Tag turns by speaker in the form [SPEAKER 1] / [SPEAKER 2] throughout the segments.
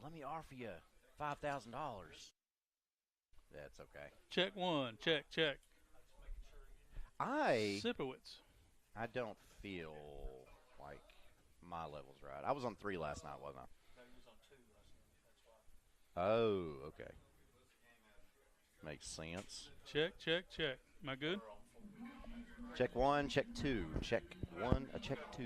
[SPEAKER 1] let me offer you $5,000. That's okay.
[SPEAKER 2] Check one. Check, check.
[SPEAKER 1] I
[SPEAKER 2] Sipowicz.
[SPEAKER 1] I don't feel like my level's right. I was on 3 last night, wasn't I? Oh, okay. Makes sense.
[SPEAKER 2] Check, check, check. Am I good?
[SPEAKER 1] Check 1, check 2, check 1, check 2.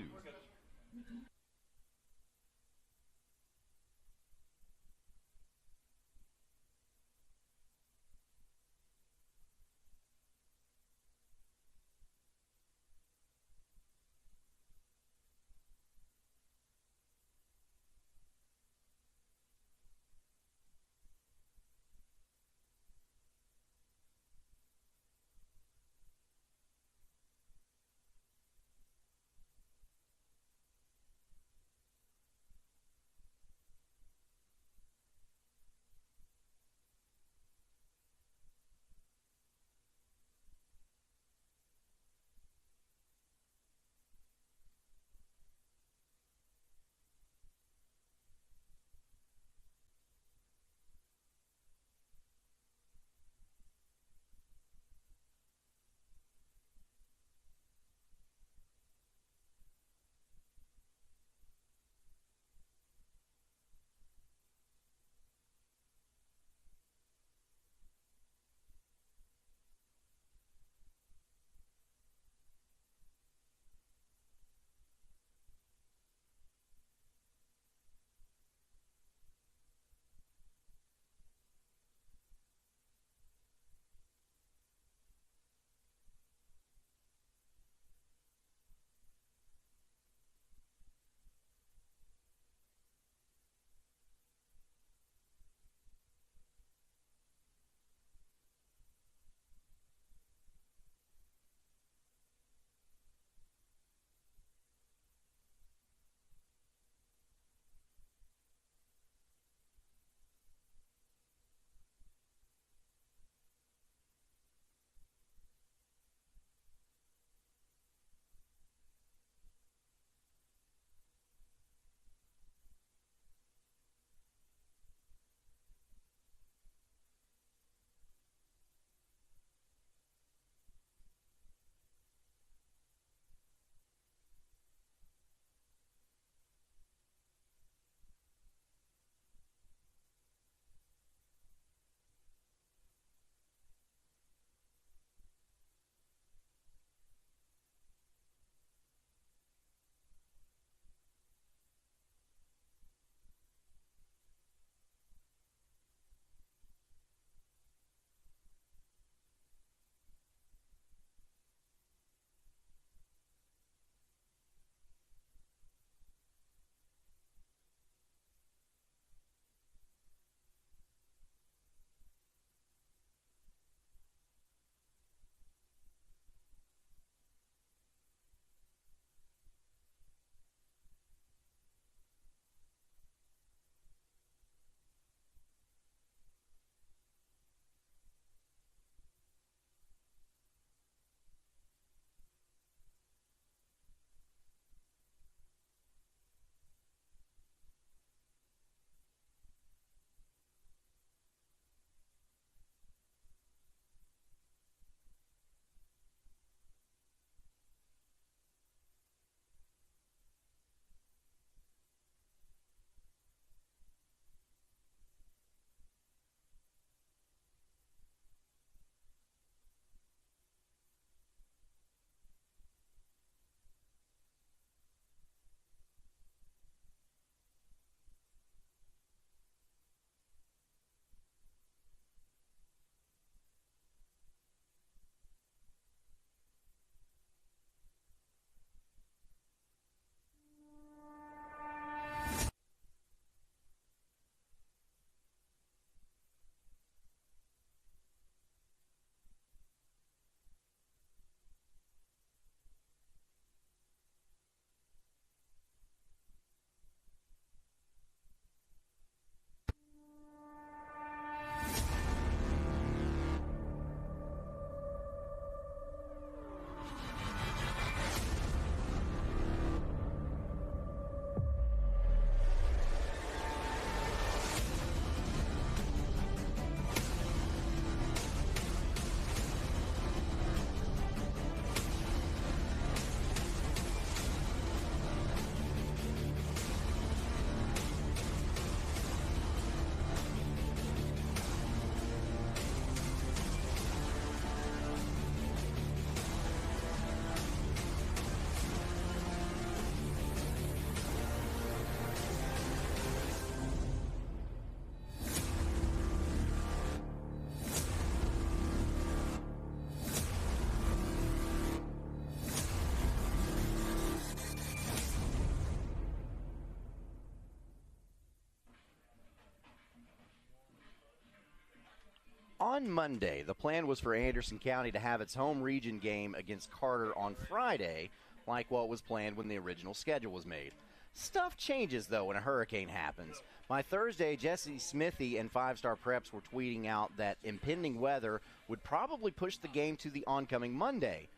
[SPEAKER 1] on Monday, the plan was for Anderson County to have its home region game against Carter on Friday, like what was planned when the original schedule was made. Stuff changes, though, when a hurricane happens. By Thursday, Jesse Smithy and five-star preps were tweeting out that impending weather would probably push the game to the oncoming Monday.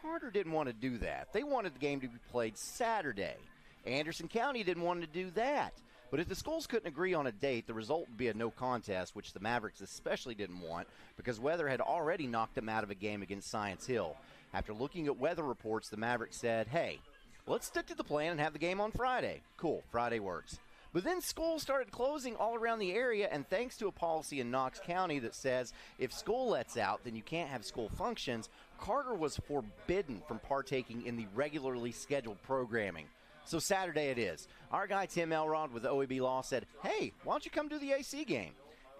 [SPEAKER 1] Carter didn't want to do that. They wanted the game to be played Saturday. Anderson County didn't want to do that. But if the schools couldn't agree on a date, the result would be a no contest, which the Mavericks especially didn't want because weather had already knocked them out of a game against Science Hill. After looking at weather reports, the Mavericks said, hey, let's stick to the plan and have the game on Friday. Cool, Friday works. But then schools started closing all around the area, and thanks to a policy in Knox County that says if school lets out, then you can't have school functions, Carter was forbidden from partaking in the regularly scheduled programming. So Saturday it is. Our guy Tim Elrod with OEB Law said, hey, why don't you come to the AC game?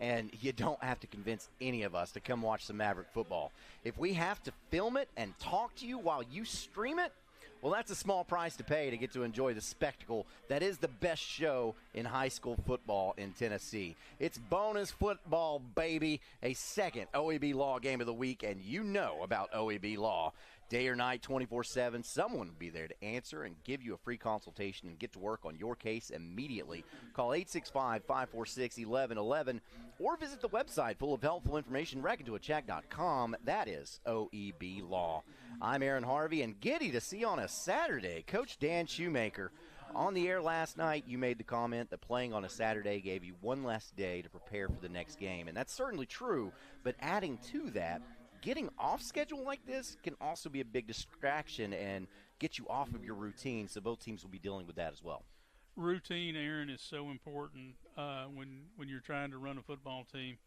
[SPEAKER 1] And you don't have to convince any of us to come watch some Maverick football. If we have to film it and talk to you while you stream it, well, that's a small price to pay to get to enjoy the spectacle that is the best show in high school football in Tennessee. It's bonus football, baby, a second OEB Law game of the week, and you know about OEB Law. Day or night, 24/7, someone will be there to answer and give you a free consultation and get to work on your case immediately. Call 865-546-1111 or visit the website full of helpful information, reckontoacheck.com. That is OEB Law. I'm Aaron Harvey, and giddy to see on a Saturday, Coach Dan Shoemaker. On the air last night, you made the comment that playing on a Saturday gave you one less day to prepare for the next game, and that's certainly true, but adding to that, getting off schedule like this can also be a big distraction and get you off of your routine, so both teams will be dealing with that as well.
[SPEAKER 2] Routine, Aaron, is so important when you're trying to run a football team.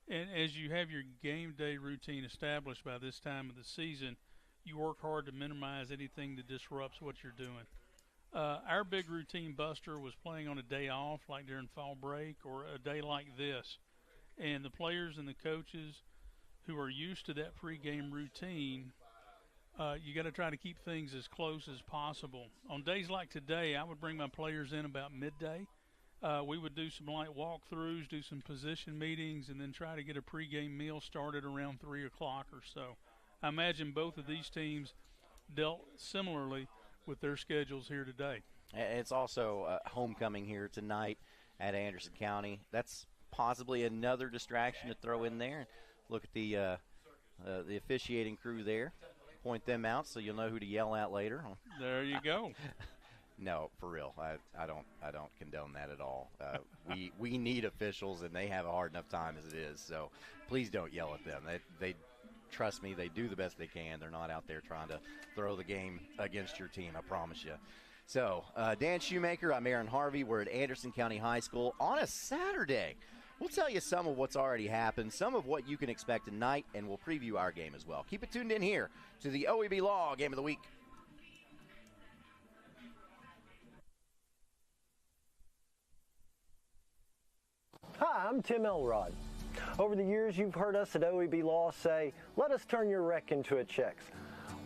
[SPEAKER 2] And as you have your game day routine established by this time of the season, you work hard to minimize anything that disrupts what you're doing. Our big routine buster was playing on a day off, like during fall break, or a day like this. And the players and the coaches who are used to that pregame routine, you got to try to keep things as close as possible. On days like today, I would bring my players in about midday. We would do some light walkthroughs, do some position meetings, and then try to get a pregame meal started around 3 o'clock or so. I imagine both of these teams dealt similarly with their schedules here today.
[SPEAKER 1] It's also homecoming here tonight at Anderson County. That's possibly another distraction to throw in there. Look at the officiating crew there. Point them out so you'll know who to yell at later.
[SPEAKER 2] There you go.
[SPEAKER 1] No, for real. I don't condone that at all. We need officials, and they have a hard enough time as it is. So please don't yell at them. They trust me. They do the best they can. They're not out there trying to throw the game against your team. I promise you. So Dan Shoemaker, I'm Aaron Harvey. We're at Anderson County High School on a Saturday. We'll tell you some of what's already happened, some of what you can expect tonight, and we'll preview our game as well. Keep it tuned in here to the OEB Law Game of the Week.
[SPEAKER 3] Hi, I'm Tim Elrod. Over the years, you've heard us at OEB Law say, let us turn your wreck into a check.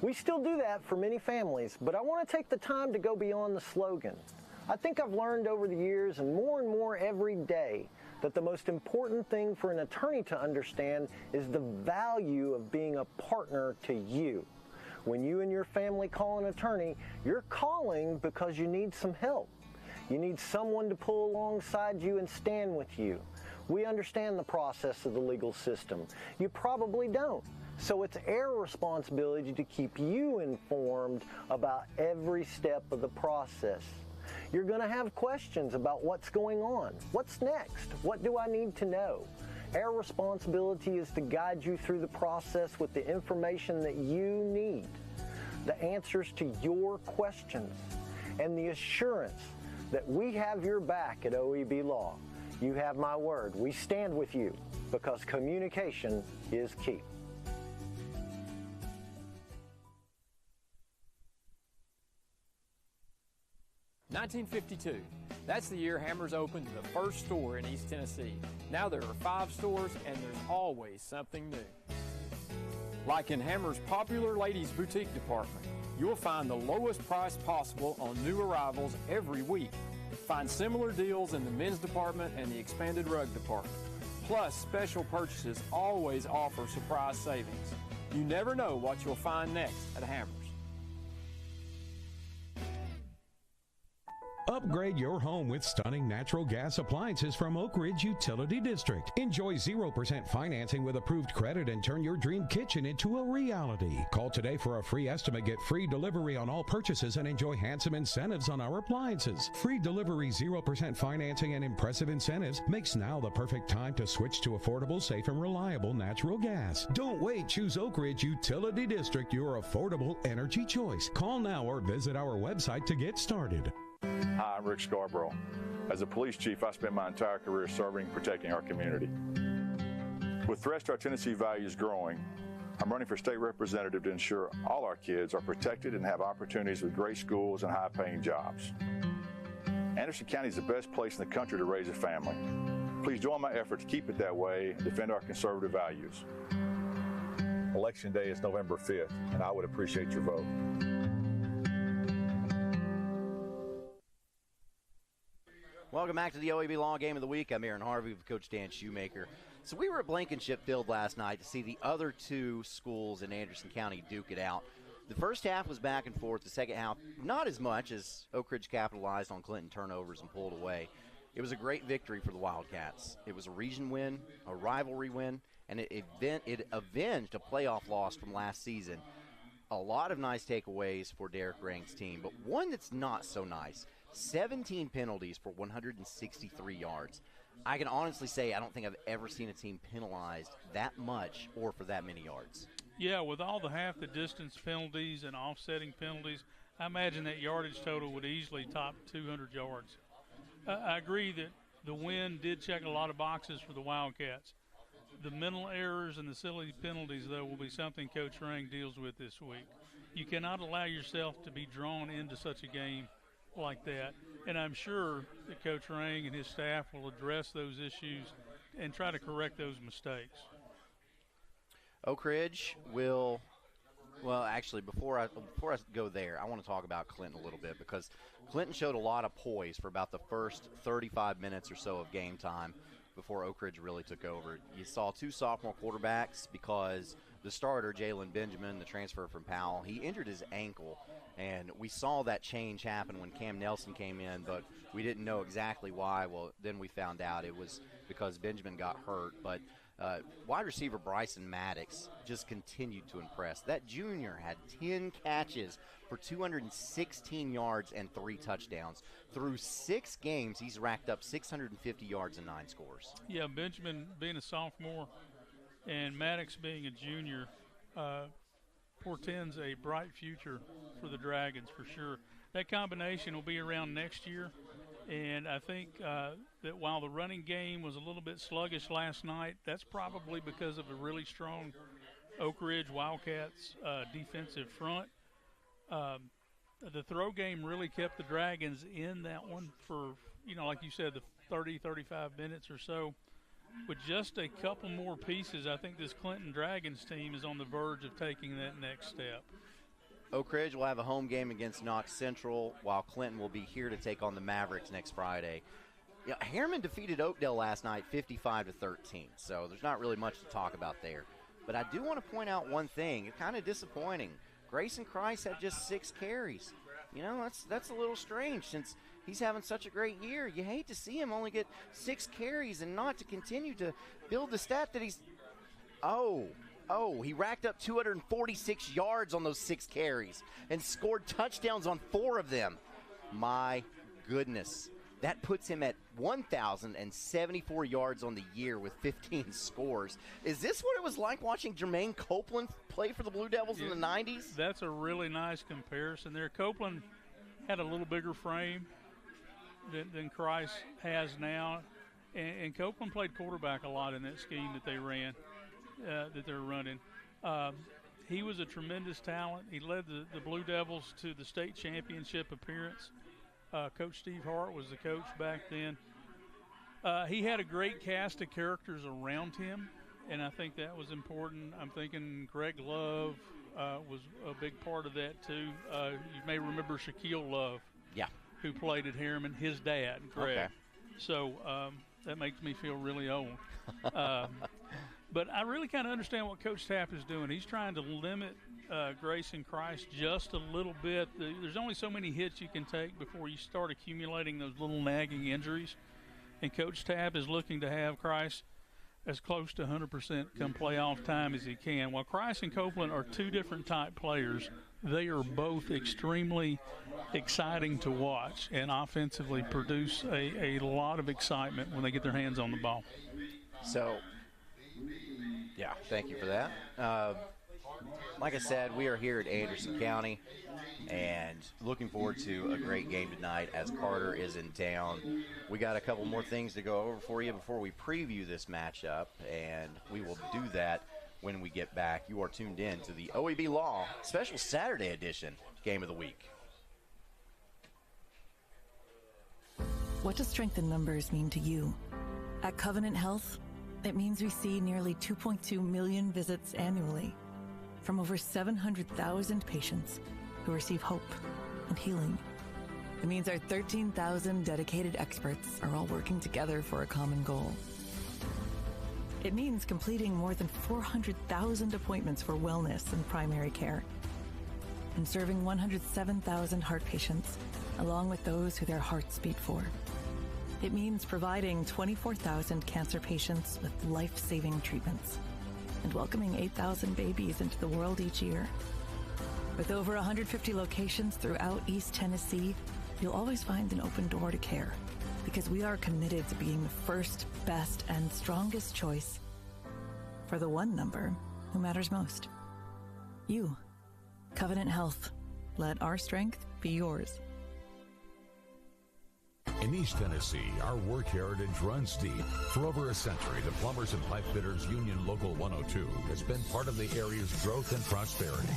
[SPEAKER 3] We still do that for many families, but I want to take the time to go beyond the slogan. I think I've learned over the years, and more every day, that the most important thing for an attorney to understand is the value of being a partner to you. When you and your family call an attorney, you're calling because you need some help. You need someone to pull alongside you and stand with you. We understand the process of the legal system. You probably don't. So it's our responsibility to keep you informed about every step of the process. You're going to have questions about what's going on. What's next? What do I need to know? Our responsibility is to guide you through the process with the information that you need, the answers to your questions, and the assurance that we have your back at OEB Law. You have my word. We stand with you because communication is key.
[SPEAKER 4] $1952. That's the year Hammers opened the first store in East Tennessee. Now there are 5 stores, and there's always something new. Like in Hammers' popular ladies' boutique department, you'll find the lowest price possible on new arrivals every week. Find similar deals in the men's department and the expanded rug department. Plus, special purchases always offer surprise savings. You never know what you'll find next at Hammers.
[SPEAKER 5] Upgrade your home with stunning natural gas appliances from Oak Ridge Utility District. Enjoy 0% financing with approved credit and turn your dream kitchen into a reality. Call today for a free estimate, get free delivery on all purchases, and enjoy handsome incentives on our appliances. Free delivery, 0% financing, and impressive incentives makes now the perfect time to switch to affordable, safe, and reliable natural gas. Don't wait. Choose Oak Ridge Utility District, your affordable energy choice. Call now or visit our website to get started.
[SPEAKER 6] Hi, I'm Rick Scarborough. As a police chief, I spent my entire career serving and protecting our community. With threats to our Tennessee values growing, I'm running for state representative to ensure all our kids are protected and have opportunities with great schools and high-paying jobs. Anderson County is the best place in the country to raise a family. Please join my effort to keep it that way and defend our conservative values. Election Day is November 5th, and I would appreciate your vote.
[SPEAKER 1] Welcome back to the OEB Law Game of the Week. I'm Aaron Harvey with Coach Dan Shoemaker. So we were at Blankenship Field last night to see the other two schools in Anderson County duke it out. The first half was back and forth. The second half, not as much, as Oak Ridge capitalized on Clinton turnovers and pulled away. It was a great victory for the Wildcats. It was a region win, a rivalry win, and it avenged a playoff loss from last season. A lot of nice takeaways for Derek Rang's team, but one that's not so nice. 17 penalties for 163 yards. I can honestly say I don't think I've ever seen a team penalized that much or for that many yards.
[SPEAKER 2] Yeah, with all the half the distance penalties and offsetting penalties, I imagine that yardage total would easily top 200 yards. I agree that the win did check a lot of boxes for the Wildcats. The mental errors and the silly penalties, though, will be something Coach Rang deals with this week. You cannot allow yourself to be drawn into such a game like that, and I'm sure that Coach Rang and his staff will address those issues and try to correct those mistakes.
[SPEAKER 1] Oak Ridge will, well, actually, before I go there, I want to talk about Clinton a little bit, because Clinton showed a lot of poise for about the first 35 minutes or so of game time before Oak Ridge really took over. You saw two sophomore quarterbacks because the starter, Jalen Benjamin, the transfer from Powell, he injured his ankle. And we saw that change happen when Cam Nelson came in, but we didn't know exactly why. Well, then we found out it was because Benjamin got hurt. But wide receiver Bryson Maddox just continued to impress. That junior had 10 catches for 216 yards and 3 touchdowns. Through 6 games, he's racked up 650 yards and 9 scores.
[SPEAKER 2] Yeah, Benjamin being a sophomore and Maddox being a junior portends a bright future for the Dragons for sure. That combination will be around next year, and I think that while the running game was a little bit sluggish last night, that's probably because of a really strong Oak Ridge Wildcats defensive front. The throw game really kept the Dragons in that one for, like you said, the 30, 35 minutes or so. With just a couple more pieces, I think this Clinton Dragons team is on the verge of taking that next step.
[SPEAKER 1] Oak Ridge will have a home game against Knox Central, while Clinton will be here to take on the Mavericks next Friday. Yeah, Harriman defeated Oakdale last night 55-13, so there's not really much to talk about there. But I do want to point out one thing. It's kind of disappointing. Grayson Christ had just 6 carries. That's a little strange since he's having such a great year. You hate to see him only get 6 carries and not to continue to build the stat that he's – he racked up 246 yards on those 6 carries and scored touchdowns on 4 of them. My goodness. That puts him at 1,074 yards on the year with 15 scores. Is this what it was like watching Jermaine Copeland play for the Blue Devils in the 90s?
[SPEAKER 2] That's a really nice comparison there. Copeland had a little bigger frame than Christ has now, and Copeland played quarterback a lot in that scheme that they ran, that they're running. He was a tremendous talent. He led the Blue Devils to the state championship appearance. Coach Steve Hart was the coach back then. He had a great cast of characters around him, and I think that was important. I'm thinking Greg Love was a big part of that too. You may remember Shaquille Love,
[SPEAKER 1] yeah,
[SPEAKER 2] who played at Harriman, his dad, Greg.
[SPEAKER 1] Okay.
[SPEAKER 2] So That makes me feel really old. But I really kind of understand what Coach Tapp is doing. He's trying to limit Grace and Christ just a little bit. There's only so many hits you can take before you start accumulating those little nagging injuries. And Coach Tapp is looking to have Christ as close to 100% come playoff time as he can. While Christ and Copeland are two different type players, they are both extremely exciting to watch and offensively produce a lot of excitement when they get their hands on the ball.
[SPEAKER 1] So, yeah, thank you for that. Like I said, we are here at Anderson County and looking forward to a great game tonight as Carter is in town. We got a couple more things to go over for you before we preview this matchup, and we will do that when we get back. You are tuned in to the OEB Law Special Saturday Edition Game of the Week.
[SPEAKER 7] What does strength in numbers mean to you? At Covenant Health, it means we see nearly 2.2 million visits annually from over 700,000 patients who receive hope and healing. It means our 13,000 dedicated experts are all working together for a common goal. It means completing more than 400,000 appointments for wellness and primary care, and serving 107,000 heart patients, along with those who their hearts beat for. It means providing 24,000 cancer patients with life-saving treatments and welcoming 8,000 babies into the world each year. With over 150 locations throughout East Tennessee, you'll always find an open door to care, because we are committed to being the first, best, and strongest choice for the one number who matters most. You. Covenant Health. Let our strength be yours.
[SPEAKER 8] In East Tennessee, our work heritage runs deep. For over a century, the Plumbers and Pipe Fitters Union Local 102 has been part of the area's growth and prosperity.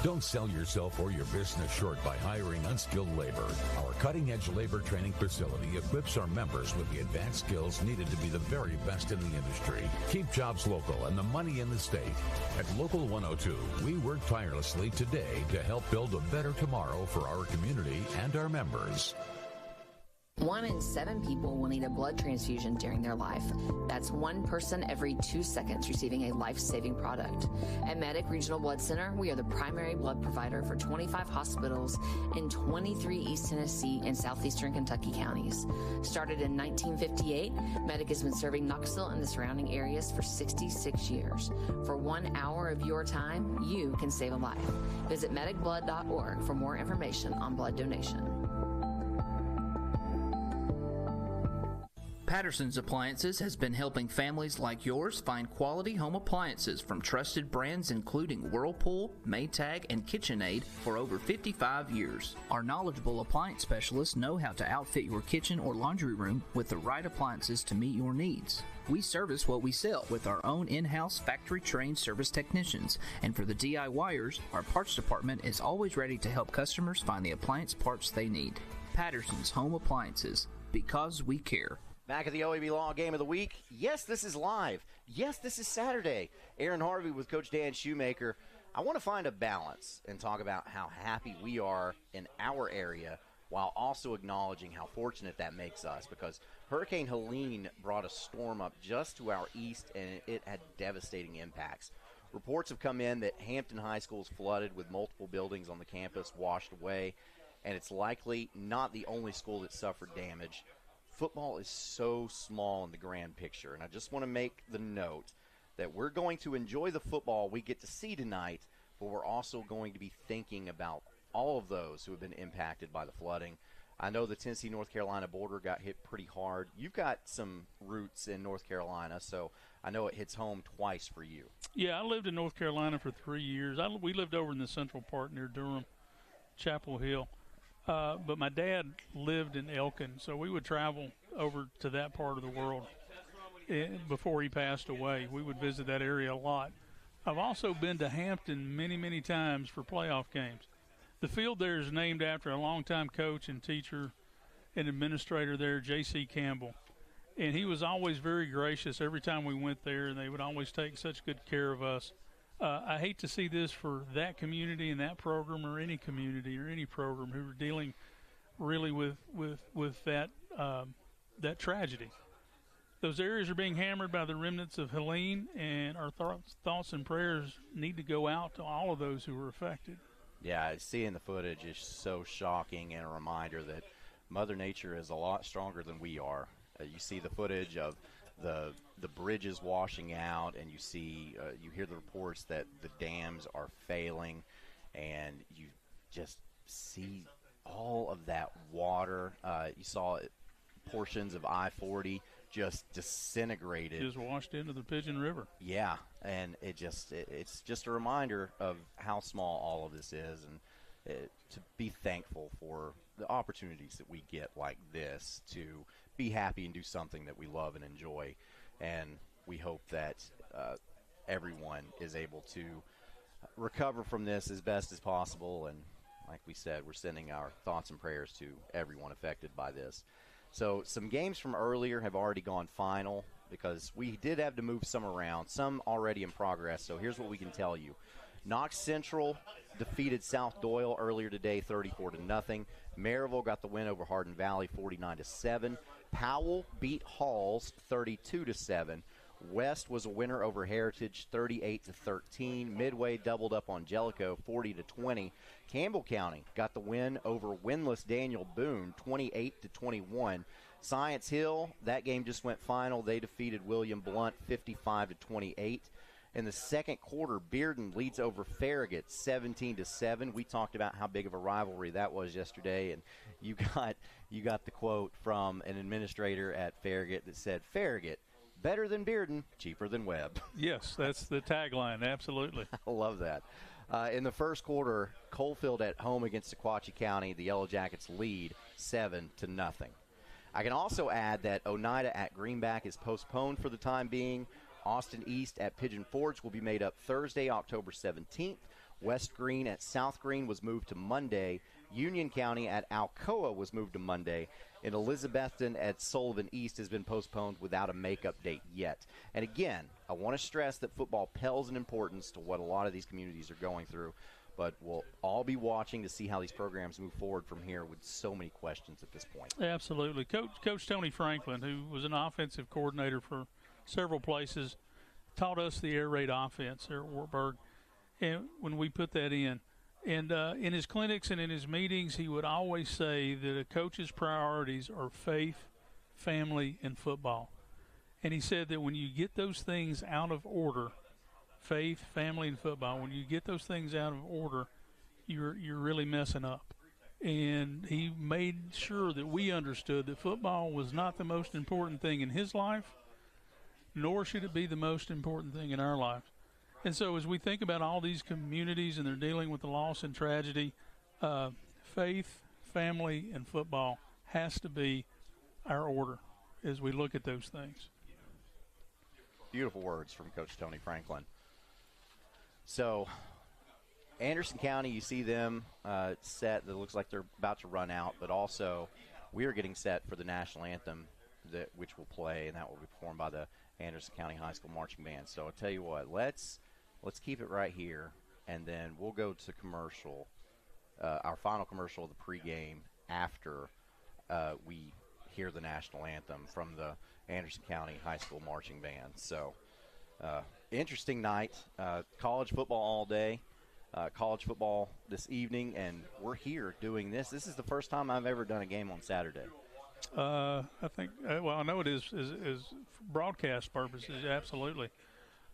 [SPEAKER 8] Don't sell yourself or your business short by hiring unskilled labor. Our cutting-edge labor training facility equips our members with the advanced skills needed to be the very best in the industry. Keep jobs local and the money in the state. At Local 102, we work tirelessly today to help build a better tomorrow for our community and our members.
[SPEAKER 9] 1 in 7 people will need a blood transfusion during their life. That's one person every 2 seconds receiving a life-saving product. At Medic Regional Blood Center, we are the primary blood provider for 25 hospitals in 23 East Tennessee and southeastern Kentucky counties. Started in 1958, Medic has been serving Knoxville and the surrounding areas for 66 years. For 1 hour of your time, you can save a life. Visit medicblood.org for more information on blood donation.
[SPEAKER 10] Patterson's Appliances has been helping families like yours find quality home appliances from trusted brands including Whirlpool, Maytag, and KitchenAid for over 55 years. Our knowledgeable appliance specialists know how to outfit your kitchen or laundry room with the right appliances to meet your needs. We service what we sell with our own in-house factory-trained service technicians, and for the DIYers, our parts department is always ready to help customers find the appliance parts they need. Patterson's Home Appliances, because we care.
[SPEAKER 1] Back at the OEB Law Game of the Week. Yes, this is live. Yes, this is Saturday. Aaron Harvey with Coach Dan Shoemaker. I want to find a balance and talk about how happy we are in our area while also acknowledging how fortunate that makes us, because Hurricane Helene brought a storm up just to our east, and it had devastating impacts. Reports have come in that Hampton High School is flooded with multiple buildings on the campus washed away, and it's likely not the only school that suffered damage. Football is so small in the grand picture, and I just want to make the note that we're going to enjoy the football we get to see tonight, but we're also going to be thinking about all of those who have been impacted by the flooding. I know the Tennessee-North Carolina border got hit pretty hard. You've got some roots in North Carolina, so I know it hits home twice for you.
[SPEAKER 2] Yeah, I lived in North Carolina for 3 years. We lived over in the central part near Durham, Chapel Hill. But my dad lived in Elkin, so we would travel over to that part of the world before he passed away. We would visit that area a lot. I've also been to Hampton many, many times for playoff games. The field there is named after a longtime coach and teacher and administrator there, J.C. Campbell. And he was always very gracious every time we went there, and they would always take such good care of us. I hate to see this for that community and that program, or any community or any program who are dealing really with that that tragedy. those areas are being hammered by the remnants of Helene, and our thoughts and prayers need to go out to all of those who were affected.
[SPEAKER 1] Yeah, seeing the footage is so shocking and a reminder that Mother Nature is a lot stronger than we are. You see the footage of the bridges washing out, and you hear the reports that the dams are failing, and you just see all of that water. You saw portions of I-40 just disintegrated.
[SPEAKER 2] Just washed into the Pigeon River.
[SPEAKER 1] Yeah, and it's just a reminder of how small all of this is, and to be thankful for the opportunities that we get like this to be happy and do something that we love and enjoy. And we hope that everyone is able to recover from this as best as possible. And like we said, we're sending our thoughts and prayers to everyone affected by this. So some games from earlier have already gone final because we did have to move some around, some already in progress. So here's what we can tell you. Knox Central defeated South Doyle earlier today, 34-0. Maryville got the win over Hardin Valley, 49-7. Powell beat Halls, 32-7. West was a winner over Heritage, 38-13. Midway doubled up on Jellicoe, 40-20. Campbell County got the win over winless Daniel Boone, 28-21. Science Hill, that game just went final. They defeated William Blunt, 55-28. In the second quarter, Bearden leads over Farragut, 17-7. We talked about how big of a rivalry that was yesterday, and you got the quote from an administrator at Farragut that said, "Farragut, better than Bearden, cheaper than Webb."
[SPEAKER 2] Yes, that's the tagline, absolutely.
[SPEAKER 1] I love that. In the first quarter, Coalfield at home against Sequatchie County, the Yellow Jackets lead 7-0. I can also add that Oneida at Greenback is postponed for the time being. Austin East at Pigeon Forge will be made up Thursday, October 17th. West Green at South Green was moved to Monday. Union County at Alcoa was moved to Monday. And Elizabethton at Sullivan East has been postponed without a makeup date yet. And again, I want to stress that football pales in importance to what a lot of these communities are going through. But we'll all be watching to see how these programs move forward from here with so many questions at this point.
[SPEAKER 2] Absolutely. Coach Tony Franklin, who was an offensive coordinator for several places, taught us the air raid offense there at Wartburg, and when we put that in. And in his clinics and in his meetings, he would always say that a coach's priorities are faith, family, and football. And he said that when you get those things out of order, faith, family, and football, when you get those things out of order, you're really messing up. And he made sure that we understood that football was not the most important thing in his life, nor should it be the most important thing in our lives. And so as we think about all these communities and they're dealing with the loss and tragedy, faith, family, and football has to be our order as we look at those things.
[SPEAKER 1] Beautiful words from Coach Tony Franklin. So Anderson County, you see them set. That looks like they're about to run out, but also we are getting set for the national anthem, which will play, and that will be performed by the Anderson County High School Marching Band. So I'll tell you what, let's keep it right here, and then we'll go to commercial, our final commercial of the pregame after we hear the national anthem from the Anderson County High School Marching Band. So interesting night, college football all day, college football this evening, and we're here doing this. This is the first time I've ever done a game on Saturday.
[SPEAKER 2] I think, I know it is broadcast purposes, absolutely.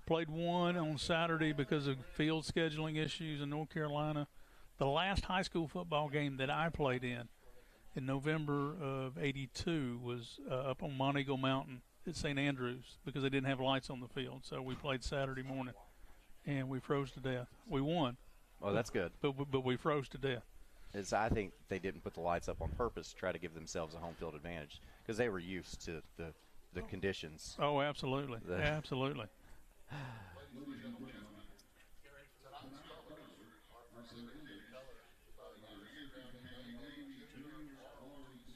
[SPEAKER 2] Played one on Saturday because of field scheduling issues in North Carolina. The last high school football game that I played in November of '82 was up on Monteagle Mountain at St. Andrews because they didn't have lights on the field. So we played Saturday morning, and we froze to death. We won.
[SPEAKER 1] Oh, that's good.
[SPEAKER 2] But we froze to death.
[SPEAKER 1] I think they didn't put the lights up on purpose to try to give themselves a home field advantage because they were used to the conditions.
[SPEAKER 2] Oh, absolutely. Absolutely.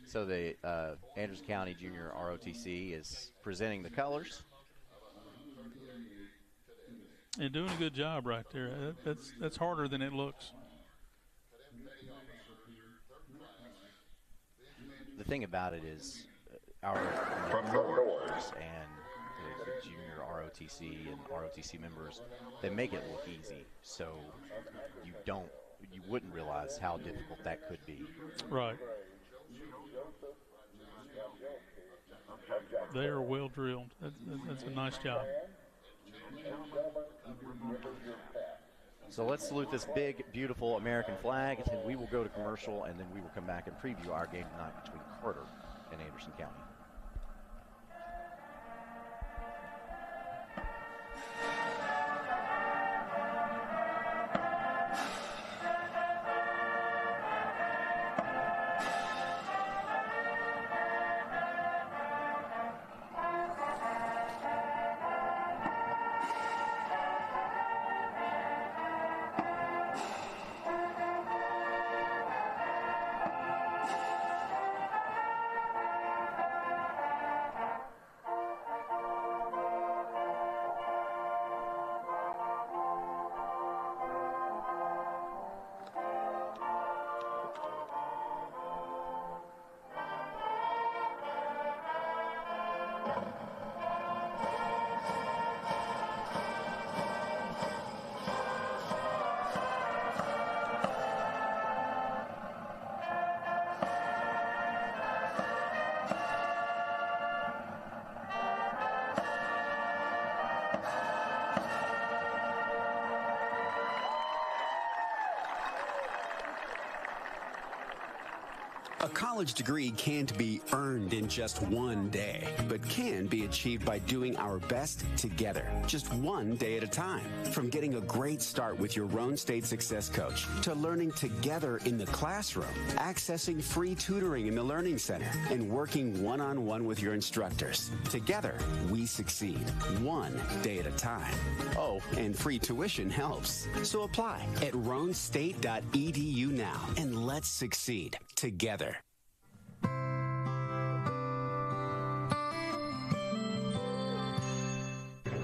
[SPEAKER 1] So the Anderson County Junior ROTC is presenting the colors.
[SPEAKER 2] And doing a good job right there. That's harder than it looks.
[SPEAKER 1] The thing about it is our coordinators and the junior ROTC and ROTC members, they make it look easy. So you wouldn't realize how difficult that could be.
[SPEAKER 2] Right. They are well drilled. That's a nice job.
[SPEAKER 1] So let's salute this big, beautiful American flag, and then we will go to commercial, and then we will come back and preview our game tonight between Carter and Anderson County.
[SPEAKER 11] A college degree can't be earned in just one day, but can be achieved by doing our best together, just one day at a time. From getting a great start with your Roan State Success Coach, to learning together in the classroom, accessing free tutoring in the Learning Center, and working one-on-one with your instructors. Together, we succeed, one day at a time. Oh, and free tuition helps. So apply at roanstate.edu now, and let's succeed together.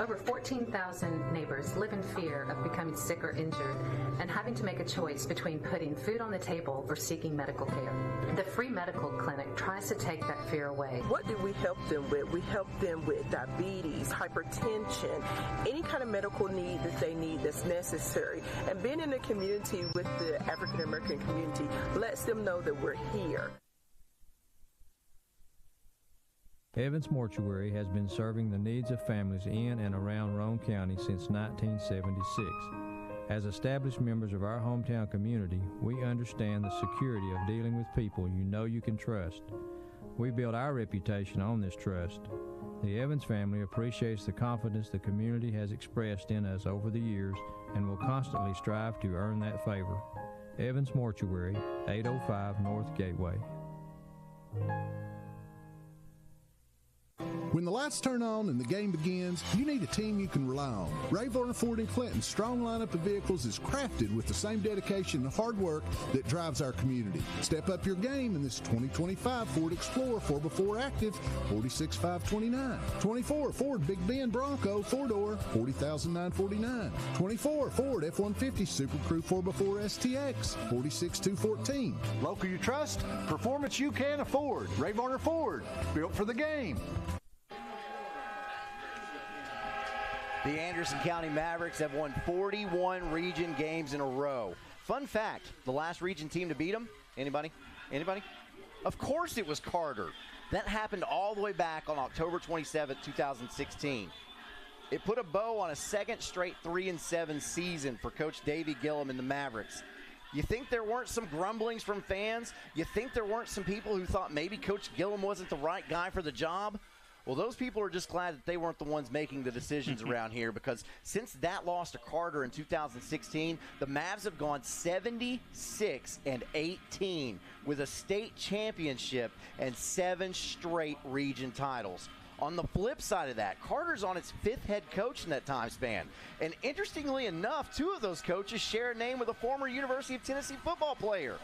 [SPEAKER 12] Over 14,000 neighbors live in fear of becoming sick or injured and having to make a choice between putting food on the table or seeking medical care. The free medical clinic tries to take that fear away.
[SPEAKER 13] What do we help them with? We help them with diabetes, hypertension, any kind of medical need that they need that's necessary. And being in a community with the African American community lets them know that we're here.
[SPEAKER 14] Evans Mortuary has been serving the needs of families in and around Roan County since 1976. As established members of our hometown community, we understand the security of dealing with people you know you can trust. We build our reputation on this trust. The Evans family appreciates the confidence the community has expressed in us over the years and will constantly strive to earn that favor. Evans Mortuary, 805 North Gateway.
[SPEAKER 15] When the lights turn on and the game begins, you need a team you can rely on. Ray Varner Ford in Clinton's strong lineup of vehicles is crafted with the same dedication and hard work that drives our community. Step up your game in this 2025 Ford Explorer 4x4 Active, $46,529. 24 Ford Big Bend Bronco 4-door, $40,949. 24 Ford F-150 Super Crew 4x4 STX, $46,214.
[SPEAKER 16] Local you trust, performance you can afford. Ray Varner Ford, built for the game.
[SPEAKER 1] The Anderson County Mavericks have won 41 region games in a row. Fun fact, the last region team to beat them, anybody? Of course it was Carter. That happened all the way back on October 27, 2016. It put a bow on a second straight 3-7 season for Coach Davey Gillum and the Mavericks. You think there weren't some grumblings from fans? You think there weren't some people who thought maybe Coach Gillum wasn't the right guy for the job? Well, those people are just glad that they weren't the ones making the decisions around here, because since that loss to Carter in 2016, the Mavs have gone 76-18 with a state championship and 7 straight region titles. On the flip side of that, Carter's on its 5th head coach in that time span. And interestingly enough, 2 of those coaches share a name with a former University of Tennessee football player.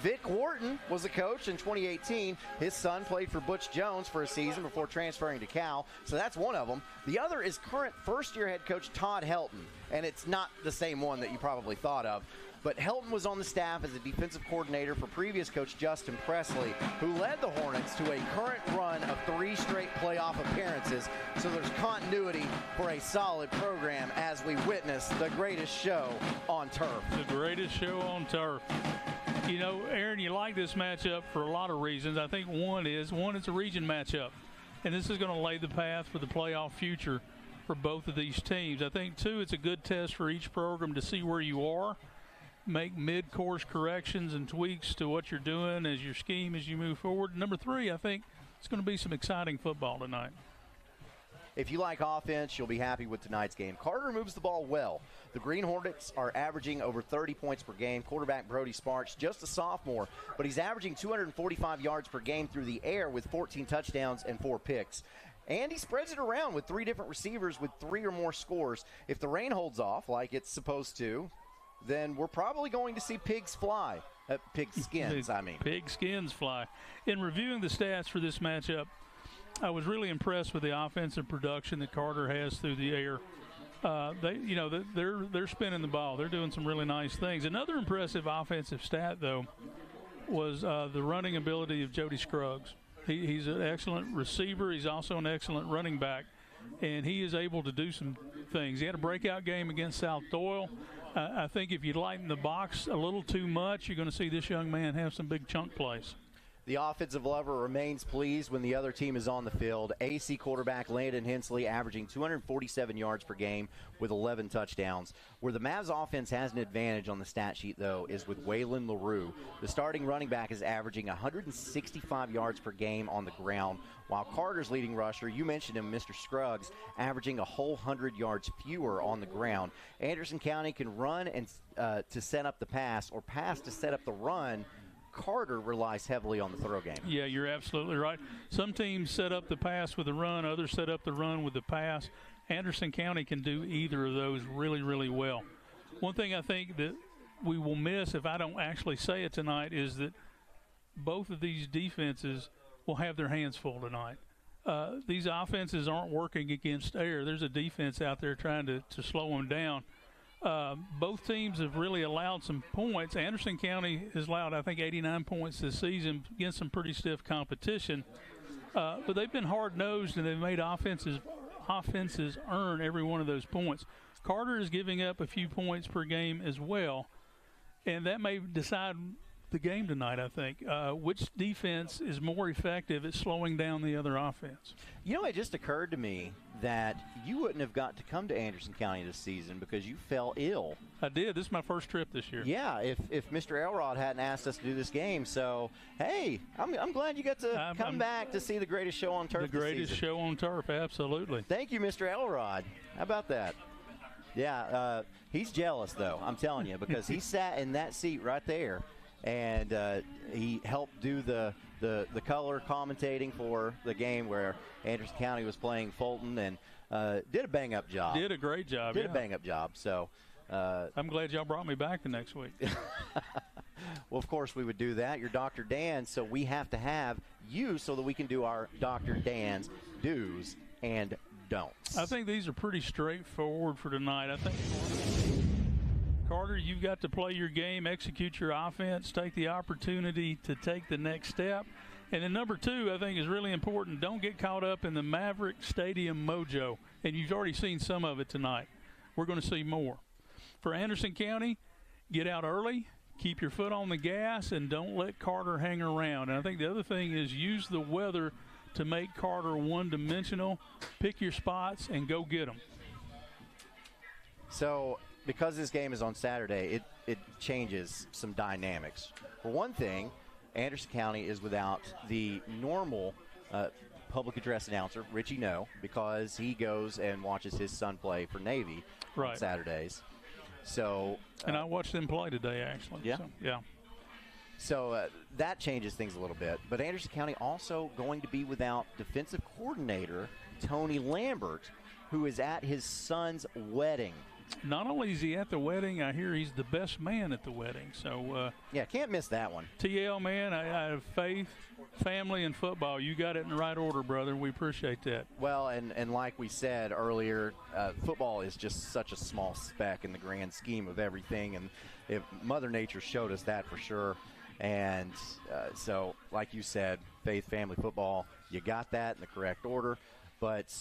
[SPEAKER 1] Vic Wharton was a coach in 2018. His son played for Butch Jones for a season before transferring to Cal, so that's one of them. The other is current first-year head coach Todd Helton, and it's not the same one that you probably thought of. But Helton was on the staff as a defensive coordinator for previous coach Justin Presley, who led the Hornets to a current run of 3 straight playoff appearances. So there's continuity for a solid program as we witness the greatest show on turf.
[SPEAKER 2] The greatest show on turf. You know, Aaron, you like this matchup for a lot of reasons. I think one, it's a region matchup, and this is going to lay the path for the playoff future for both of these teams. I think, two, it's a good test for each program to see where you are, make mid-course corrections and tweaks to what you're doing as your scheme as you move forward. Number three, I think it's going to be some exciting football tonight.
[SPEAKER 1] If you like offense, you'll be happy with tonight's game. Carter moves the ball well. The Green Hornets are averaging over 30 points per game. Quarterback Brody Sparks, just a sophomore, but he's averaging 245 yards per game through the air with 14 touchdowns and 4 picks. And he spreads it around with 3 different receivers with 3 or more scores. If the rain holds off like it's supposed to, then we're probably going to see pigs fly. Pig skins, I mean.
[SPEAKER 2] Pig skins fly. In reviewing the stats for this matchup, I was really impressed with the offensive production that Carter has through the air. They're spinning the ball. They're doing some really nice things. Another impressive offensive stat, though, was the running ability of Jody Scruggs. He's an excellent receiver. He's also an excellent running back, and he is able to do some things. He had a breakout game against South Doyle. I think if you lighten the box a little too much, you're going to see this young man have some big chunk plays.
[SPEAKER 1] The offensive lover remains pleased when the other team is on the field. AC quarterback Landon Hensley averaging 247 yards per game with 11 touchdowns. Where the Mavs offense has an advantage on the stat sheet, though, is with Waylon LaRue. The starting running back is averaging 165 yards per game on the ground, while Carter's leading rusher, you mentioned him, Mr. Scruggs, averaging a whole 100 yards fewer on the ground. Anderson County can run and to set up the pass, or pass to set up the run. Carter relies heavily on the throw game.
[SPEAKER 2] Yeah, you're absolutely right. Some teams set up the pass with the run, others set up the run with the pass. Anderson County can do either of those really, really well. One thing I think that we will miss, if I don't actually say it tonight, is that both of these defenses will have their hands full tonight. These offenses aren't working against air. There's a defense out there trying to slow them down. Both teams have really allowed some points. Anderson County has allowed, I think, 89 points this season against some pretty stiff competition. But they've been hard-nosed, and they've made offenses earn every one of those points. Carter is giving up a few points per game as well, and that may decide the game tonight, I think. Which defense is more effective at slowing down the other offense?
[SPEAKER 1] You know, it just occurred to me that you wouldn't have got to come to Anderson County this season because you fell ill.
[SPEAKER 2] I did. This is my first trip this year.
[SPEAKER 1] Yeah, if Mr. Elrod hadn't asked us to do this game. So, hey, I'm glad you got to come back to see the greatest show on turf
[SPEAKER 2] this season. The greatest show on turf, absolutely.
[SPEAKER 1] Thank you, Mr. Elrod. How about that? Yeah, he's jealous, though, I'm telling you, because he sat in that seat right there. And he helped do the color commentating for the game where Anderson County was playing Fulton, and did a bang-up job.
[SPEAKER 2] Did a great job,
[SPEAKER 1] Did a bang-up job. So
[SPEAKER 2] I'm glad y'all brought me back the next week.
[SPEAKER 1] Well, of course we would do that. You're Dr. Dan, so we have to have you so that we can do our Dr. Dan's do's and don'ts.
[SPEAKER 2] I think these are pretty straightforward for tonight. I think Carter, you've got to play your game, execute your offense, take the opportunity to take the next step. And then number two, I think is really important. Don't get caught up in the Maverick Stadium mojo. And you've already seen some of it tonight. We're going to see more. For Anderson County, get out early, keep your foot on the gas, and don't let Carter hang around. And I think the other thing is use the weather to make Carter one-dimensional. Pick your spots and go get them.
[SPEAKER 1] So because this game is on Saturday, it changes some dynamics. For one thing, Anderson County is without the normal public address announcer, Richie No, because he goes and watches his son play for Navy on Saturdays. So,
[SPEAKER 2] and I watched them play today, actually.
[SPEAKER 1] Yeah?
[SPEAKER 2] So, yeah.
[SPEAKER 1] So that changes things a little bit. But Anderson County also going to be without defensive coordinator Tony Lambert, who is at his son's wedding
[SPEAKER 2] Not only is he at the wedding, I hear he's the best man at the wedding. So
[SPEAKER 1] yeah, can't miss that one.
[SPEAKER 2] TL, man, I have faith, family, and football. You got it in the right order, brother. We appreciate that.
[SPEAKER 1] Well, and like we said earlier, football is just such a small speck in the grand scheme of everything, and if Mother Nature showed us that for sure. And so, like you said, faith, family, football, you got that in the correct order. But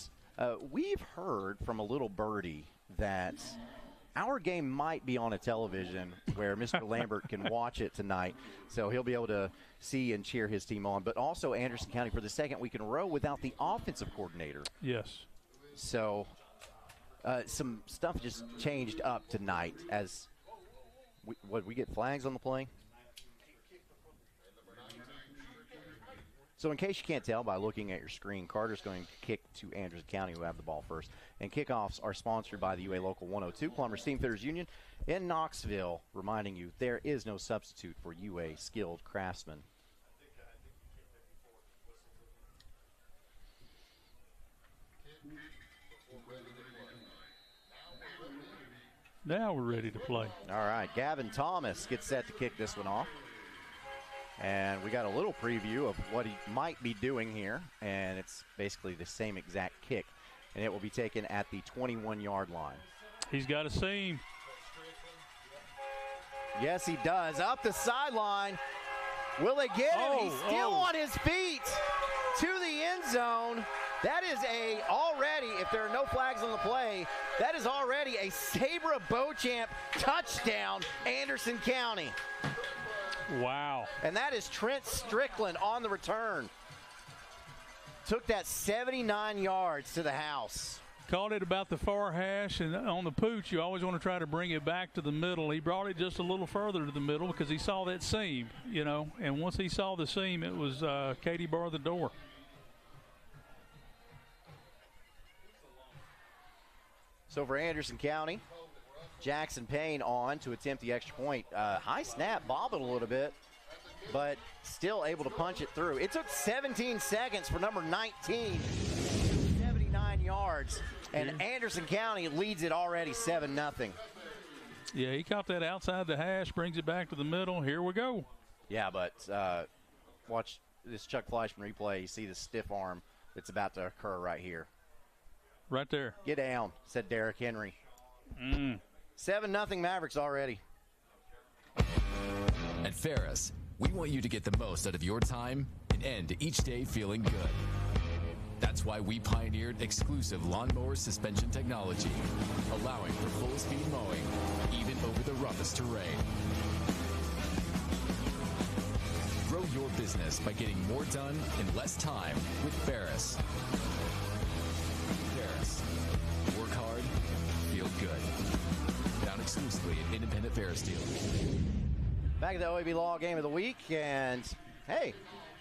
[SPEAKER 1] we've heard from a little birdie that our game might be on a television where Mr. Lambert can watch it tonight, so he'll be able to see and cheer his team on. But also Anderson County for the second week in a row without the offensive coordinator.
[SPEAKER 2] Yes.
[SPEAKER 1] So some stuff just changed up tonight as we get flags on the play. So in case you can't tell by looking at your screen, Carter's going to kick to Anderson County, who have the ball first. And kickoffs are sponsored by the UA Local 102 Plumber Steamfitters Union in Knoxville, reminding you there is no substitute for UA skilled craftsmen.
[SPEAKER 2] Now we're ready to play.
[SPEAKER 1] All right, Gavin Thomas gets set to kick this one off. And we got a little preview of what he might be doing here, and it's basically the same exact kick. And it will be taken at the 21-yard line.
[SPEAKER 2] He's got a seam.
[SPEAKER 1] Yes, he does. Up the sideline. Will they get him? He's still on his feet to the end zone. That is already, if there are no flags on the play, that is already a Sabra Beauchamp touchdown, Anderson County.
[SPEAKER 2] Wow.
[SPEAKER 1] And that is Trent Strickland on the return. Took that 79 yards to the house.
[SPEAKER 2] Called it about the far hash, and on the pooch, you always want to try to bring it back to the middle. He brought it just a little further to the middle because he saw that seam, and once he saw the seam, it was Katie bar the door.
[SPEAKER 1] So for Anderson County, Jackson Payne on to attempt the extra point. High snap, bobbled a little bit, but still able to punch it through. It took 17 seconds for number 19, 79 yards, and Anderson County leads it already 7-0.
[SPEAKER 2] Yeah, he caught that outside the hash, brings it back to the middle. Here we go.
[SPEAKER 1] Yeah, but watch this Chuck Fleischman replay. You see the stiff arm that's about to occur right here.
[SPEAKER 2] Right there.
[SPEAKER 1] Get down, said Derrick Henry. 7-0 Mavericks already.
[SPEAKER 17] At Ferris, we want you to get the most out of your time and end each day feeling good. That's why we pioneered exclusive lawnmower suspension technology, allowing for full-speed mowing, even over the roughest terrain. Grow your business by getting more done in less time with Ferris. Ferris. Work hard, feel good. Found exclusively at independent Ferris dealers.
[SPEAKER 1] Back to the OEB Law Game of the Week, and hey,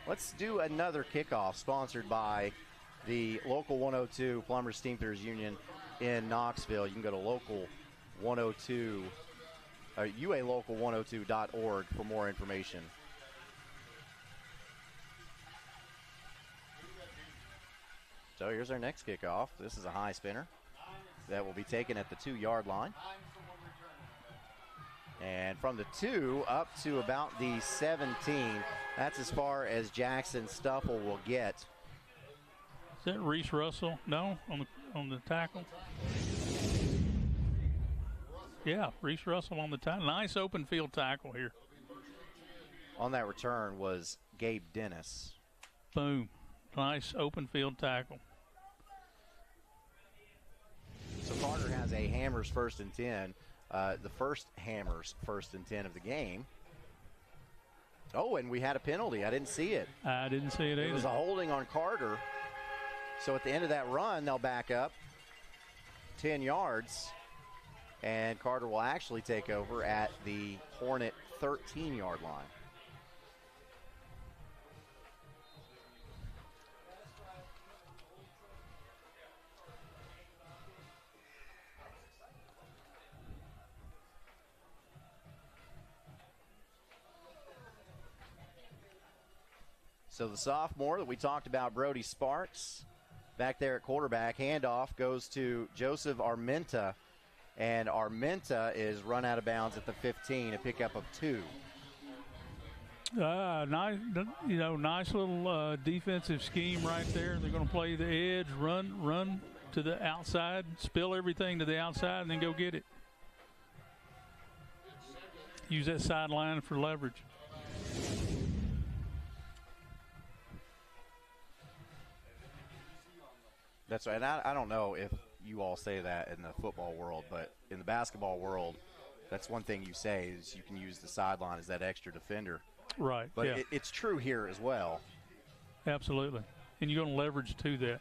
[SPEAKER 1] let's do another kickoff sponsored by the Local 102 Plumbers Steamfitters Union in Knoxville. You can go to Local 102, UALocal102.org for more information. So here's our next kickoff. This is a high spinner that will be taken at the 2-yard line. And from the 2 up to about the 17, that's as far as Jackson Stuffle will get.
[SPEAKER 2] Is that Reese Russell? No, on the tackle. Yeah, Reese Russell on the tackle. Nice open field tackle here.
[SPEAKER 1] On that return was Gabe Dennis.
[SPEAKER 2] Boom. Nice open field tackle.
[SPEAKER 1] So Carter has a Hammers 1st and 10. The first Hammers 1st and 10 of the game. Oh, and we had a penalty. I didn't see it.
[SPEAKER 2] I didn't see it either.
[SPEAKER 1] It was a holding on Carter. So at the end of that run, they'll back up 10 yards. And Carter will actually take over at the Hornet 13-yard line. So the sophomore that we talked about, Brody Sparks, back there at quarterback. Handoff goes to Joseph Armenta And Armenta is run out of bounds at the 15, a pickup of 2.
[SPEAKER 2] Nice, nice little defensive scheme right there. They're going to play the edge, run to the outside, spill everything to the outside, and then go get it. Use that sideline for leverage.
[SPEAKER 1] That's right. And I don't know if you all say that in the football world, but in the basketball world, that's one thing you say is you can use the sideline as that extra defender.
[SPEAKER 2] Right.
[SPEAKER 1] But
[SPEAKER 2] yeah.
[SPEAKER 1] it's true here as well.
[SPEAKER 2] Absolutely. And you're going to leverage to that.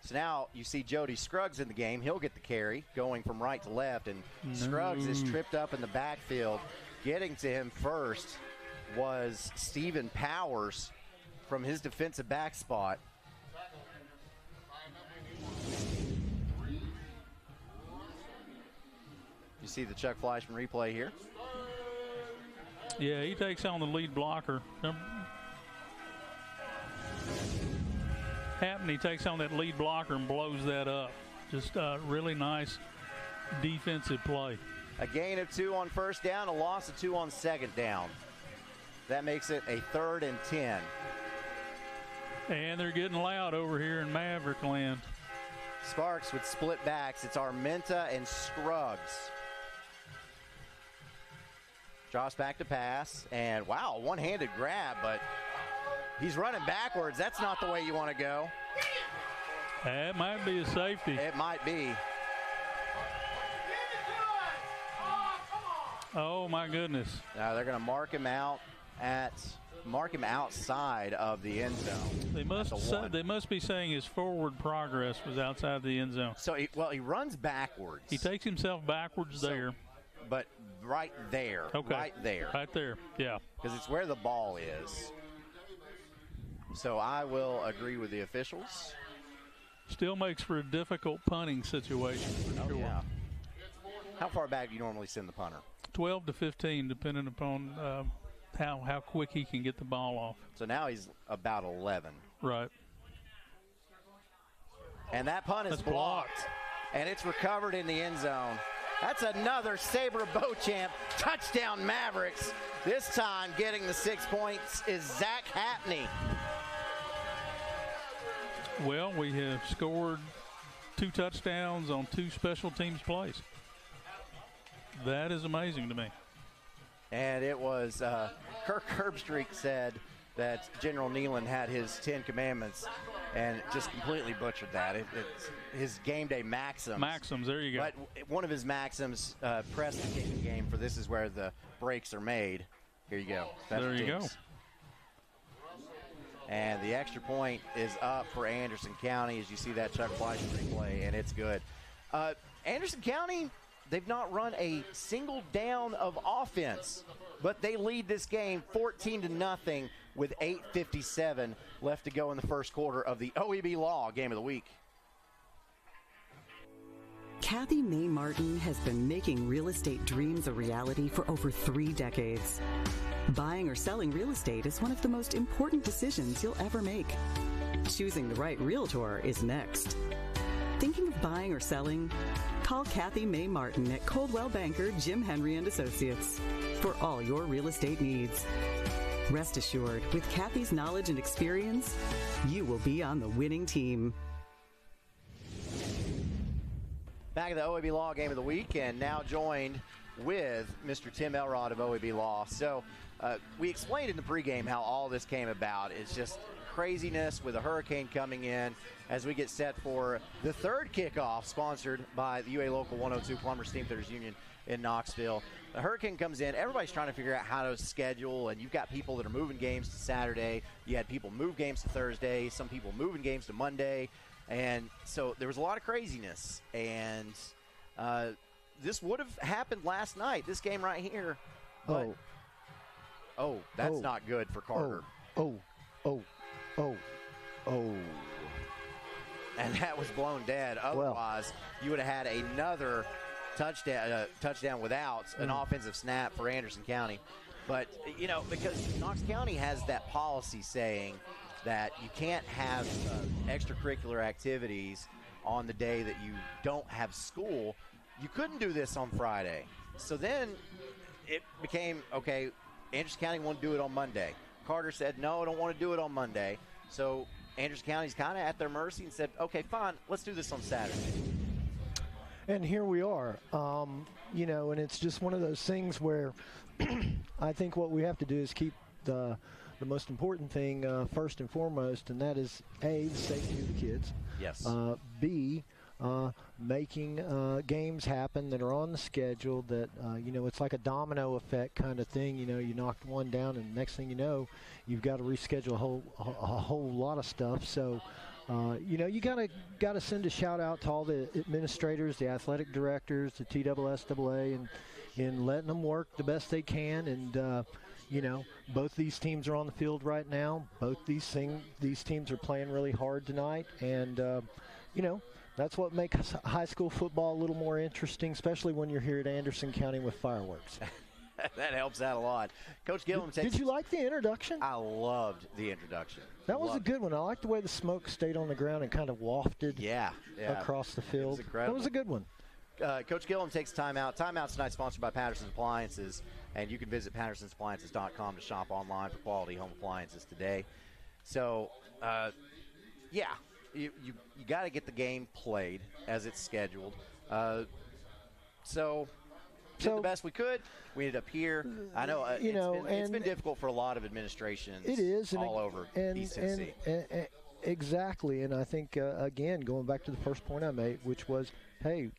[SPEAKER 1] So now you see Jody Scruggs in the game. He'll get the carry going from right to left, and Scruggs is tripped up in the backfield. Getting to him first was Stephen Powers from his defensive back spot. You see the Chuck Fleischman replay here.
[SPEAKER 2] Yeah, he takes on the lead blocker. He takes on that lead blocker and blows that up. Just a really nice defensive play.
[SPEAKER 1] A gain of 2 on first down, a loss of 2 on second down. That makes it a 3rd and 10.
[SPEAKER 2] And they're getting loud over here in Maverick land.
[SPEAKER 1] Sparks with split backs. It's Armenta and Scruggs. Drops back to pass, and wow, one-handed grab, but he's running backwards. That's not the way you want to go.
[SPEAKER 2] That might be a safety.
[SPEAKER 1] It might be.
[SPEAKER 2] Oh, my goodness.
[SPEAKER 1] Now they're going to mark him outside of the end zone.
[SPEAKER 2] They must be saying his forward progress was outside the end zone.
[SPEAKER 1] So, he runs backwards.
[SPEAKER 2] He takes himself backwards there.
[SPEAKER 1] But right there.
[SPEAKER 2] Okay.
[SPEAKER 1] Right there.
[SPEAKER 2] Right there, yeah.
[SPEAKER 1] Because it's where the ball is. So I will agree with the officials.
[SPEAKER 2] Still makes for a difficult punting situation for sure.
[SPEAKER 1] Yeah. How far back do you normally send the punter?
[SPEAKER 2] 12 to 15, depending upon how quick he can get the ball off.
[SPEAKER 1] So now he's about 11.
[SPEAKER 2] Right.
[SPEAKER 1] And that punt is blocked. And it's recovered in the end zone. That's another Sabre Beauchamp touchdown Mavericks. This time getting the 6 points is Zach Hapney.
[SPEAKER 2] Well, we have scored 2 touchdowns on 2 special teams plays. That is amazing to me.
[SPEAKER 1] And it was Kirk Herbstreit said that General Nealon had his 10 commandments and just completely butchered that. It's his game day maxims.
[SPEAKER 2] Maxims, there you go.
[SPEAKER 1] But one of his maxims, press the kicking game, for this is where the breaks are made. Here you go.
[SPEAKER 2] There you go.
[SPEAKER 1] And the extra point is up for Anderson County as you see that Chuck Fleischman replay, and it's good. Anderson County, they've not run a single down of offense, but they lead this game 14-0 with 8:57 left to go in the first quarter of the OEB Law Game of the Week.
[SPEAKER 18] Kathy May Martin has been making real estate dreams a reality for over 3 decades. Buying or selling real estate is one of the most important decisions you'll ever make. Choosing the right realtor is next. Thinking of buying or selling? Call Kathy May Martin at Coldwell Banker Jim Henry & Associates for all your real estate needs. Rest assured, with Kathy's knowledge and experience, you will be on the winning team.
[SPEAKER 1] Back at the OEB Law Game of the Week, and now joined with Mr. Tim Elrod of OEB Law. So we explained in the pregame how all this came about. It's just craziness with a hurricane coming in as we get set for the 3rd kickoff sponsored by the UA Local 102 Plumber Steamfitters Union in Knoxville. The hurricane comes in. Everybody's trying to figure out how to schedule, and you've got people that are moving games to Saturday. You had people move games to Thursday, some people moving games to Monday. And so there was a lot of craziness. And this would have happened last night, this game right here. But, that's not good for Carter. And that was blown dead. Otherwise, you would have had another touchdown without an offensive snap for Anderson County. But, because Knox County has that policy saying that you can't have extracurricular activities on the day that you don't have school. You couldn't do this on Friday. So then it became, okay, Anderson County wanted to do it on Monday. Carter said, no, I don't want to do it on Monday. So Anderson County's kind of at their mercy and said, okay, fine, let's do this on Saturday.
[SPEAKER 19] And here we are, and it's just one of those things where I think what we have to do is keep the most important thing first and foremost, and that is, A, the safety of the kids.
[SPEAKER 1] Yes.
[SPEAKER 19] B, making games happen that are on the schedule that, it's like a domino effect kind of thing. You knocked one down, and the next thing you know, you've got to reschedule a whole lot of stuff. So, you gotta send a shout out to all the administrators, the athletic directors, the TSSAA, and letting them work the best they can. And both these teams are on the field right now. Both these teams are playing really hard tonight, and that's what makes high school football a little more interesting, especially when you're here at Anderson County with fireworks.
[SPEAKER 1] That helps out a lot. Coach Gillum
[SPEAKER 19] Did you like the introduction?
[SPEAKER 1] I loved the introduction.
[SPEAKER 19] That was a good one. I liked the way the smoke stayed on the ground and kind of wafted across the field.
[SPEAKER 1] It was incredible.
[SPEAKER 19] That was a good one.
[SPEAKER 1] Coach Gillum takes timeout. Timeout's tonight sponsored by Patterson's Appliances, and you can visit pattersonsappliances.com to shop online for quality home appliances today. So, you got to get the game played as it's scheduled. So did the best we could. We ended up here. I know it's been difficult for a lot of administrations.
[SPEAKER 19] It is
[SPEAKER 1] all over East Tennessee.
[SPEAKER 19] Exactly, and I think again going back to the first point I made, which was, hey,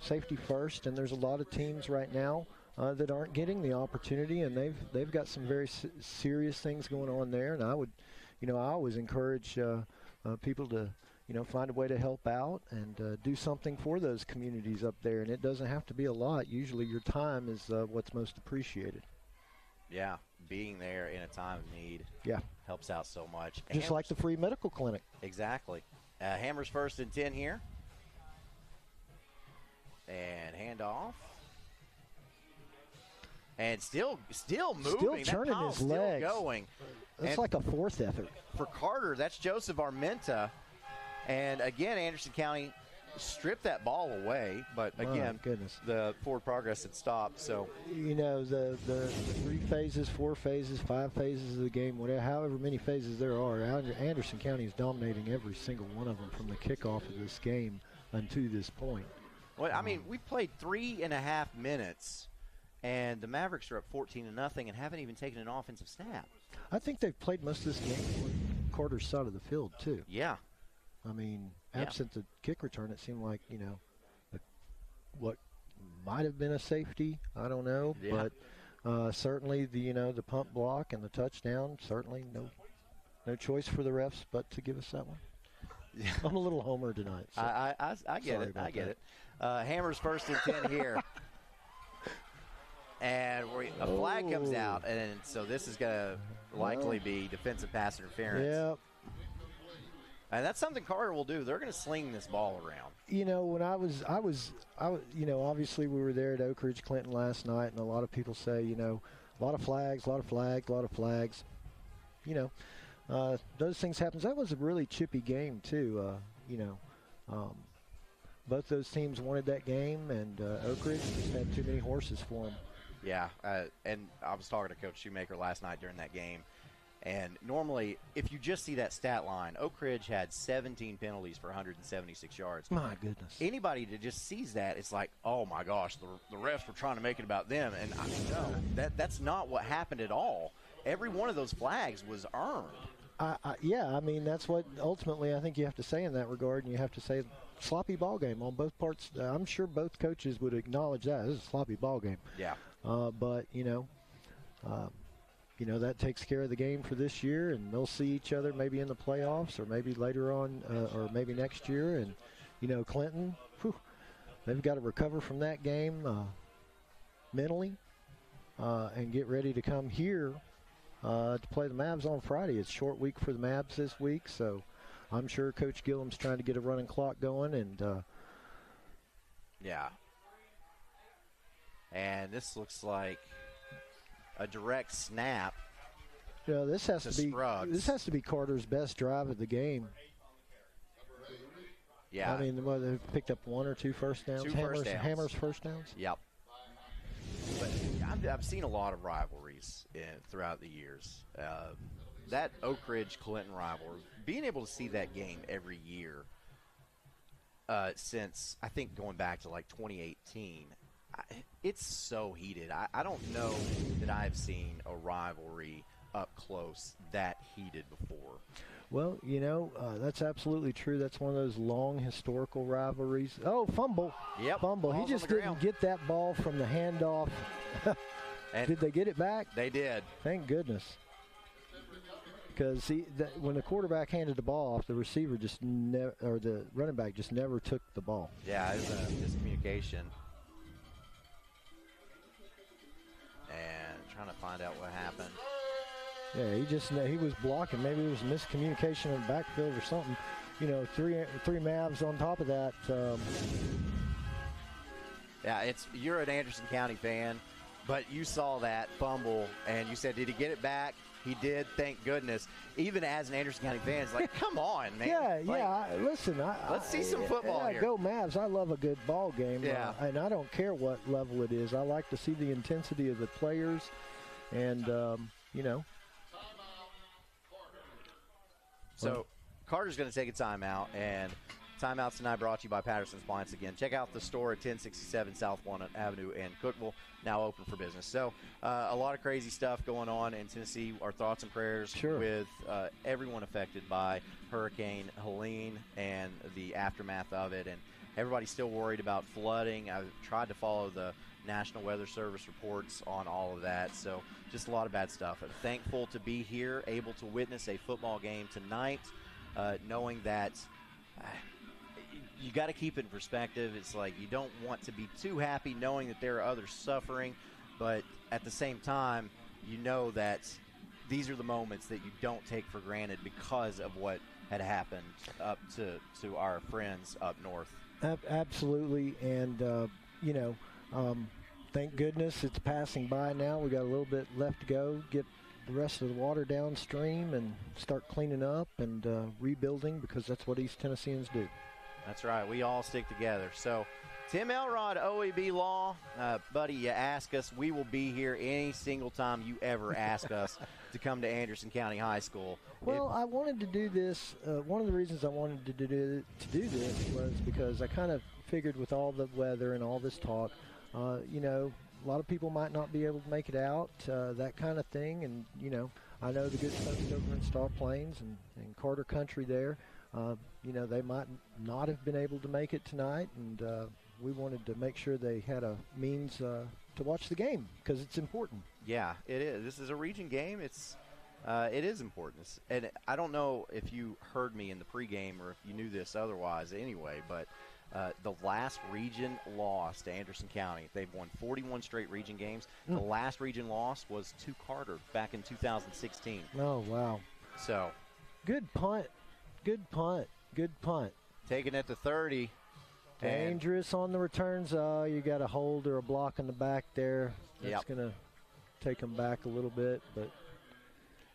[SPEAKER 19] safety first, and there's a lot of teams right now that aren't getting the opportunity, and they've got some very serious things going on there, and I would, I always encourage people to find a way to help out and do something for those communities up there. And it doesn't have to be a lot. Usually your time is what's most appreciated.
[SPEAKER 1] Yeah, being there in a time of need helps out so much.
[SPEAKER 19] Just like the free medical clinic.
[SPEAKER 1] Exactly. Hammers first and 10 here. And handoff. And still moving.
[SPEAKER 19] Still turning his legs.
[SPEAKER 1] Still going.
[SPEAKER 19] That's like a fourth effort.
[SPEAKER 1] For Carter, that's Joseph Armenta. And again, Anderson County stripped that ball away, but again, the forward progress had stopped. So
[SPEAKER 19] the 3 phases, 4 phases, 5 phases of the game, however many phases there are, Anderson County is dominating every single one of them from the kickoff of this game until this point.
[SPEAKER 1] Well, I mean, we played 3.5 minutes, and the Mavericks are up 14-0 and haven't even taken an offensive snap.
[SPEAKER 19] I think they've played most of this game on Carter's side of the field too.
[SPEAKER 1] Yeah.
[SPEAKER 19] I mean, absent the kick return, it seemed like, what might have been a safety. I don't know.
[SPEAKER 1] Yeah.
[SPEAKER 19] But certainly the pump block and the touchdown, certainly no choice for the refs but to give us that one. Yeah. I'm a little homer tonight. So
[SPEAKER 1] I get it. I get it. Hammers first and 10 here. And a flag comes out, and so this is going to likely be defensive pass interference.
[SPEAKER 19] Yep.
[SPEAKER 1] And that's something Carter will do. They're going to sling this ball around.
[SPEAKER 19] When I was, obviously we were there at Oak Ridge Clinton last night, and a lot of people say, a lot of flags. Those things happen. That was a really chippy game too. Both those teams wanted that game, and Oak Ridge just had too many horses for them.
[SPEAKER 1] Yeah, and I was talking to Coach Shoemaker last night during that game. And normally, if you just see that stat line, Oak Ridge had 17 penalties for 176 yards.
[SPEAKER 19] My goodness.
[SPEAKER 1] Anybody that just sees that, it's like, oh, my gosh, the refs were trying to make it about them. And no, that's not what happened at all. Every one of those flags was earned.
[SPEAKER 19] I mean, that's what ultimately I think you have to say in that regard, and you have to say sloppy ball game on both parts. I'm sure both coaches would acknowledge that. This is a sloppy ball game.
[SPEAKER 1] Yeah.
[SPEAKER 19] But, that takes care of the game for this year, and they'll see each other maybe in the playoffs or maybe later on or maybe next year. And, Clinton, they've got to recover from that game mentally and get ready to come here to play the Mavs on Friday. It's a short week for the Mavs this week, so I'm sure Coach Gillum's trying to get a running clock going. And
[SPEAKER 1] yeah. And this looks like a direct snap
[SPEAKER 19] You know, this has to be Carter's best drive of the game.
[SPEAKER 1] Yeah.
[SPEAKER 19] I mean, they picked up 1 or 2 first downs. Hammers first downs.
[SPEAKER 1] Yep. But I've seen a lot of rivalries throughout the years. That Oak Ridge-Clinton rivalry, being able to see that game every year since, I think, going back to like 2018, it's so heated. I don't know that I've seen a rivalry up close that heated before.
[SPEAKER 19] Well, you know, that's absolutely true. That's one of those long historical rivalries. Oh, fumble.
[SPEAKER 1] Yep.
[SPEAKER 19] Fumble. He just didn't get that ball from the handoff. Did they get it back?
[SPEAKER 1] They did.
[SPEAKER 19] Thank goodness. Because when the quarterback handed the ball off, the receiver or the running back just never took the ball.
[SPEAKER 1] Yeah, it was a miscommunication. And trying to find out what happened.
[SPEAKER 19] Yeah, he was blocking. Maybe it was a miscommunication in the backfield or something. You know, three Mavs on top of that.
[SPEAKER 1] Yeah, you're an Anderson County fan, but you saw that fumble and you said, did he get it back? He did, thank goodness. Even as an Anderson County fan, it's like, come on, man.
[SPEAKER 19] Listen,
[SPEAKER 1] let's see some football here.
[SPEAKER 19] Go Mavs. I love a good ball game.
[SPEAKER 1] Yeah.
[SPEAKER 19] And I don't care what level it is. I like to see the intensity of the players and, you know.
[SPEAKER 1] So Carter's going to take a timeout, and timeouts tonight brought to you by Patterson's Appliance again. Check out the store at 1067 South Walnut Avenue in Cookeville, now open for business. So a lot of crazy stuff going on in Tennessee. Our thoughts and prayers with everyone affected by Hurricane Helene and the aftermath of it. And everybody's still worried about flooding. I've tried to follow the National Weather Service reports on all of that. So just a lot of bad stuff. I'm thankful to be here, able to witness a football game tonight, knowing that you got to keep it in perspective. It's like you don't want to be too happy knowing that there are others suffering, but at the same time, you know that these are the moments that you don't take for granted because of what had happened up to our friends up north.
[SPEAKER 19] Absolutely, and, you know, thank goodness it's passing by now. We got a little bit left to go, get the rest of the water downstream and start cleaning up and rebuilding, because that's what East Tennesseans do.
[SPEAKER 1] That's right. We all stick together. So, Tim Elrod, OEB Law. Buddy, you ask us, we will be here any single time you ever ask us to come to Anderson County High School.
[SPEAKER 19] Well, I wanted to do this. One of the reasons I wanted to do this was because I kind of figured with all the weather and all this talk, you know, a lot of people might not be able to make it out, that kind of thing. And, you know, I know the good folks over in Star Plains and Carter Country there. You know, they might not have been able to make it tonight, and we wanted to make sure they had a means to watch the game because it's important.
[SPEAKER 1] Yeah, it is. This is a region game. It is important. And I don't know if you heard me in the pregame or if you knew this otherwise anyway, but the last region loss to Anderson County, they've won 41 straight region games. The last region loss was to Carter back in 2016.
[SPEAKER 19] Oh, wow.
[SPEAKER 1] So.
[SPEAKER 19] Good punt. Good punt. Good punt.
[SPEAKER 1] Taking it to 30.
[SPEAKER 19] Dangerous on the returns. You got a hold or a block in the back there. That's going to take them back a little bit. But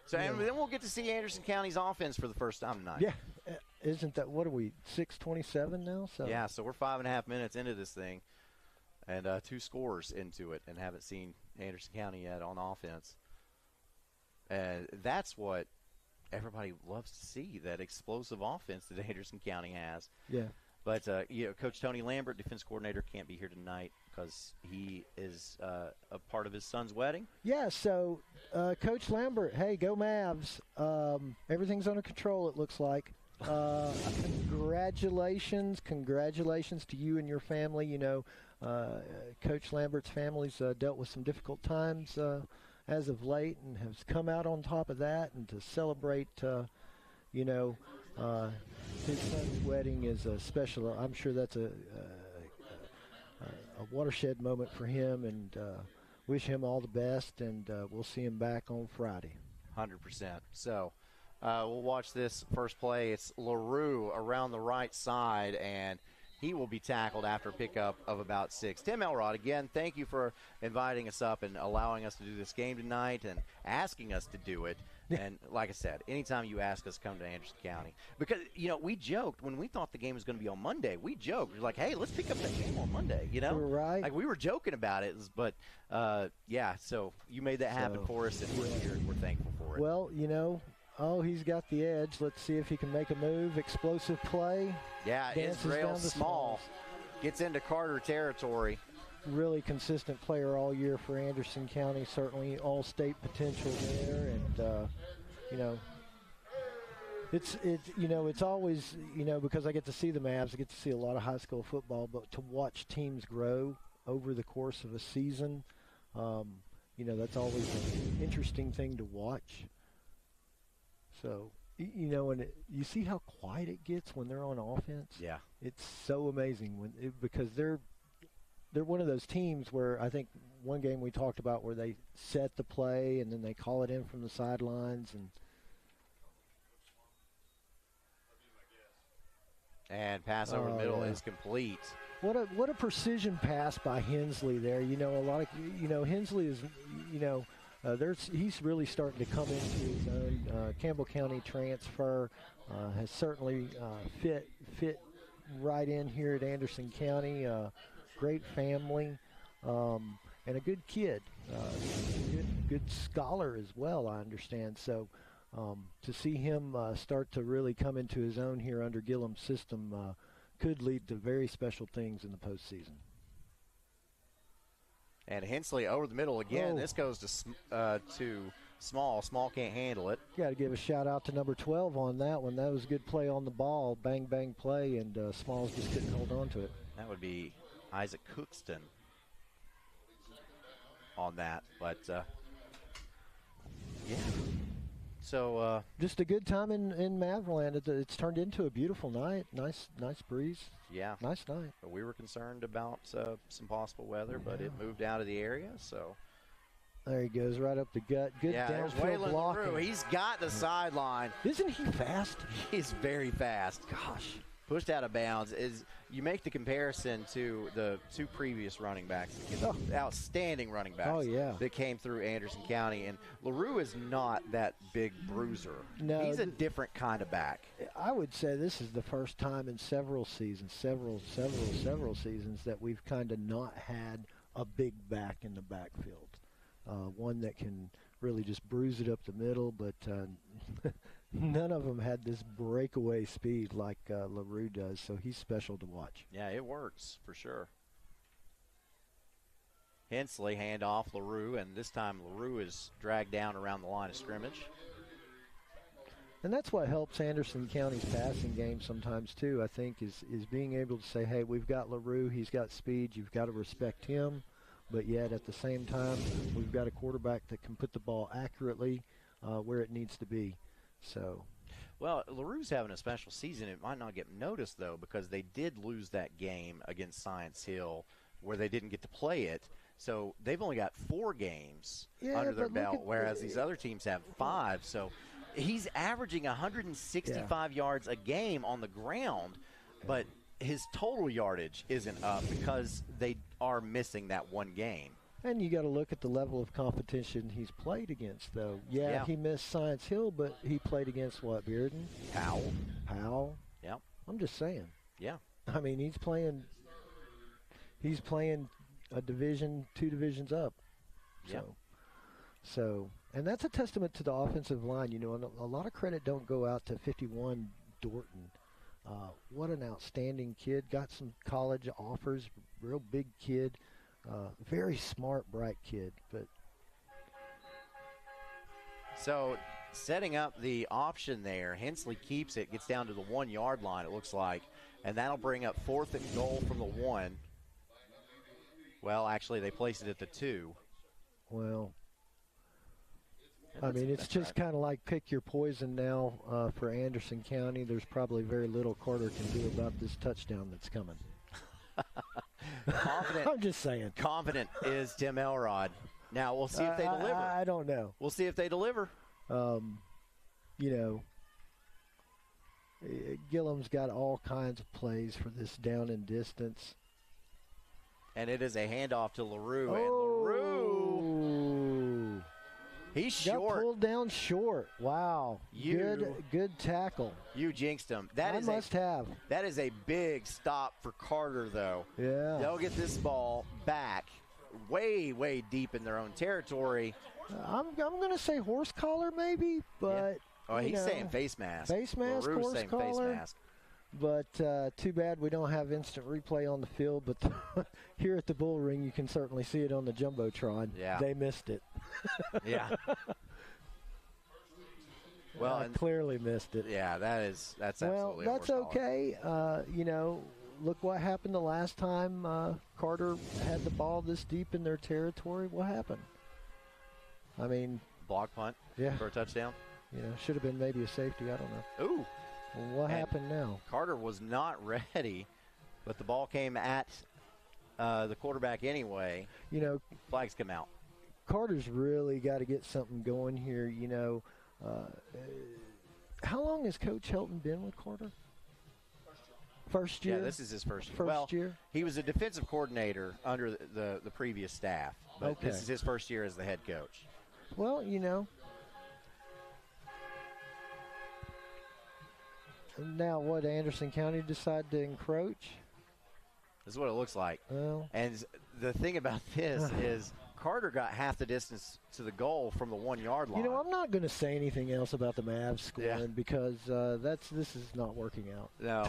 [SPEAKER 1] so and then we'll get to see Anderson County's offense for the first time tonight.
[SPEAKER 19] Yeah. Isn't that, what are we, 6:27 now? So
[SPEAKER 1] yeah, so we're 5.5 minutes into this thing and 2 scores into it and haven't seen Anderson County yet on offense. And that's what everybody loves to see, that explosive offense that Anderson County has.
[SPEAKER 19] Yeah.
[SPEAKER 1] But, you know, Coach Tony Lambert, defense coordinator, can't be here tonight because he is a part of his son's wedding.
[SPEAKER 19] Yeah, so Coach Lambert, hey, go Mavs. Everything's under control, it looks like. Congratulations to you and your family. You know, Coach Lambert's family's dealt with some difficult times as of late and has come out on top of that, and to celebrate, you know, his son's wedding is a special. I'm sure that's a watershed moment for him, and wish him all the best, and we'll see him back on Friday.
[SPEAKER 1] 100%. So we'll watch this first play. It's LaRue around the right side, and He will be tackled after a pickup of about 6. Tim Elrod, again, thank you for inviting us up and allowing us to do this game tonight and asking us to do it. And like I said, anytime you ask us to come to Anderson County. Because, we joked when we thought the game was going to be on Monday. We joked. We were like, hey, let's pick up that game on Monday,
[SPEAKER 19] Right.
[SPEAKER 1] Like, we were joking about it. But, so you made that happen for us, and we're thankful for it.
[SPEAKER 19] Well, he's got the edge. Let's see if he can make a move. Explosive play.
[SPEAKER 1] Yeah, Israel Small gets into Carter territory.
[SPEAKER 19] Really consistent player all year for Anderson County. Certainly all-state potential there, and it's always because I get to see the Mavs, I get to see a lot of high school football, but to watch teams grow over the course of a season, that's always an interesting thing to watch. So, and you see how quiet it gets when they're on offense.
[SPEAKER 1] Yeah,
[SPEAKER 19] it's so amazing because they're one of those teams where I think one game we talked about where they set the play and then they call it in from the sidelines
[SPEAKER 1] and pass over the middle is complete.
[SPEAKER 19] What a precision pass by Hensley there. A lot of Hensley is he's really starting to come into his own. Campbell County transfer has certainly fit right in here at Anderson County. Great family, and a good kid, good scholar as well, I understand. So to see him start to really come into his own here under Gillum's system could lead to very special things in the postseason.
[SPEAKER 1] And Hensley over the middle again. This goes to Small. Small can't handle it.
[SPEAKER 19] Got to give a shout-out to number 12 on that one. That was a good play on the ball. Bang, bang play, and Smalls just couldn't hold on to it.
[SPEAKER 1] That would be Isaac Cookston on that, but yeah. So
[SPEAKER 19] just a good time in Mavland. It's turned into a beautiful night. Nice breeze.
[SPEAKER 1] Yeah,
[SPEAKER 19] nice night.
[SPEAKER 1] We were concerned about some possible weather, but it moved out of the area. So
[SPEAKER 19] there he goes, right up the gut. Good downfield blocking.
[SPEAKER 1] LaRue. He's got the sideline.
[SPEAKER 19] Isn't he fast?
[SPEAKER 1] He's very fast.
[SPEAKER 19] Gosh.
[SPEAKER 1] Pushed out of bounds. You make the comparison to the two previous running backs, outstanding running backs that came through Anderson County. And LaRue is not that big bruiser.
[SPEAKER 19] No,
[SPEAKER 1] he's a different kind of back.
[SPEAKER 19] I would say this is the first time in several seasons that we've kind of not had a big back in the backfield. One that can really just bruise it up the middle, but none of them had this breakaway speed like LaRue does, so he's special to watch.
[SPEAKER 1] Yeah, it works for sure. Hensley handoff LaRue, and this time LaRue is dragged down around the line of scrimmage.
[SPEAKER 19] And that's what helps Anderson County's passing game sometimes too, I think, is being able to say, hey, we've got LaRue, he's got speed, you've got to respect him, but yet at the same time, we've got a quarterback that can put the ball accurately where it needs to be. So,
[SPEAKER 1] well, LaRue's having a special season. It might not get noticed, though, because they did lose that game against Science Hill where they didn't get to play it. So they've only got 4 games under their belt, whereas these other teams have 5. So he's averaging 165 yards a game on the ground, but his total yardage isn't up because they are missing that one game.
[SPEAKER 19] And you got to look at the level of competition he's played against, though. Yeah, he missed Science Hill, but he played against what, Bearden? Powell.
[SPEAKER 1] Yep.
[SPEAKER 19] I'm just saying.
[SPEAKER 1] Yeah.
[SPEAKER 19] I mean, he's playing a division, 2 divisions up. So, and that's a testament to the offensive line. You know, and a lot of credit don't go out to 51 Dorton. What an outstanding kid. Got some college offers, real big kid. Very smart, bright kid. But
[SPEAKER 1] so setting up the option there, Hensley keeps it, gets down to the 1-yard line, it looks like, and that'll bring up 4th and goal from the 1. Well, actually, they placed it at the 2.
[SPEAKER 19] Well, I mean, it's just kind of like pick your poison now for Anderson County. There's probably very little Carter can do about this touchdown that's coming.
[SPEAKER 1] Confident.
[SPEAKER 19] I'm just saying.
[SPEAKER 1] Confident is Tim Elrod. Now, we'll see if they deliver.
[SPEAKER 19] I don't know.
[SPEAKER 1] We'll see if they deliver.
[SPEAKER 19] You know, Gillum's got all kinds of plays for this down and distance.
[SPEAKER 1] And it is a handoff to LaRue.
[SPEAKER 19] Oh.
[SPEAKER 1] And LaRue, he's short.
[SPEAKER 19] Got pulled down short. Wow. Good tackle.
[SPEAKER 1] You jinxed him.
[SPEAKER 19] That
[SPEAKER 1] is a big stop for Carter, though.
[SPEAKER 19] Yeah.
[SPEAKER 1] They'll get this ball back way, way deep in their own territory.
[SPEAKER 19] I'm going to say horse collar maybe, but
[SPEAKER 1] yeah. Oh, he's saying face mask.
[SPEAKER 19] Face mask,
[SPEAKER 1] LaRue's
[SPEAKER 19] horse
[SPEAKER 1] saying
[SPEAKER 19] collar.
[SPEAKER 1] Face mask.
[SPEAKER 19] But too bad we don't have instant replay on the field. But here at the Bull Ring, you can certainly see it on the Jumbotron.
[SPEAKER 1] Yeah.
[SPEAKER 19] They missed it.
[SPEAKER 1] Yeah. Well,
[SPEAKER 19] clearly missed it.
[SPEAKER 1] Yeah, that's absolutely.
[SPEAKER 19] Well, that's okay. Look what happened the last time Carter had the ball this deep in their territory. What happened? I mean,
[SPEAKER 1] block punt.
[SPEAKER 19] Yeah.
[SPEAKER 1] For a touchdown.
[SPEAKER 19] Should have been maybe a safety. I don't know.
[SPEAKER 1] Ooh.
[SPEAKER 19] What happened now?
[SPEAKER 1] Carter was not ready, but the ball came at the quarterback anyway.
[SPEAKER 19] Flags
[SPEAKER 1] come out.
[SPEAKER 19] Carter's really got to get something going here. How long has Coach Helton been with Carter? First year?
[SPEAKER 1] Yeah, this is his first year.
[SPEAKER 19] First year?
[SPEAKER 1] He was a defensive coordinator under the previous staff, but this is his first year as the head coach.
[SPEAKER 19] Well, now what, Anderson County decide to encroach?
[SPEAKER 1] This is what it looks like.
[SPEAKER 19] Well,
[SPEAKER 1] and the thing about this is Carter got half the distance to the goal from the 1 yard line.
[SPEAKER 19] I'm not going to say anything else about the Mavs scoring because this is not working out.
[SPEAKER 1] No,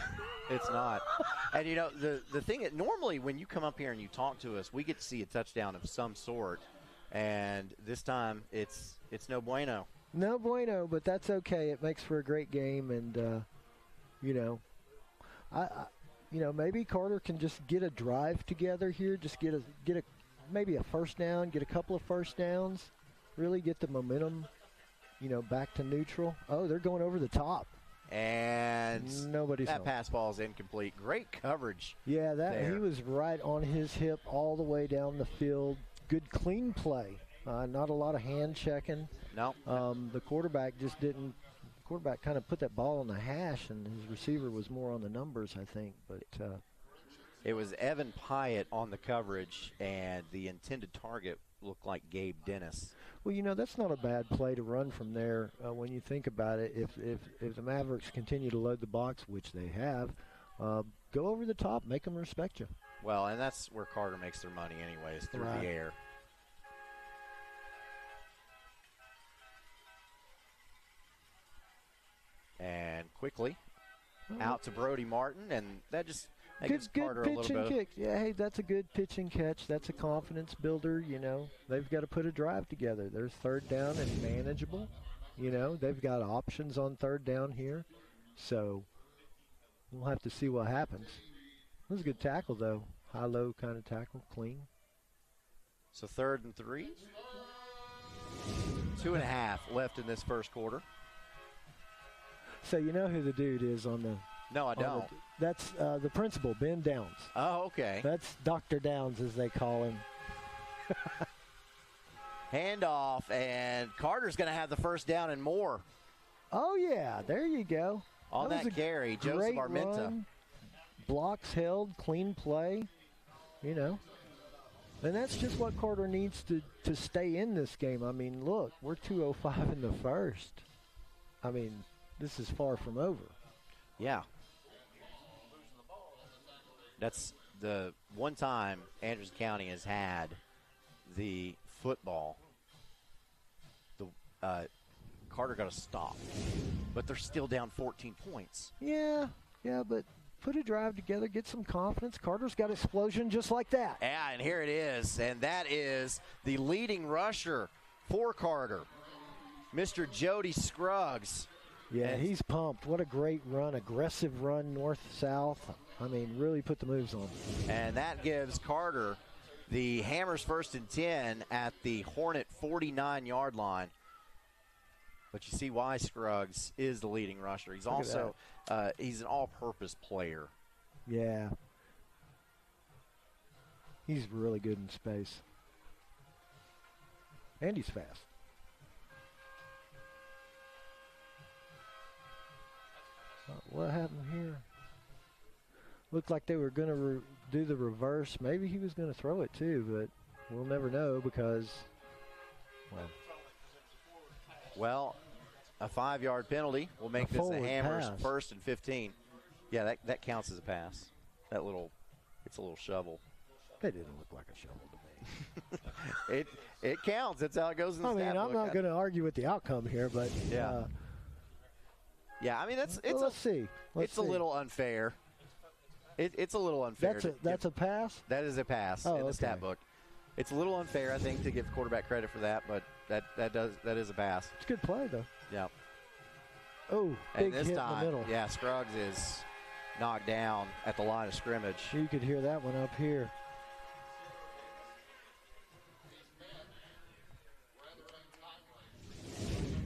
[SPEAKER 1] it's not. And the thing that normally when you come up here and you talk to us, we get to see a touchdown of some sort, and this time it's no bueno.
[SPEAKER 19] No bueno, but that's okay. It makes for a great game, and maybe Carter can just get a drive together here, just get a maybe a first down, get a couple of first downs, really get the momentum, back to neutral. Oh, they're going over the top.
[SPEAKER 1] And that pass ball is incomplete. Great coverage.
[SPEAKER 19] Yeah, he was right on his hip all the way down the field. Good clean play. Not a lot of hand checking.
[SPEAKER 1] No.
[SPEAKER 19] The quarterback just didn't. The quarterback kind of put that ball on the hash, and his receiver was more on the numbers, I think. But
[SPEAKER 1] it was Evan Pyatt on the coverage, and the intended target looked like Gabe Dennis.
[SPEAKER 19] Well, that's not a bad play to run from there when you think about it. If the Mavericks continue to load the box, which they have, go over the top, make them respect you.
[SPEAKER 1] Well, and that's where Carter makes their money anyways, through the air. And quickly out to Brody Martin, and that gives Carter a little bit.
[SPEAKER 19] Good pitch and kick. Yeah, hey, that's a good pitch and catch. That's a confidence builder. They've got to put a drive together. There's third down and manageable. They've got options on third down here, so we'll have to see what happens. It was a good tackle though, high-low kind of tackle, clean.
[SPEAKER 1] So 3rd and 3. 2.5 left in this first quarter.
[SPEAKER 19] So you know who the dude is on the...
[SPEAKER 1] No, I don't.
[SPEAKER 19] That's the principal, Ben Downs.
[SPEAKER 1] Oh, okay.
[SPEAKER 19] That's Dr. Downs, as they call him.
[SPEAKER 1] Handoff, and Carter's going to have the first down and more.
[SPEAKER 19] Oh, yeah. There you go.
[SPEAKER 1] On that carry, Joseph Armenta.
[SPEAKER 19] Run, blocks held, clean play. And that's just what Carter needs to stay in this game. I mean, look, we're 2:05 in the first. I mean, this is far from over.
[SPEAKER 1] Yeah. That's the one time Anderson County has had the football. Carter got a stop, but they're still down 14 points.
[SPEAKER 19] Yeah, but put a drive together, get some confidence. Carter's got explosion just like that.
[SPEAKER 1] Yeah, and here it is, and that is the leading rusher for Carter, Mr. Jody Scruggs.
[SPEAKER 19] Yeah, he's pumped. What a great run, aggressive run north-south. I mean, really put the moves on.
[SPEAKER 1] And that gives Carter the Hammers 1st and 10 at the Hornet 49-yard line. But you see why Scruggs is the leading rusher. He's also he's an all-purpose player.
[SPEAKER 19] Yeah. He's really good in space. And he's fast. What happened here? Looked like they were going to do the reverse. Maybe he was going to throw it too, but we'll never know because,
[SPEAKER 1] well, a 5-yard penalty will make this a Hammers
[SPEAKER 19] pass.
[SPEAKER 1] 1st and 15. Yeah, that counts as a pass. It's a little shovel.
[SPEAKER 19] It didn't look like a shovel to me.
[SPEAKER 1] It counts. That's how it goes in the stat book.
[SPEAKER 19] I'm not going to argue with the outcome here, but
[SPEAKER 1] yeah. I mean, let's
[SPEAKER 19] see.
[SPEAKER 1] It's a little unfair. It's a little unfair.
[SPEAKER 19] That's a pass?
[SPEAKER 1] That is a pass in the stat book. It's a little unfair, I think, to give the quarterback credit for that, but that is a pass.
[SPEAKER 19] It's a good play, though.
[SPEAKER 1] Yeah.
[SPEAKER 19] Oh, big
[SPEAKER 1] this
[SPEAKER 19] hit
[SPEAKER 1] time,
[SPEAKER 19] in the middle.
[SPEAKER 1] Yeah, Scruggs is knocked down at the line of scrimmage.
[SPEAKER 19] You could hear that one up here.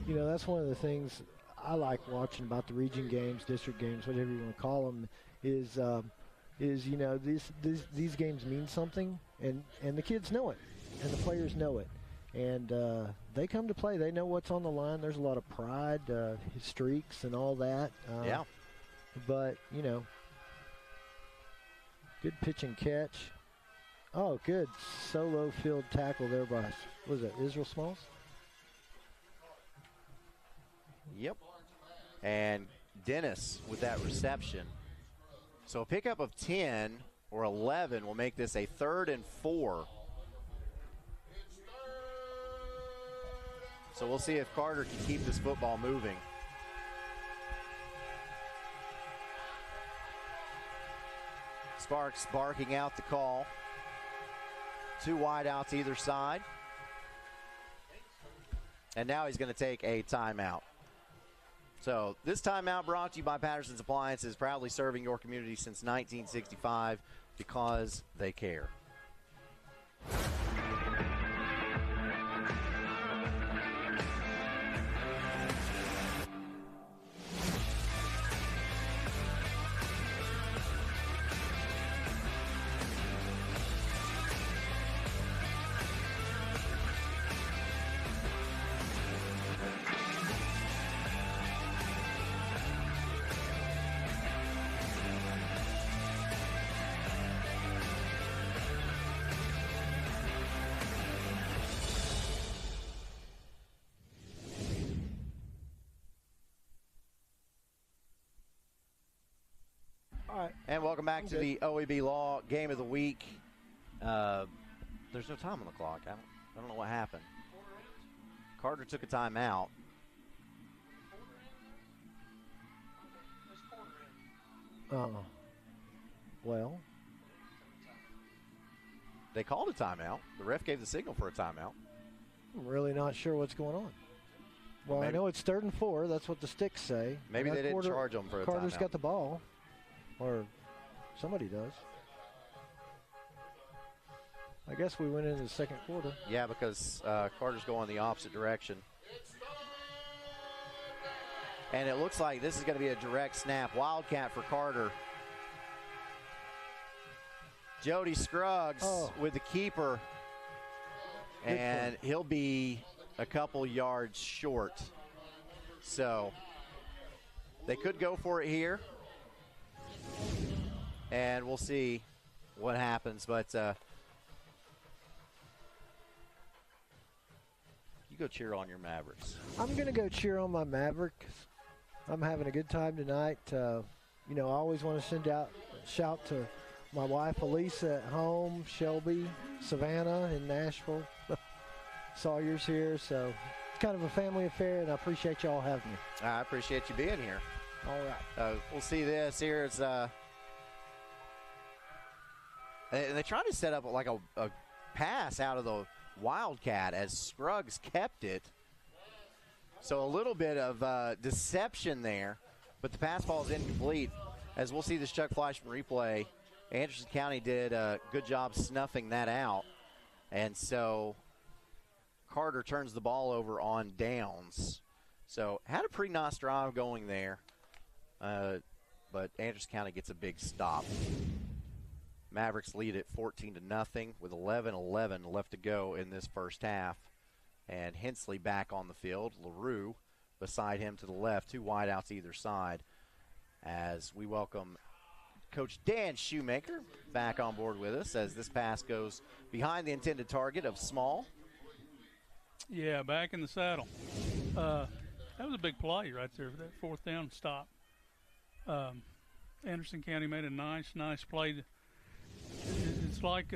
[SPEAKER 19] You know, that's one of the things I like watching about the region games, district games, whatever you want to call them, is you know, these games mean something, and the kids know it, and the players know it, and they come to play. They know what's on the line. There's a lot of pride, streaks, and all that.
[SPEAKER 1] Yeah.
[SPEAKER 19] But you know, good pitch and catch. Oh, good solo field tackle there by, what was that, Israel Smalls?
[SPEAKER 1] Yep. And Dennis with that reception. So a pickup of 10 or 11 will make this a 3rd and 4. So we'll see if Carter can keep this football moving. Sparks barking out the call. 2 wideouts either side. And now he's going to take a timeout. So this timeout brought to you by Patterson's Appliances, proudly serving your community since 1965 because they care. And welcome back to the OEB Law Game of the Week. There's no time on the clock. I don't know what happened. Carter took a timeout.
[SPEAKER 19] Well,
[SPEAKER 1] they called a timeout. The ref gave the signal for a timeout.
[SPEAKER 19] I'm really not sure what's going on. Well, maybe, I know it's 3rd and 4. That's what the sticks say.
[SPEAKER 1] Maybe they didn't charge them for a timeout.
[SPEAKER 19] Carter's got the ball. Or somebody does. I guess we went into the second quarter.
[SPEAKER 1] Yeah, because Carter's going the opposite direction. And it looks like this is going to be a direct snap. Wildcat for Carter. Jody Scruggs with the keeper. And he'll be a couple yards short. So they could go for it here. And we'll see what happens. But you go cheer on your Mavericks.
[SPEAKER 19] I'm going to go cheer on my Mavericks. I'm having a good time tonight. You know, I always want to send out a shout to my wife, Elisa, at home, Shelby, Savannah in Nashville. Sawyer's here. So it's kind of a family affair, and I appreciate y'all having me.
[SPEAKER 1] I appreciate you being here.
[SPEAKER 19] All right.
[SPEAKER 1] We'll see this here. It's and they tried to set up like a pass out of the Wildcat as Scruggs kept it. So a little bit of deception there, but the pass ball is incomplete. As we'll see this Chuck Fleischman replay, Anderson County did a good job snuffing that out. And so Carter turns the ball over on downs. So had a pretty nice drive going there. But Anderson County gets a big stop. Mavericks lead at 14-0 with 11:11 left to go in this first half. And Hensley back on the field. LaRue beside him to the left. 2 wideouts either side. as we welcome Coach Dan Shoemaker back on board with us as this pass goes behind the intended target of Small.
[SPEAKER 2] Yeah, back in the saddle. That was a big play right there for that fourth down stop. Anderson County made a nice play. It's like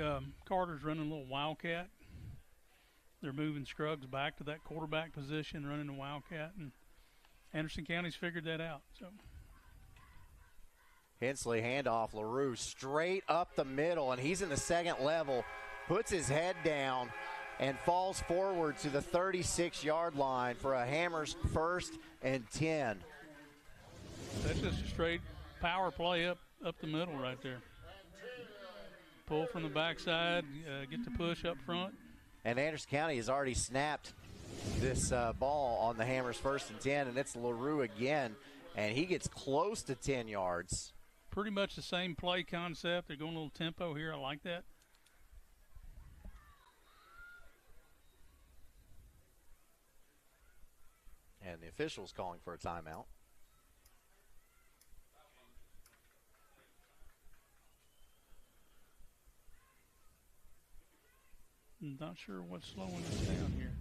[SPEAKER 2] Carter's running a little wildcat. They're moving Scruggs back to that quarterback position, running a wildcat, and Anderson County's figured that out. So
[SPEAKER 1] Hensley handoff, LaRue straight up the middle, and he's in the second level, puts his head down, and falls forward to the 36-yard line for a Hammers 1st and 10.
[SPEAKER 2] That's just a straight power play up the middle right there. Pull from the backside, get the push up front.
[SPEAKER 1] And Anderson County has already snapped this ball on the Hammers 1st and 10, and it's LaRue again, and he gets close to 10 yards.
[SPEAKER 2] Pretty much the same play concept. They're going a little tempo here. I like that.
[SPEAKER 1] And the official's calling for a timeout.
[SPEAKER 2] I'm not sure what's slowing us down here.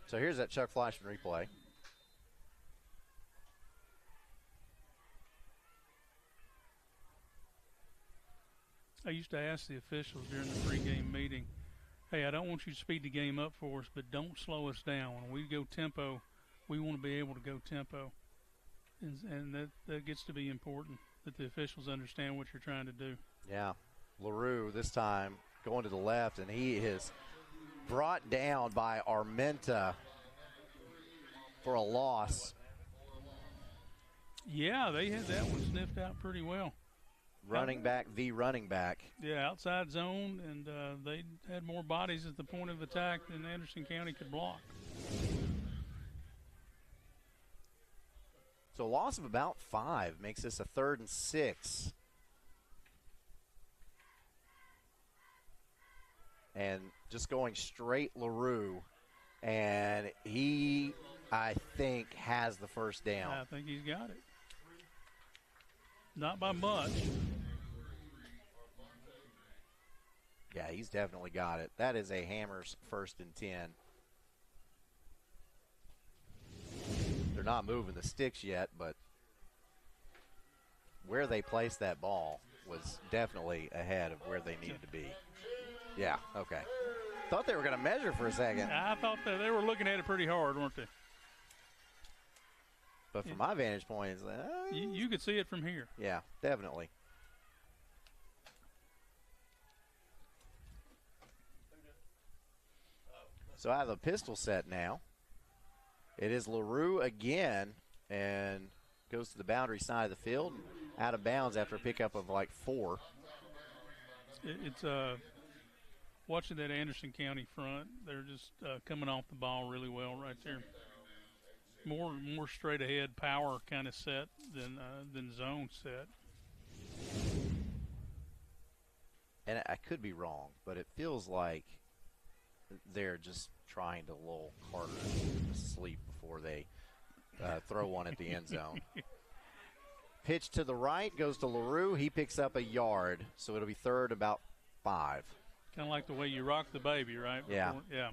[SPEAKER 1] So here's that Chuck Fleischman replay.
[SPEAKER 2] I used to ask the officials during the pregame meeting, hey, I don't want you to speed the game up for us, but don't slow us down. When we go tempo, we want to be able to go tempo. And that gets to be important, that the officials understand what you're trying to do.
[SPEAKER 1] Yeah. LaRue this time going to the left, and he is brought down by Armenta for a loss.
[SPEAKER 2] Yeah, they had that one sniffed out pretty well.
[SPEAKER 1] Running back.
[SPEAKER 2] Yeah, outside zone, and they had more bodies at the point of attack than Anderson County could block.
[SPEAKER 1] So a loss of about 5 makes this a 3rd and 6. And just going straight LaRue, and he, I think, has the first down.
[SPEAKER 2] I think he's got it. Not by much.
[SPEAKER 1] Yeah, he's definitely got it. That is a Hammers 1st and 10. They're not moving the sticks yet, but where they placed that ball was definitely ahead of where they needed to be. Yeah, okay. Thought they were going to measure for a second.
[SPEAKER 2] I thought that they were looking at it pretty hard, weren't they?
[SPEAKER 1] But from my vantage point, it's like,
[SPEAKER 2] you could see it from here.
[SPEAKER 1] Yeah, definitely. So I have a pistol set now. It is LaRue again, and goes to the boundary side of the field, out of bounds after a pickup of like 4.
[SPEAKER 2] It's watching that Anderson County front. They're just coming off the ball really well right there. More straight ahead power kind of set than zone set.
[SPEAKER 1] And I could be wrong, but it feels like they're just trying to lull Carter to sleep before they throw one at the end zone. Pitch to the right goes to LaRue. He picks up a yard, so it'll be 3rd about 5.
[SPEAKER 2] Kind of like the way you rock the baby, right?
[SPEAKER 1] Yeah.
[SPEAKER 2] Yeah.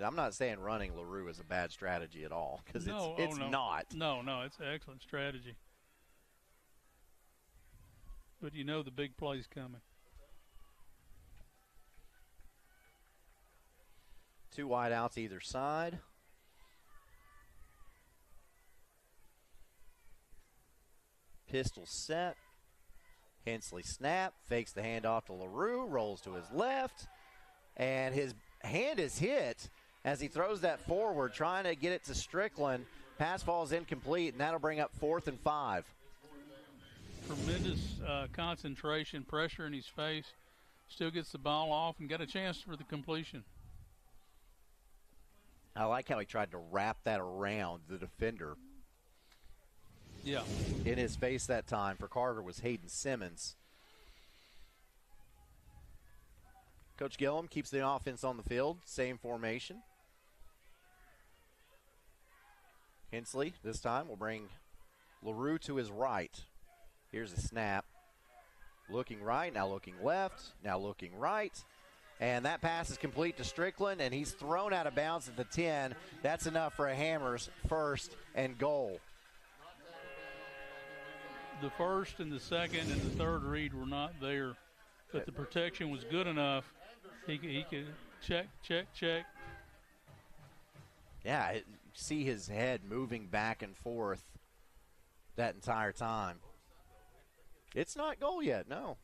[SPEAKER 1] I'm not saying running LaRue is a bad strategy at all, because it's not.
[SPEAKER 2] No, it's an excellent strategy. But you know the big play's coming.
[SPEAKER 1] 2 wide outs either side. Pistol set. Hensley snap, fakes the handoff to LaRue, rolls to his left, and his hand is hit as he throws that forward, trying to get it to Strickland. Pass falls incomplete, and that'll bring up 4th and 5.
[SPEAKER 2] Tremendous concentration, pressure in his face. Still gets the ball off and got a chance for the completion.
[SPEAKER 1] I like how he tried to wrap that around the defender.
[SPEAKER 2] Yeah.
[SPEAKER 1] In his face that time for Carter was Hayden Simmons. Coach Gillum keeps the offense on the field, same formation. Hensley this time will bring LaRue to his right. Here's a snap. Looking right, now looking left, now looking right. And that pass is complete to Strickland, and he's thrown out of bounds at the 10. That's enough for a Hammers first and goal.
[SPEAKER 2] The first and the second and the third read were not there, but the protection was good enough. He could check.
[SPEAKER 1] Yeah, see his head moving back and forth that entire time. It's not goal yet, no.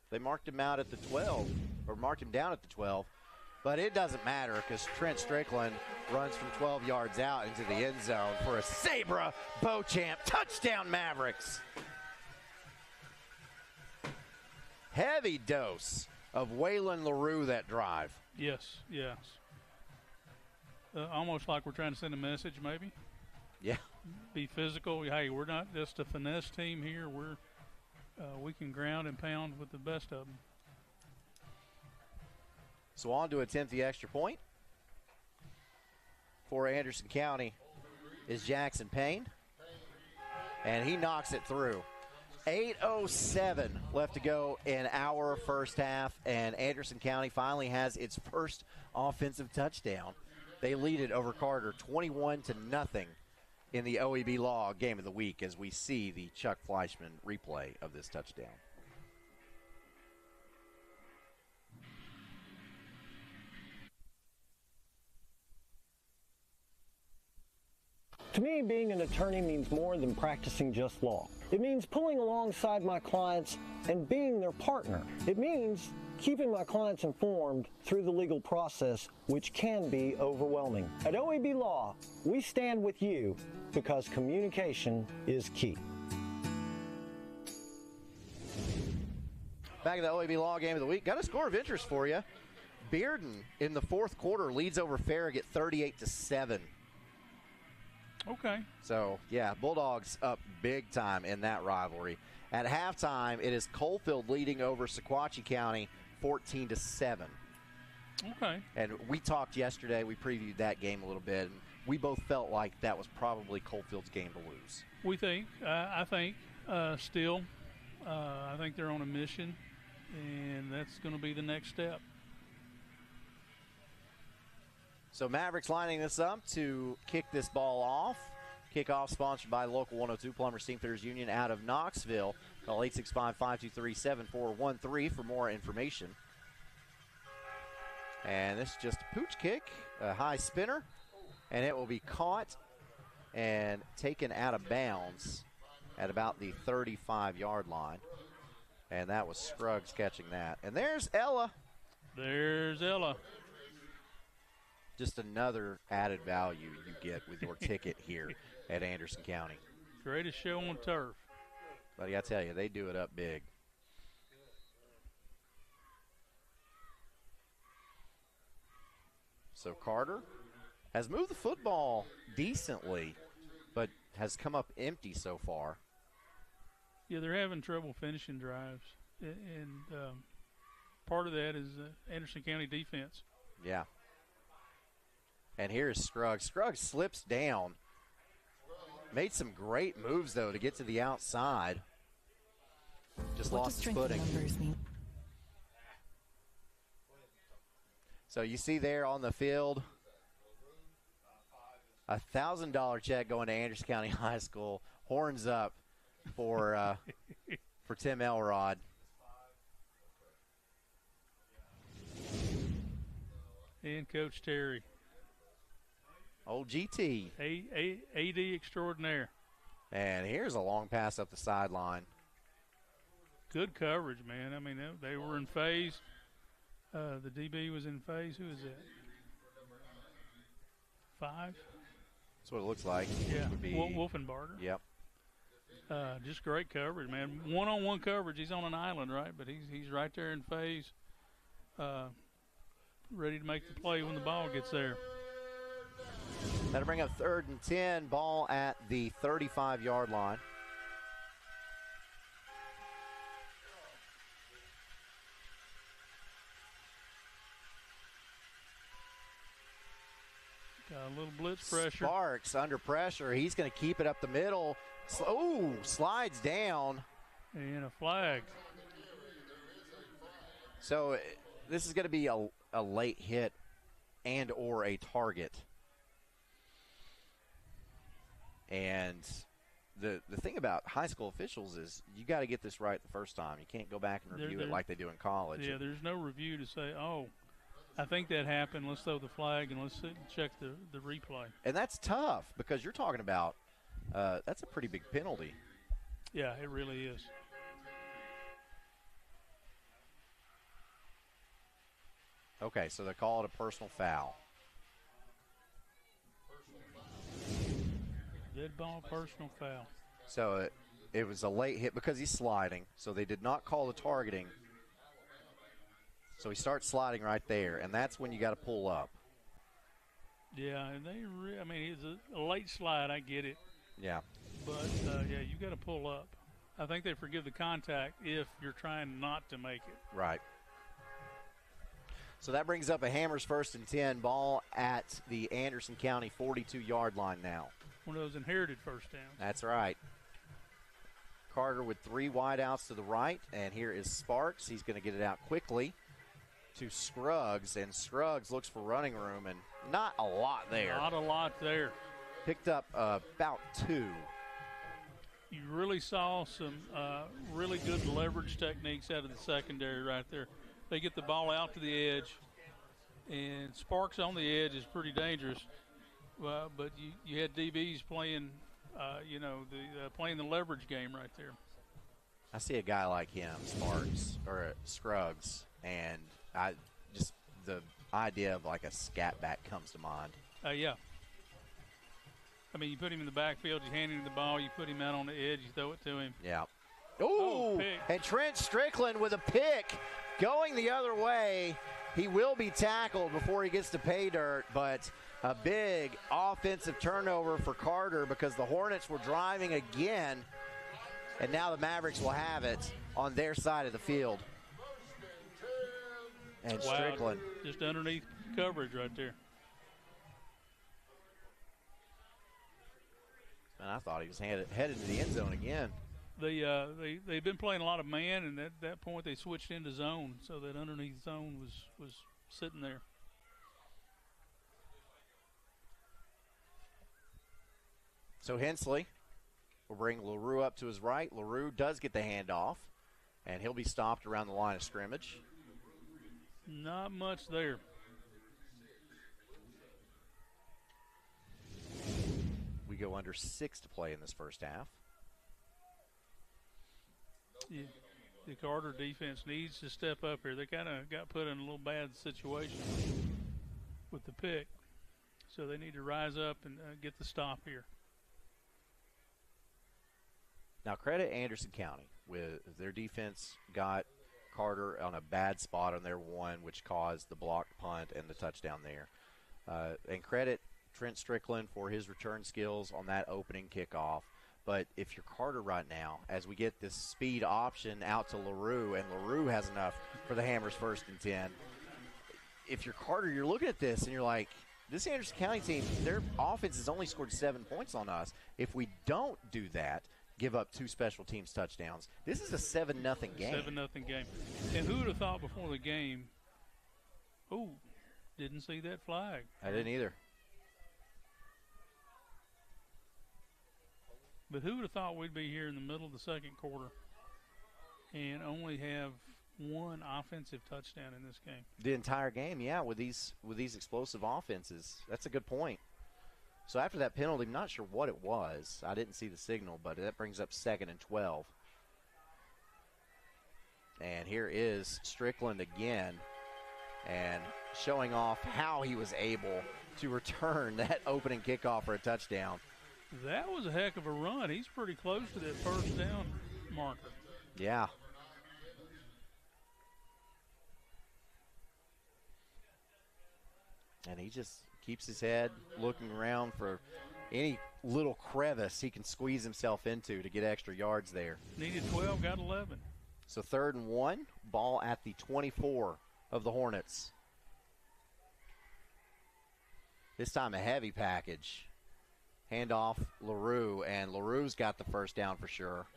[SPEAKER 1] They marked him out at the 12, or marked him down at the 12. But it doesn't matter because Trent Strickland runs from 12 yards out into the end zone for a Sabra Beauchamp touchdown Mavericks. Heavy dose of Waylon LaRue that drive.
[SPEAKER 2] Yes. Almost like we're trying to send a message, maybe.
[SPEAKER 1] Yeah.
[SPEAKER 2] Be physical. Hey, we're not just a finesse team here. We can ground and pound with the best of them.
[SPEAKER 1] So on to attempt the extra point. For Anderson County is Jackson Payne. And he knocks it through. 8:07 left to go in our first half, and Anderson County finally has its first offensive touchdown. They lead it over Carter 21-0 in the OEB Law Game of the Week as we see the Chuck Fleischman replay of this touchdown.
[SPEAKER 3] To me, being an attorney means more than practicing just law. It means pulling alongside my clients and being their partner. It means keeping my clients informed through the legal process, which can be overwhelming. At OEB Law, we stand with you because communication is key.
[SPEAKER 1] Back in the OEB Law Game of the Week, got a score of interest for you. Bearden in the fourth quarter leads over Farragut 38-7.
[SPEAKER 2] Okay.
[SPEAKER 1] So, yeah, Bulldogs up big time in that rivalry. At halftime, it is Coalfield leading over Sequatchie County 14-7.
[SPEAKER 2] Okay.
[SPEAKER 1] And we talked yesterday, we previewed that game a little bit, and we both felt like that was probably Coalfield's game to lose.
[SPEAKER 2] We think. I think still. I think they're on a mission, and that's going to be the next step.
[SPEAKER 1] So Mavericks lining this up to kick this ball off. Kickoff sponsored by Local 102 Plumber Steamfitters Union out of Knoxville. Call 865-523-7413 for more information. And this is just a pooch kick, a high spinner, and it will be caught and taken out of bounds at about the 35-yard line. And that was Scruggs catching that. And there's Ella.
[SPEAKER 2] There's Ella.
[SPEAKER 1] Just another added value you get with your ticket here at Anderson County.
[SPEAKER 2] Greatest show on turf.
[SPEAKER 1] But I got to tell you, they do it up big. So Carter has moved the football decently, but has come up empty so far.
[SPEAKER 2] Yeah, they're having trouble finishing drives. And part of that is Anderson County defense.
[SPEAKER 1] Yeah. And here's Scruggs. Scruggs slips down. Made some great moves, though, to get to the outside. Just lost his footing. So you see there on the field, a $1,000 check going to Anderson County High School. Horns up for Tim Elrod.
[SPEAKER 2] And Coach Terry.
[SPEAKER 1] Old GT.
[SPEAKER 2] AD extraordinaire.
[SPEAKER 1] And here's a long pass up the sideline.
[SPEAKER 2] Good coverage, man. I mean, they were in phase. The DB was in phase. Who is that? 5?
[SPEAKER 1] That's what it looks like.
[SPEAKER 2] Yeah,
[SPEAKER 1] would be
[SPEAKER 2] Wolfenbarger.
[SPEAKER 1] Yep.
[SPEAKER 2] Just great coverage, man. One-on-one coverage. He's on an island, right? But he's right there in phase, ready to make the play when the ball gets there.
[SPEAKER 1] That'll bring up 3rd and 10. Ball at the 35-yard line.
[SPEAKER 2] A little blitz pressure.
[SPEAKER 1] Sparks under pressure. He's going to keep it up the middle. Slides down.
[SPEAKER 2] And a flag.
[SPEAKER 1] So this is going to be a late hit and or a target. And the thing about high school officials is you got to get this right the first time. You can't go back and review it like they do in college.
[SPEAKER 2] Yeah, there's no review to say, oh, I think that happened. Let's throw the flag and let's sit and check the replay.
[SPEAKER 1] And that's tough because you're talking about that's a pretty big penalty.
[SPEAKER 2] Yeah, it really is.
[SPEAKER 1] Okay, so they call it a personal foul.
[SPEAKER 2] Dead ball, personal foul.
[SPEAKER 1] So it was a late hit because he's sliding. So they did not call the targeting. So he starts sliding right there, and that's when you got to pull up.
[SPEAKER 2] Yeah, and it's a late slide. I get it.
[SPEAKER 1] Yeah.
[SPEAKER 2] But, yeah, you got to pull up. I think they forgive the contact if you're trying not to make it.
[SPEAKER 1] Right. So that brings up a Hammers 1st and 10, ball at the Anderson County 42-yard line now.
[SPEAKER 2] One of those inherited first downs.
[SPEAKER 1] That's right. Carter with 3 wideouts to the right, and here is Sparks. He's going to get it out quickly to Scruggs, and Scruggs looks for running room, and not a lot there.
[SPEAKER 2] Not a lot there.
[SPEAKER 1] Picked up about 2.
[SPEAKER 2] You really saw some really good leverage techniques out of the secondary right there. They get the ball out to the edge, and Sparks on the edge is pretty dangerous. But you had DBs playing, playing the leverage game right there.
[SPEAKER 1] I see a guy like him, Sparks, or Scruggs, and the idea of like a scat back comes to mind.
[SPEAKER 2] Yeah. I mean, you put him in the backfield, you hand him the ball, you put him out on the edge, you throw it to him.
[SPEAKER 1] Yeah. Ooh, and Trent Strickland with a pick going the other way. He will be tackled before he gets to pay dirt, but a big offensive turnover for Carter because the Hornets were driving again, and now the Mavericks will have it on their side of the field. And
[SPEAKER 2] wow,
[SPEAKER 1] Strickland.
[SPEAKER 2] Just underneath coverage right there.
[SPEAKER 1] And I thought he was headed to the end zone again.
[SPEAKER 2] They've been playing a lot of man, and at that point they switched into zone, so that underneath zone was sitting there.
[SPEAKER 1] So Hensley will bring LaRue up to his right. LaRue does get the handoff, and he'll be stopped around the line of scrimmage.
[SPEAKER 2] Not much there.
[SPEAKER 1] We go under 6 to play in this first half.
[SPEAKER 2] Yeah, the Carter defense needs to step up here. They kind of got put in a little bad situation with the pick, so they need to rise up and get the stop here.
[SPEAKER 1] Now, credit Anderson County with their defense got Carter on a bad spot on their one, which caused the blocked punt and the touchdown there. And credit Trent Strickland for his return skills on that opening kickoff. But if you're Carter right now, as we get this speed option out to LaRue, and LaRue has enough for the Hammers 1st and 10, if you're Carter, you're looking at this and you're like, this Anderson County team, their offense has only scored 7 points on us. If we don't do that, give up 2 special teams touchdowns, this is a 7-0 game.
[SPEAKER 2] 7-0 game. And who would have thought before the game, didn't see that flag.
[SPEAKER 1] I didn't either.
[SPEAKER 2] But who would have thought we'd be here in the middle of the second quarter and only have 1 offensive touchdown in this game?
[SPEAKER 1] The entire game, yeah, with these explosive offenses. That's a good point. So after that penalty, I'm not sure what it was. I didn't see the signal, but that brings up 2nd and 12. And here is Strickland again, and showing off how he was able to return that opening kickoff for a touchdown.
[SPEAKER 2] That was a heck of a run. He's pretty close to that first down marker.
[SPEAKER 1] Yeah. And he just keeps his head looking around for any little crevice he can squeeze himself into to get extra yards there.
[SPEAKER 2] Needed 12, got 11.
[SPEAKER 1] So 3rd and 1, ball at the 24 of the Hornets. This time a heavy package. Handoff LaRue, and LaRue's got the first down for sure.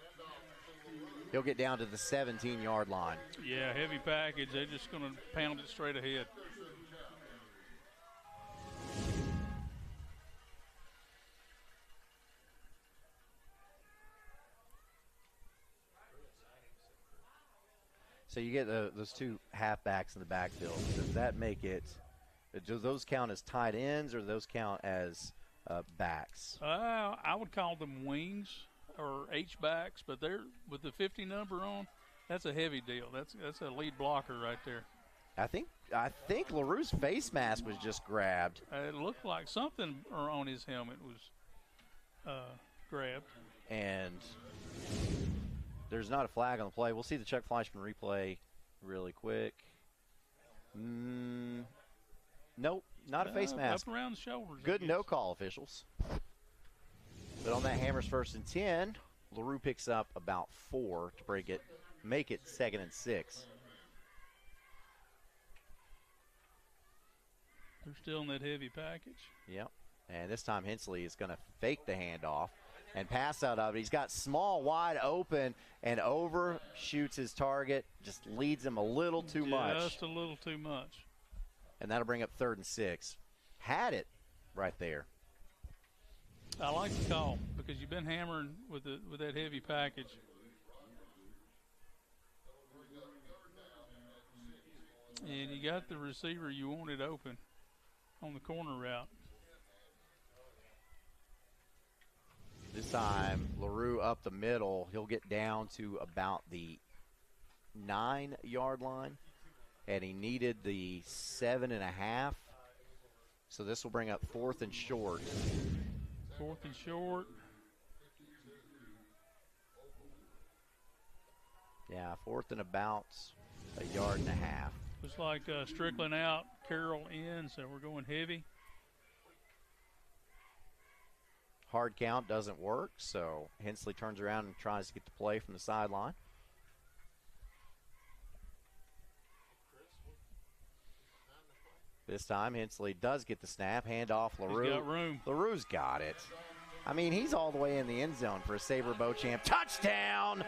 [SPEAKER 1] He'll get down to the 17-yard line.
[SPEAKER 2] Yeah, heavy package. They're just going to pound it straight ahead.
[SPEAKER 1] So you get those two halfbacks in the backfield. Does that make it – do those count as tight ends or do those count as backs?
[SPEAKER 2] I would call them wings or H-backs, but they're with the 50 number on, that's a heavy deal. That's a lead blocker right there.
[SPEAKER 1] I think LaRue's face mask was just grabbed.
[SPEAKER 2] It looked like something on his helmet was grabbed.
[SPEAKER 1] And there's not a flag on the play. We'll see the Chuck Fleischman replay really quick. Nope, not a face mask.
[SPEAKER 2] Up around the shoulders.
[SPEAKER 1] Good no call, officials. But on that Hammers 1st and 10, LaRue picks up about 4 to make it 2nd and 6.
[SPEAKER 2] They're still in that heavy package.
[SPEAKER 1] Yep. And this time Hensley is going to fake the handoff and pass out of it. He's got Small wide open and overshoots his target, just leads him a little too much.
[SPEAKER 2] Just a little too much.
[SPEAKER 1] And that'll bring up 3rd and 6. Had it right there.
[SPEAKER 2] I like the call because you've been hammering with that heavy package. And you got the receiver you wanted open on the corner route.
[SPEAKER 1] This time, LaRue up the middle. He'll get down to about the 9-yard line. And he needed the 7.5. So this will bring up 4th and short.
[SPEAKER 2] 4th and short.
[SPEAKER 1] Yeah, 4th and about a yard and a half.
[SPEAKER 2] Looks like Strickland out, Carroll in, so we're going heavy.
[SPEAKER 1] Hard count doesn't work, so Hensley turns around and tries to get the play from the sideline. This time, Hensley does get the snap. Handoff, LaRue.
[SPEAKER 2] He's got room.
[SPEAKER 1] LaRue's got it. I mean, he's all the way in the end zone for a Sabre Beauchamp touchdown.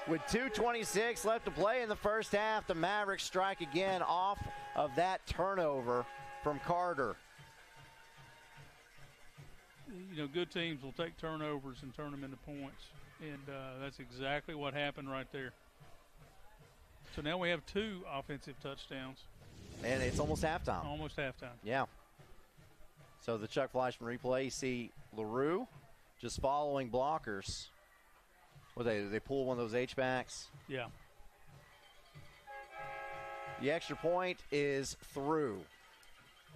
[SPEAKER 1] With 2:26 left to play in the first half, the Mavericks strike again off of that turnover from Carter.
[SPEAKER 2] You know, good teams will take turnovers and turn them into points. And that's exactly what happened right there. So now we have 2 offensive touchdowns.
[SPEAKER 1] And it's almost halftime.
[SPEAKER 2] Almost halftime.
[SPEAKER 1] Yeah. So the Chuck Fleischman replay, you see LaRue just following blockers. Well, they pull one of those H-backs.
[SPEAKER 2] Yeah.
[SPEAKER 1] The extra point is through.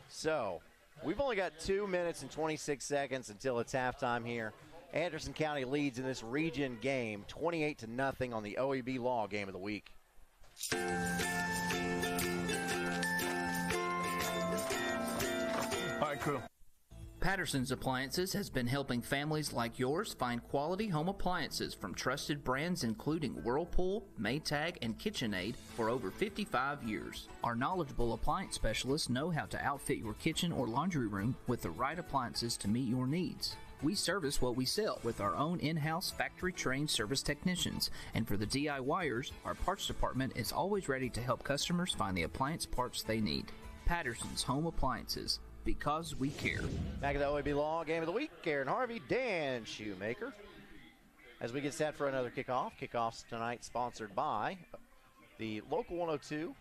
[SPEAKER 1] So we've only got 2 minutes and 26 seconds until it's halftime here. Anderson County leads in this region game 28-0 on the OEB Law Game of the Week.
[SPEAKER 8] All right, cool.
[SPEAKER 10] Patterson's Appliances has been helping families like yours find quality home appliances from trusted brands including Whirlpool, Maytag, and KitchenAid for over 55 years. Our knowledgeable appliance specialists know how to outfit your kitchen or laundry room with the right appliances to meet your needs. We service what we sell with our own in-house factory-trained service technicians. And for the DIYers, our parts department is always ready to help customers find the appliance parts they need. Patterson's Home Appliances, because we care.
[SPEAKER 1] Back at the OEB Law Game of the Week, Karen Harvey, Dan Shoemaker. As we get set for another kickoff. Kickoffs tonight sponsored by the Local 102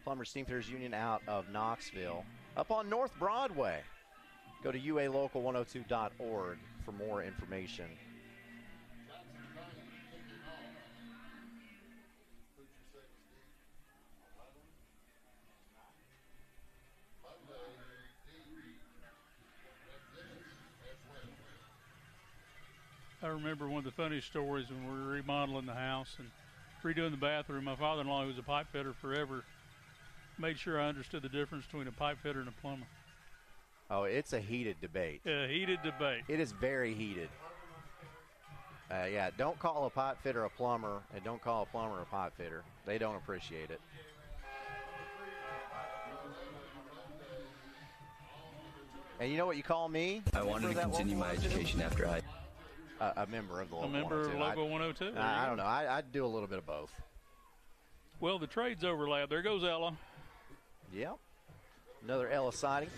[SPEAKER 1] Plumbers Steamfitters Union out of Knoxville. Up on North Broadway. Go to ualocal102.org for more information.
[SPEAKER 2] I remember one of the funniest stories when we were remodeling the house and redoing the bathroom. My father-in-law, who was a pipe fitter forever, made sure I understood the difference between a pipe fitter and a plumber.
[SPEAKER 1] Oh, it's a heated debate.
[SPEAKER 2] A heated debate.
[SPEAKER 1] It is very heated. Yeah, don't call a pipe fitter a plumber, and don't call a plumber a pipe fitter. They don't appreciate it. And you know what you call me?
[SPEAKER 20] I wanted to continue my education after high.
[SPEAKER 1] A member of the local 102.
[SPEAKER 2] A member of Local 102.
[SPEAKER 1] I don't know. I'd do a little bit of both.
[SPEAKER 2] Well, the trades overlap. There goes Ella.
[SPEAKER 1] Yep. Another Ella sighting.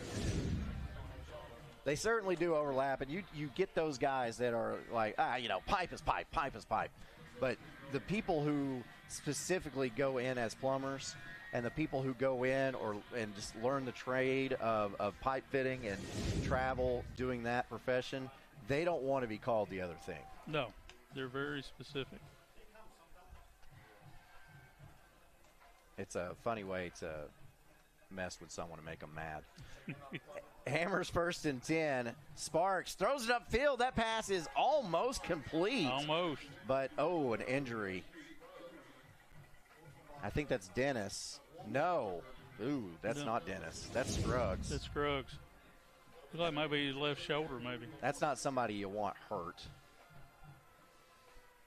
[SPEAKER 1] They certainly do overlap, and you get those guys that are like, pipe is pipe, pipe is pipe. But the people who specifically go in as plumbers and the people who go in and just learn the trade of pipe fitting and travel doing that profession, they don't want to be called the other thing.
[SPEAKER 2] No, they're very specific.
[SPEAKER 1] It's a funny way to mess with someone to make them mad. Hammers 1st and 10. Sparks throws it upfield. That pass is almost complete.
[SPEAKER 2] Almost.
[SPEAKER 1] But, an injury. I think that's Dennis. No. Ooh, that's not Dennis. That's Scruggs.
[SPEAKER 2] That's Scruggs. Looks like maybe his left shoulder, maybe.
[SPEAKER 1] That's not somebody you want hurt.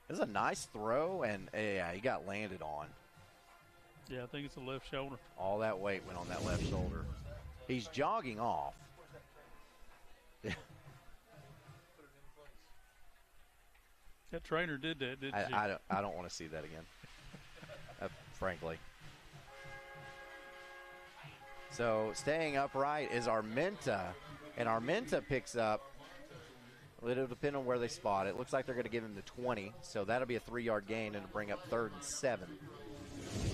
[SPEAKER 1] This is a nice throw, and he got landed on.
[SPEAKER 2] Yeah, I think it's the left shoulder.
[SPEAKER 1] All that weight went on that left shoulder. He's jogging off.
[SPEAKER 2] That trainer did that, didn't he?
[SPEAKER 1] I don't want to see that again, frankly. So staying upright is Armenta, and Armenta picks up. It'll depend on where they spot it. Looks like they're going to give him the 20, so that'll be a 3-yard gain and bring up 3rd and 7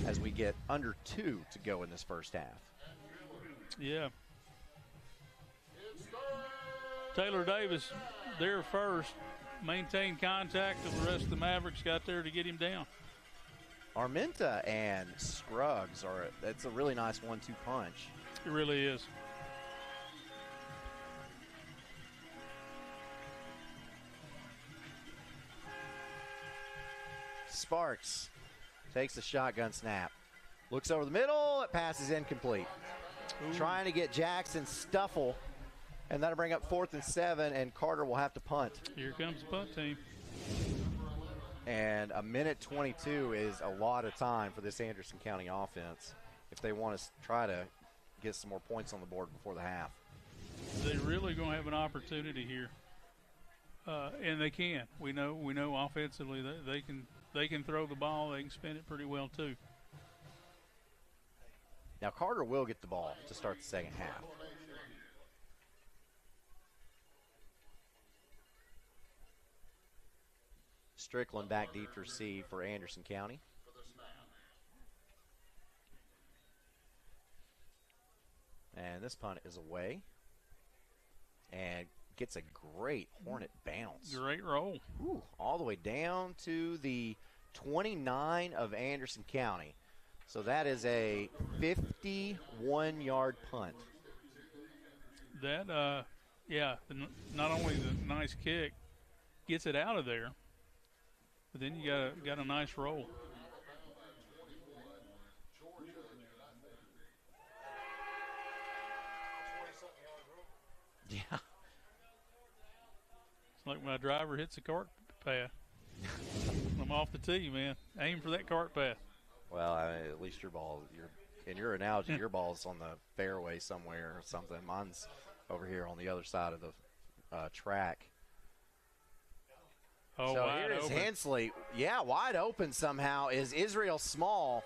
[SPEAKER 1] as we get under 2 to go in this first half.
[SPEAKER 2] Yeah. Taylor Davis there first. Maintained contact till the rest of the Mavericks got there to get him down.
[SPEAKER 1] Armenta and Scruggs that's a really nice 1-2 punch.
[SPEAKER 2] It really is.
[SPEAKER 1] Sparks takes the shotgun snap. Looks over the middle. It passes incomplete. Ooh. Trying to get Jackson Stuffle, and that'll bring up 4th and 7, and Carter will have to punt.
[SPEAKER 2] Here comes the punt team.
[SPEAKER 1] And a minute 22 is a lot of time for this Anderson County offense if they want to try to get some more points on the board before the half.
[SPEAKER 2] They're really going to have an opportunity here, and they can. We know offensively that they can throw the ball. They can spin it pretty well too.
[SPEAKER 1] Now Carter will get the ball to start the second half. Strickland back deep to receive for Anderson County. And this punt is away. And gets a great Hornet bounce.
[SPEAKER 2] Great roll.
[SPEAKER 1] Ooh, all the way down to the 29 of Anderson County. So that is a 51-yard punt.
[SPEAKER 2] That, not only the nice kick, gets it out of there, but then you got a nice roll.
[SPEAKER 1] Yeah.
[SPEAKER 2] It's like my driver hits a cart path. I'm off the tee, man. Aim for that cart path.
[SPEAKER 1] Well, at least in your analogy, your ball's on the fairway somewhere or something. Mine's over here on the other side of the track.
[SPEAKER 2] Oh,
[SPEAKER 1] so
[SPEAKER 2] wide
[SPEAKER 1] here is
[SPEAKER 2] open.
[SPEAKER 1] Hensley. Yeah, wide open somehow is Israel Small.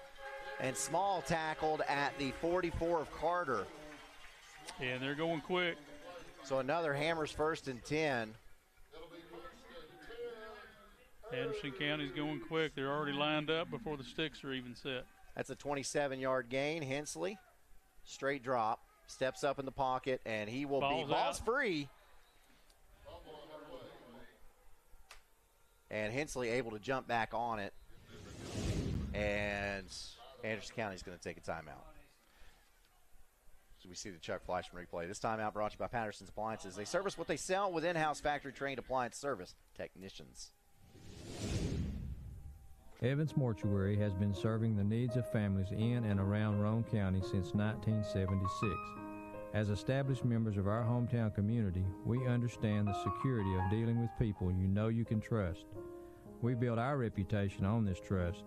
[SPEAKER 1] And Small tackled at the 44 of Carter.
[SPEAKER 2] Yeah, and they're going quick.
[SPEAKER 1] So another Hammers 1st and 10.
[SPEAKER 2] Anderson County's going quick. They're already lined up before the sticks are even set.
[SPEAKER 1] That's a 27-yard gain. Hensley, straight drop, steps up in the pocket, and he will ball's free. And Hensley able to jump back on it. And Anderson County is going to take a timeout. So we see the Chuck Fleischman replay. This timeout brought to you by Patterson's Appliances. They service what they sell with in-house factory-trained appliance service technicians.
[SPEAKER 14] Evans Mortuary has been serving the needs of families in and around Roane County since 1976. As established members of our hometown community, we understand the security of dealing with people you know you can trust. We build our reputation on this trust.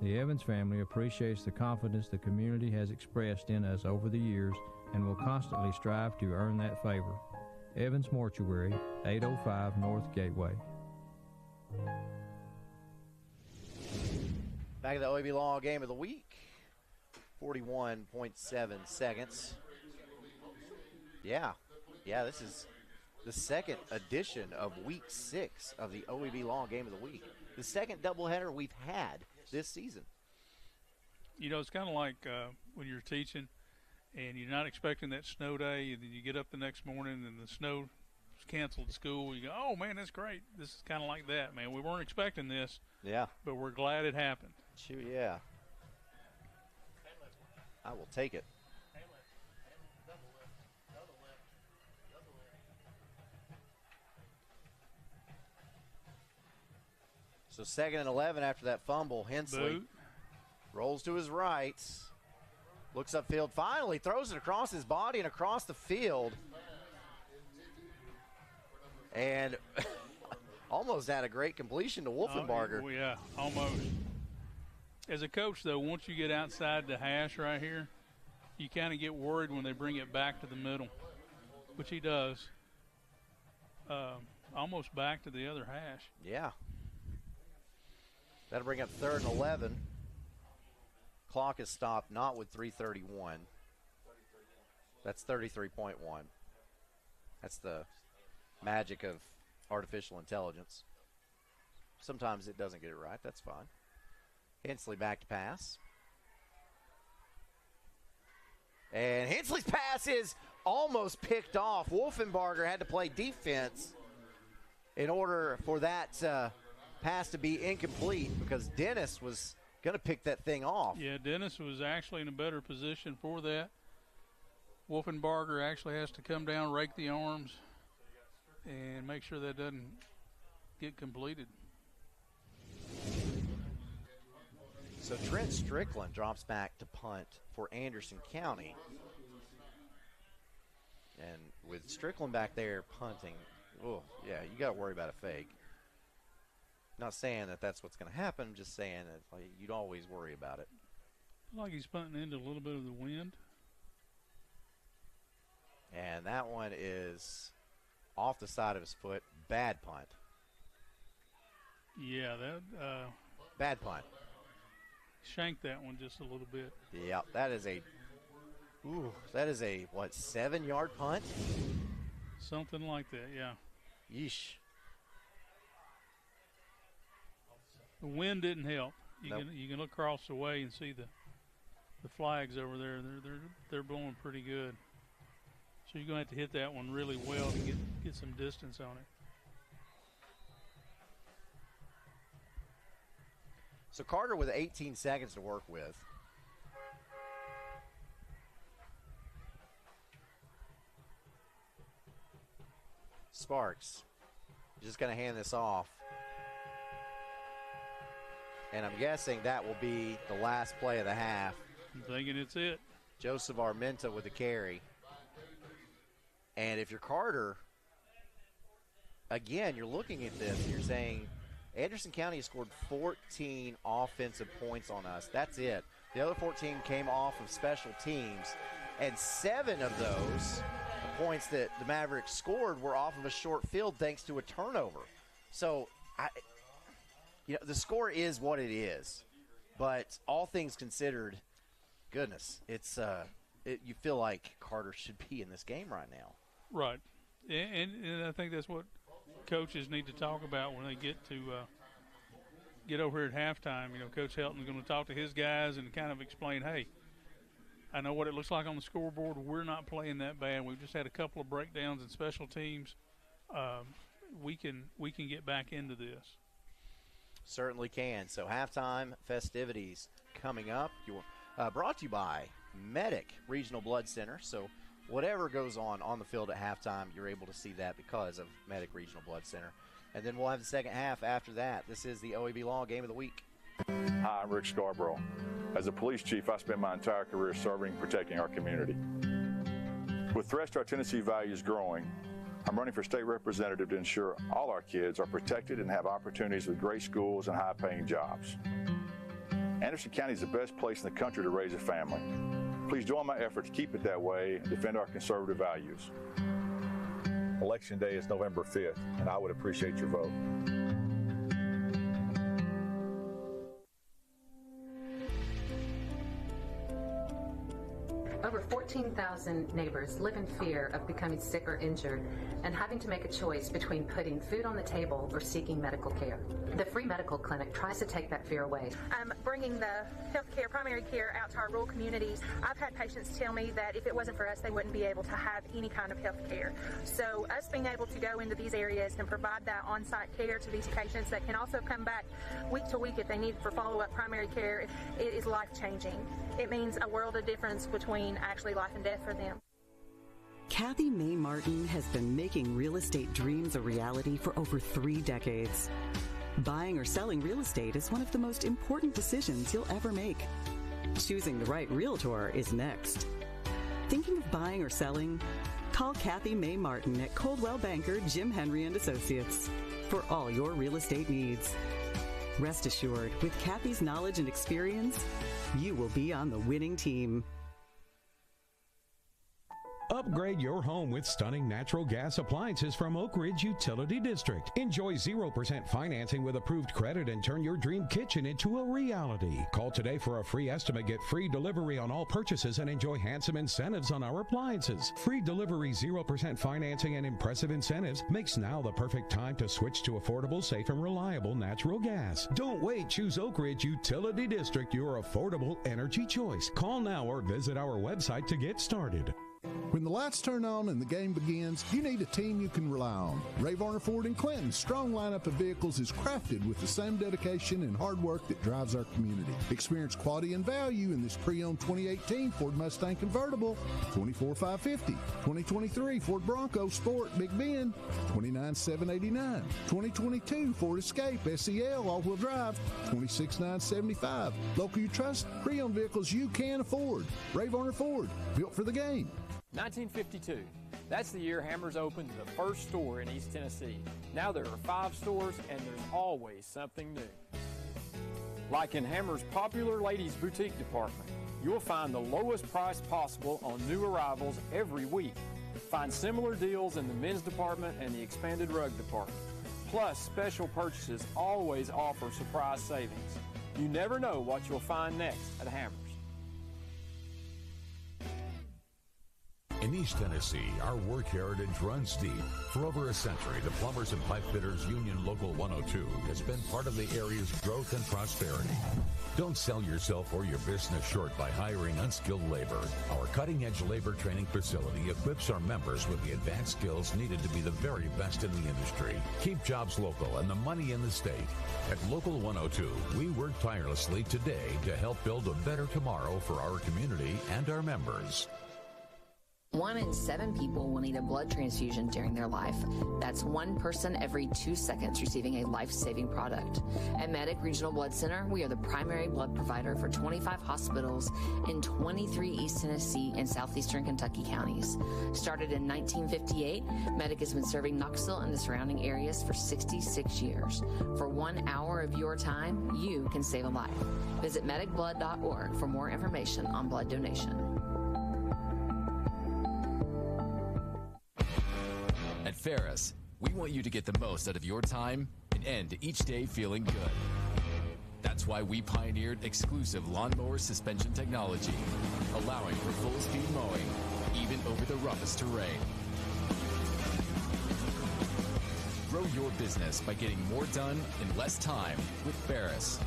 [SPEAKER 14] The Evans family appreciates the confidence the community has expressed in us over the years and will constantly strive to earn that favor. Evans Mortuary, 805 North Gateway.
[SPEAKER 1] Back to the OEB Law Game of the Week. 41.7 seconds. Yeah, this is the second edition of Week 6 of the OEB Law Game of the Week. The second doubleheader we've had this season.
[SPEAKER 2] You know, it's kind of like when you're teaching and you're not expecting that snow day, and then you get up the next morning and the snow canceled school. You go, oh, man, that's great. This is kind of like that, man. We weren't expecting this.
[SPEAKER 1] Yeah.
[SPEAKER 2] But we're glad it happened.
[SPEAKER 1] Shoot, yeah. I will take it. So 2nd and 11 after that fumble. Hensley
[SPEAKER 2] Boot.
[SPEAKER 1] Rolls to his right. Looks upfield. Finally throws it across his body and across the field. And almost had a great completion to Wolfenbarger.
[SPEAKER 2] Oh, yeah, almost. As a coach, though, once you get outside the hash right here, you kind of get worried when they bring it back to the middle, which he does. Almost back to the other hash.
[SPEAKER 1] Yeah. That'll bring up 3rd and 11. Clock is stopped, not with 3:31. That's 33.1. That's the magic of artificial intelligence. Sometimes it doesn't get it right. That's fine. Hensley back to pass. And Hensley's pass is almost picked off. Wolfenbarger had to play defense in order for that pass to be incomplete because Dennis was going to pick that thing off.
[SPEAKER 2] Yeah, Dennis was actually in a better position for that. Wolfenbarger actually has to come down, rake the arms, and make sure that doesn't get completed.
[SPEAKER 1] So Trent Strickland drops back to punt for Anderson County. And with Strickland back there punting, oh, yeah, you got to worry about a fake. Not saying that that's what's going to happen, just saying that like, you'd always worry about it.
[SPEAKER 2] Like he's punting into a little bit of the wind.
[SPEAKER 1] And that one is off the side of his foot. Bad punt.
[SPEAKER 2] Yeah, that
[SPEAKER 1] bad punt.
[SPEAKER 2] Shanked that one just a little bit.
[SPEAKER 1] Yeah, that is a 7-yard punt?
[SPEAKER 2] Something like that, yeah.
[SPEAKER 1] Yeesh.
[SPEAKER 2] The wind didn't help.
[SPEAKER 1] Nope.
[SPEAKER 2] You can look across the way and see the flags over there. They're blowing pretty good. So you're going to have to hit that one really well to get some distance on it.
[SPEAKER 1] So Carter with 18 seconds to work with. Sparks just going to hand this off. And I'm guessing that will be the last play of the half.
[SPEAKER 2] I'm thinking it's it.
[SPEAKER 1] Joseph Armenta with the carry. And if you're Carter, again, you're looking at this and you're saying, Anderson County has scored 14 offensive points on us. That's it. The other 14 came off of special teams, and 7 of those points that the Mavericks scored were off of a short field thanks to a turnover. So, the score is what it is. But all things considered, goodness, it's you feel like Carter should be in this game right now.
[SPEAKER 2] Right. And I think that's what coaches need to talk about when they get over here at halftime. You know, Coach Helton's going to talk to his guys and kind of explain, hey, I know what it looks like on the scoreboard. We're not playing that bad. We've just had a couple of breakdowns in special teams. We can get back into this.
[SPEAKER 1] Certainly can. So halftime festivities coming up. Brought to you by Medic Regional Blood Center. So whatever goes on the field at halftime, you're able to see that because of Medic Regional Blood Center. And then we'll have the second half after that. This is the OEB Law Game of the Week.
[SPEAKER 6] Hi, I'm Rick Scarborough. As a police chief, I spent my entire career serving and protecting our community. With threats to our Tennessee values growing, I'm running for state representative to ensure all our kids are protected and have opportunities with great schools and high-paying jobs. Anderson County is the best place in the country to raise a family. Please join my effort to keep it that way and defend our conservative values. Election Day is November 5th, and I would appreciate your vote.
[SPEAKER 12] Over 14,000 neighbors live in fear of becoming sick or injured and having to make a choice between putting food on the table or seeking medical care. The free medical clinic tries to take that fear away.
[SPEAKER 21] Bringing the healthcare, primary care out to our rural communities. I've had patients tell me that if it wasn't for us, they wouldn't be able to have any kind of health care. So us being able to go into these areas and provide that on-site care to these patients that can also come back week to week if they need for follow-up primary care, it is life-changing. It means a world of difference between actually life and death for them.
[SPEAKER 18] Kathy May Martin has been making real estate dreams a reality for over 3 decades. Buying or selling real estate is one of the most important decisions you'll ever make. Choosing the right realtor is next. Thinking of buying or selling? Call Kathy May Martin at Coldwell Banker Jim Henry & Associates for all your real estate needs. Rest assured, with Kathy's knowledge and experience, you will be on the winning team.
[SPEAKER 5] Upgrade your home with stunning natural gas appliances from Oak Ridge Utility District. Enjoy 0% financing with approved credit and turn your dream kitchen into a reality. Call today for a free estimate, get free delivery on all purchases, and enjoy handsome incentives on our appliances. Free delivery, 0% financing, and impressive incentives makes now the perfect time to switch to affordable, safe, and reliable natural gas. Don't wait. Choose Oak Ridge Utility District, your affordable energy choice. Call now or visit our website to get started.
[SPEAKER 15] When the lights turn on and the game begins, you need a team you can rely on. Ray Varner Ford and Clinton's strong lineup of vehicles is crafted with the same dedication and hard work that drives our community. Experience quality and value in this pre-owned 2018 Ford Mustang Convertible, $24,550. 2023 Ford Bronco Sport Big Bend, $29,789. 2022 Ford Escape SEL all-wheel drive, $26,975. Local you trust, pre-owned vehicles you can afford. Ray Varner Ford, built for the game.
[SPEAKER 4] 1952. That's the year Hammers opened the first store in East Tennessee. Now there are 5 stores, and there's always something new. Like in Hammers' popular ladies' boutique department, you'll find the lowest price possible on new arrivals every week. Find similar deals in the men's department and the expanded rug department. Plus, special purchases always offer surprise savings. You never know what you'll find next at Hammers.
[SPEAKER 8] In East Tennessee, our work heritage runs deep. For over a century, the Plumbers and Pipe Fitters Union Local 102 has been part of the area's growth and prosperity. Don't sell yourself or your business short by hiring unskilled labor. Our cutting-edge labor training facility equips our members with the advanced skills needed to be the very best in the industry. Keep jobs local and the money in the state. At Local 102, we work tirelessly today to help build a better tomorrow for our community and our members.
[SPEAKER 9] 1 in 7 people will need a blood transfusion during their life. That's 1 person every 2 seconds receiving a life-saving product. At Maverick Regional Blood Center, we are the primary blood provider for 25 hospitals in 23 East Tennessee and southeastern Kentucky counties. Started in 1958, Maverick has been serving Knoxville and the surrounding areas for 66 years. For 1 hour of your time, you can save a life. Visit medicblood.org for more information on blood donation.
[SPEAKER 17] At Ferris, we want you to get the most out of your time and end each day feeling good. That's why we pioneered exclusive lawnmower suspension technology, allowing for full-speed mowing, even over the roughest terrain. Grow your business by getting more done in less time with Ferris.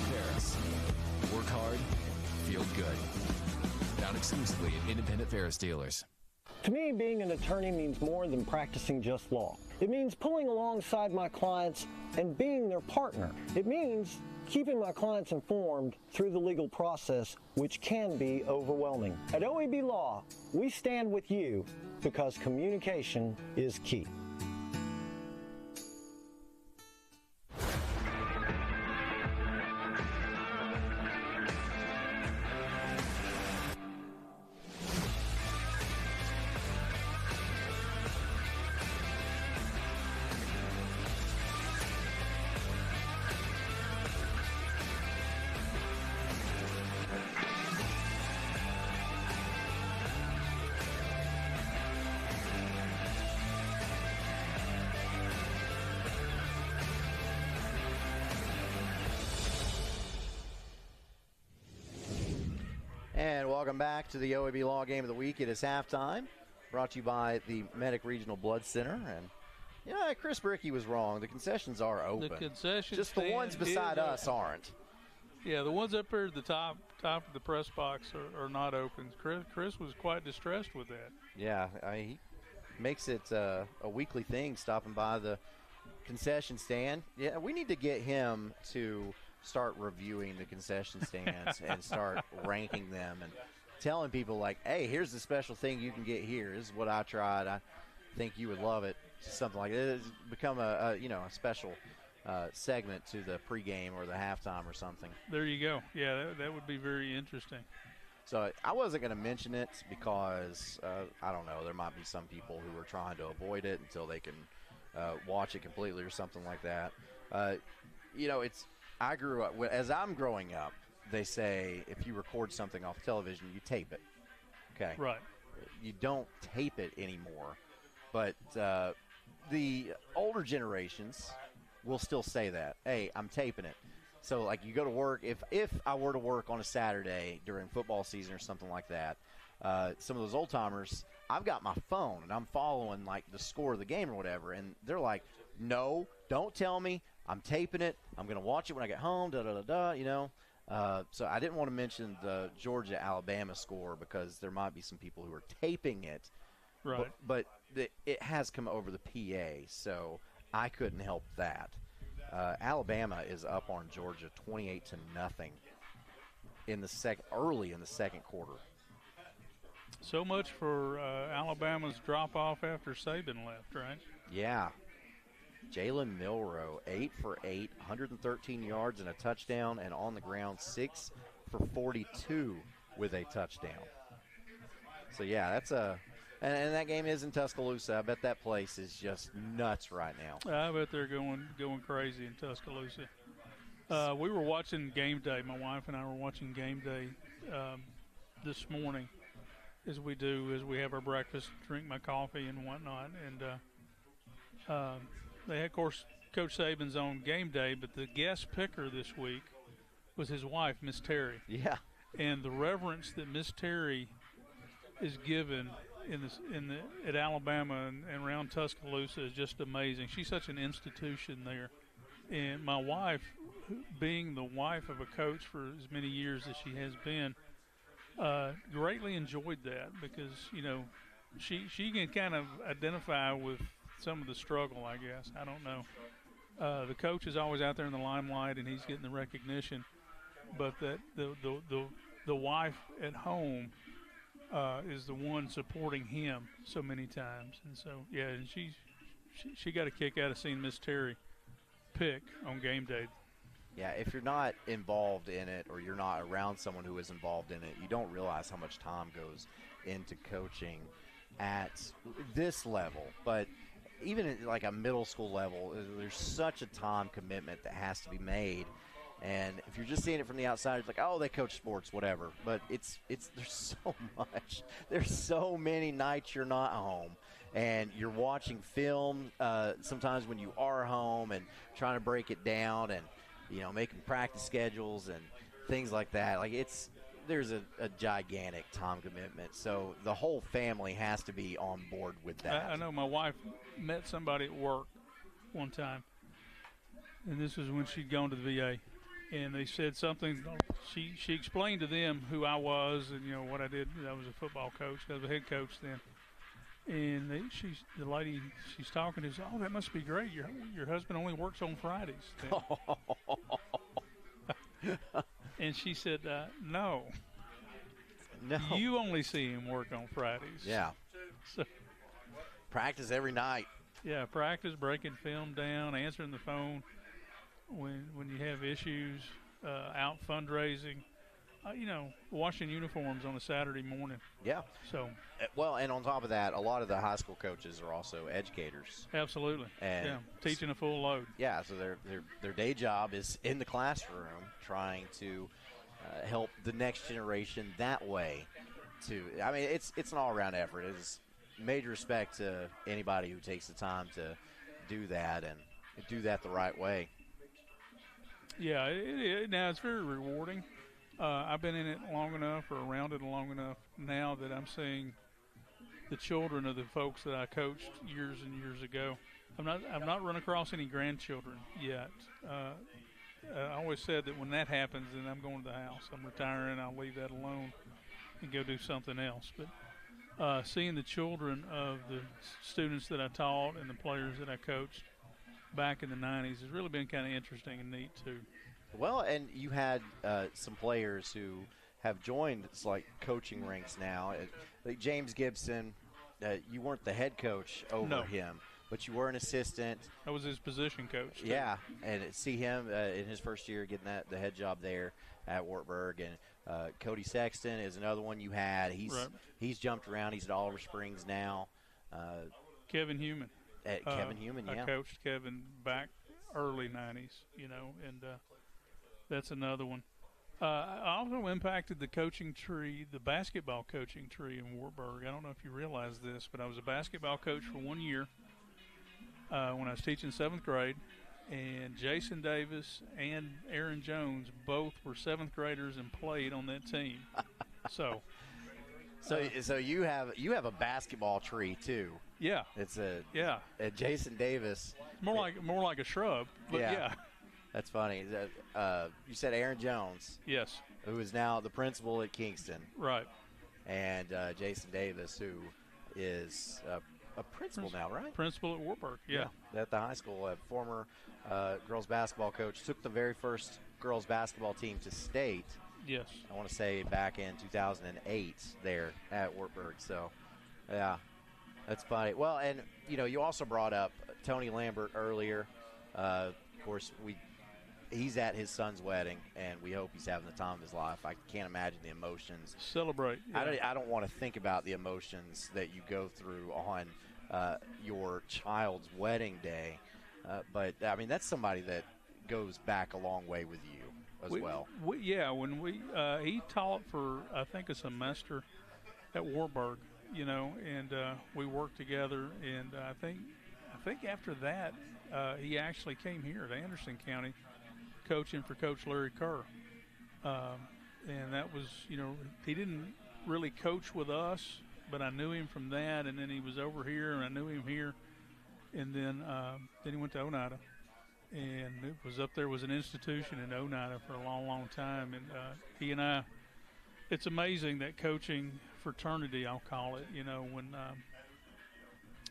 [SPEAKER 17] Ferris. Work hard, feel good. Found exclusively at independent Ferris dealers.
[SPEAKER 3] To me, being an attorney means more than practicing just law. It means pulling alongside my clients and being their partner. It means keeping my clients informed through the legal process, which can be overwhelming. At OEB Law, we stand with you because communication is key.
[SPEAKER 1] Welcome back to the OEB Law Game of the Week. It is halftime, brought to you by the Medic Regional Blood Center. And, yeah, Chris Brickey was wrong. The concessions are open.
[SPEAKER 2] The concession
[SPEAKER 1] just the ones beside us aren't.
[SPEAKER 2] Yeah, the ones up here at the top of the press box are not open. Chris was quite distressed with that.
[SPEAKER 1] Yeah, he makes it a weekly thing, stopping by the concession stand. Yeah, we need to get him to start reviewing the concession stands and start ranking them and telling people, like, hey, here's the special thing you can get here. This is what I tried. I think you would love it. Something like that. It's become a special segment to the pregame or the halftime or something.
[SPEAKER 2] There you go. Yeah, that would be very interesting.
[SPEAKER 1] So I wasn't going to mention it because, I don't know, there might be some people who are trying to avoid it until they can watch it completely or something like that. I grew up, as I'm growing up, they say if you record something off television, you tape it. Okay?
[SPEAKER 2] Right.
[SPEAKER 1] You don't tape it anymore. But the older generations will still say that. Hey, I'm taping it. So, like, you go to work. If I were to work on a Saturday during football season or something like that, some of those old-timers, I've got my phone, and I'm following, like, the score of the game or whatever, and they're like, no, don't tell me. I'm taping it. I'm going to watch it when I get home, da-da-da-da, you know. So I didn't want to mention the Georgia-Alabama score because there might be some people who are taping it.
[SPEAKER 2] Right.
[SPEAKER 1] But it has come over the PA, so I couldn't help that. Alabama is up on Georgia 28-0 early in the second quarter.
[SPEAKER 2] So much for Alabama's drop-off after Saban left, right?
[SPEAKER 1] Yeah. Jalen Milroe, 8 for 8, 113 yards and a touchdown, and on the ground 6 for 42 with a touchdown. So, yeah, that's and that game is in Tuscaloosa. I bet that place is just nuts right now.
[SPEAKER 2] I bet they're going crazy in Tuscaloosa. We were watching game day. My wife and I were watching game day this morning, as we do, as we have our breakfast, drink my coffee and whatnot. And they had, of course, Coach Saban's on game day, but the guest picker this week was his wife, Miss Terry.
[SPEAKER 1] Yeah.
[SPEAKER 2] And the reverence that Miss Terry is given at Alabama and around Tuscaloosa is just amazing. She's such an institution there. And my wife, being the wife of a coach for as many years as she has been, greatly enjoyed that because, you know, she can kind of identify with some of the struggle, I guess. I don't know. The coach is always out there in the limelight and he's getting the recognition, but that the wife at home is the one supporting him so many times. And so, yeah, and she got a kick out of seeing Miss Terry pick on game day.
[SPEAKER 1] Yeah, if you're not involved in it or you're not around someone who is involved in it, you don't realize how much time goes into coaching at this level. But even at like a middle school level, there's such a time commitment that has to be made. And if you're just seeing it from the outside, it's like, oh, they coach sports, whatever. But it's there's so much. There's so many nights you're not home. And you're watching film sometimes when you are home and trying to break it down and, you know, making practice schedules and things like that. Like there's a gigantic time commitment. So the whole family has to be on board with that.
[SPEAKER 2] I know my wife met somebody at work one time, and this was when she'd gone to the VA. And they said something. She explained to them who I was and, you know, what I did. I was a football coach. I was a head coach then. And the lady she's talking to said, "Oh, that must be great. Your husband only works on Fridays." And she said, "No. You only see him work on Fridays."
[SPEAKER 1] Yeah.
[SPEAKER 2] So,
[SPEAKER 1] practice every night.
[SPEAKER 2] Yeah, practice, breaking film down, answering the phone when you have issues, out fundraising, you know, washing uniforms on a Saturday morning.
[SPEAKER 1] Yeah.
[SPEAKER 2] So.
[SPEAKER 1] Well, and on top of that, a lot of the high school coaches are also educators.
[SPEAKER 2] Absolutely.
[SPEAKER 1] And
[SPEAKER 2] yeah, teaching a full load.
[SPEAKER 1] Yeah, so their day job is in the classroom trying to help the next generation that way. I mean, it's an all-around effort. It's major respect to anybody who takes the time to do that and do that the right way.
[SPEAKER 2] Yeah, now it's very rewarding. I've been in it long enough or around it long enough now that I'm seeing the children of the folks that I coached years and years ago. I've not run across any grandchildren yet. I always said that when that happens, then I'm going to the house. I'm retiring. I'll leave that alone and go do something else. But seeing the children of the students that I taught and the players that I coached back in the 90s has really been kind of interesting and neat too.
[SPEAKER 1] Well, and you had some players who have joined like coaching ranks now. Like James Gibson, you weren't the head coach over him, but you were an assistant.
[SPEAKER 2] I was his position coach too.
[SPEAKER 1] Yeah, and see him in his first year getting the head job there at Wartburg. And Cody Sexton is another one you had. He's jumped around. He's at Oliver Springs now.
[SPEAKER 2] Kevin Human.
[SPEAKER 1] Kevin Human, yeah.
[SPEAKER 2] I coached Kevin back early 90s, and that's another one. I also impacted the coaching tree, the basketball coaching tree in Wartburg. I don't know if you realize this, but I was a basketball coach for 1 year when I was teaching 7th grade. And Jason Davis and Aaron Jones both were 7th graders and played on that team. So you have a basketball tree too. Yeah,
[SPEAKER 1] it's a Jason Davis.
[SPEAKER 2] More like a shrub. But yeah.
[SPEAKER 1] That's funny. You said Aaron Jones.
[SPEAKER 2] Yes.
[SPEAKER 1] Who is now the principal at Kingston.
[SPEAKER 2] Right.
[SPEAKER 1] And Jason Davis, who is a principal now, right?
[SPEAKER 2] Principal at Wartburg, yeah.
[SPEAKER 1] At the high school. A former girls basketball coach. Took the very first girls basketball team to state.
[SPEAKER 2] Yes.
[SPEAKER 1] I want to say back in 2008 there at Wartburg. So, yeah, that's funny. Well, and, you also brought up Tony Lambert earlier. Of course, he's at his son's wedding, and we hope he's having the time of his life. I can't imagine the emotions.
[SPEAKER 2] Celebrate. Yeah.
[SPEAKER 1] I don't want to think about the emotions that you go through on your child's wedding day. But, I mean, that's somebody that goes back a long way with you as well.
[SPEAKER 2] When he taught for, I think, a semester at Wartburg, and we worked together. And I think after that, he actually came here to Anderson County coaching for Coach Larry Kerr. And that was, he didn't really coach with us, but I knew him from that. And then he was over here, and I knew him here. And then he went to Oneida. And it was up there was an institution in Oneida for a long, long time. And he and I, it's amazing that coaching fraternity, I'll call it,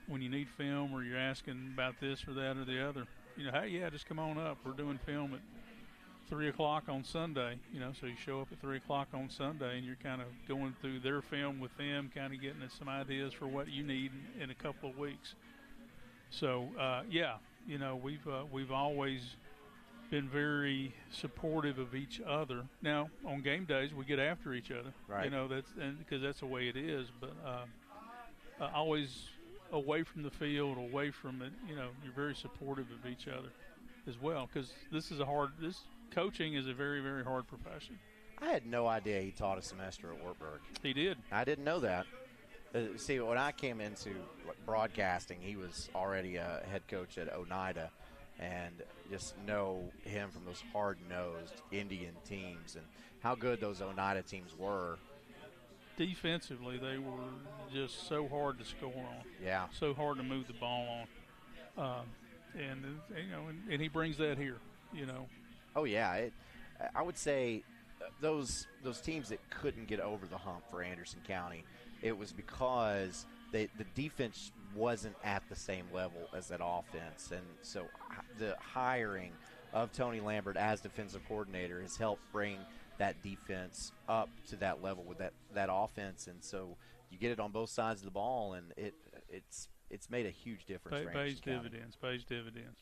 [SPEAKER 2] when you need film or you're asking about this or that or the other, hey, yeah, just come on up. We're doing film at 3 o'clock on Sunday, so you show up at 3 o'clock on Sunday and you're kind of going through their film with them, kind of getting some ideas for what you need in a couple of weeks. So, we've always been very supportive of each other. Now, on game days, we get after each other,
[SPEAKER 1] right?
[SPEAKER 2] Because that's the way it is. But always away from the field, away from it, you're very supportive of each other as well. Because this coaching is a very, very hard profession.
[SPEAKER 1] I had no idea he taught a semester at Wartburg.
[SPEAKER 2] He did.
[SPEAKER 1] I didn't know that. See, when I came into broadcasting, he was already a head coach at Oneida, and just know him from those hard-nosed Indian teams and how good those Oneida teams were.
[SPEAKER 2] Defensively, they were just so hard to score on.
[SPEAKER 1] Yeah.
[SPEAKER 2] So hard to move the ball on. And he brings that here,
[SPEAKER 1] Oh, yeah. I would say those teams that couldn't get over the hump for Anderson County, it was because the defense wasn't at the same level as that offense. And so the hiring of Tony Lambert as defensive coordinator has helped bring that defense up to that level with that offense. And so you get it on both sides of the ball, and it's made a huge difference for Anderson County.
[SPEAKER 2] Pays dividends.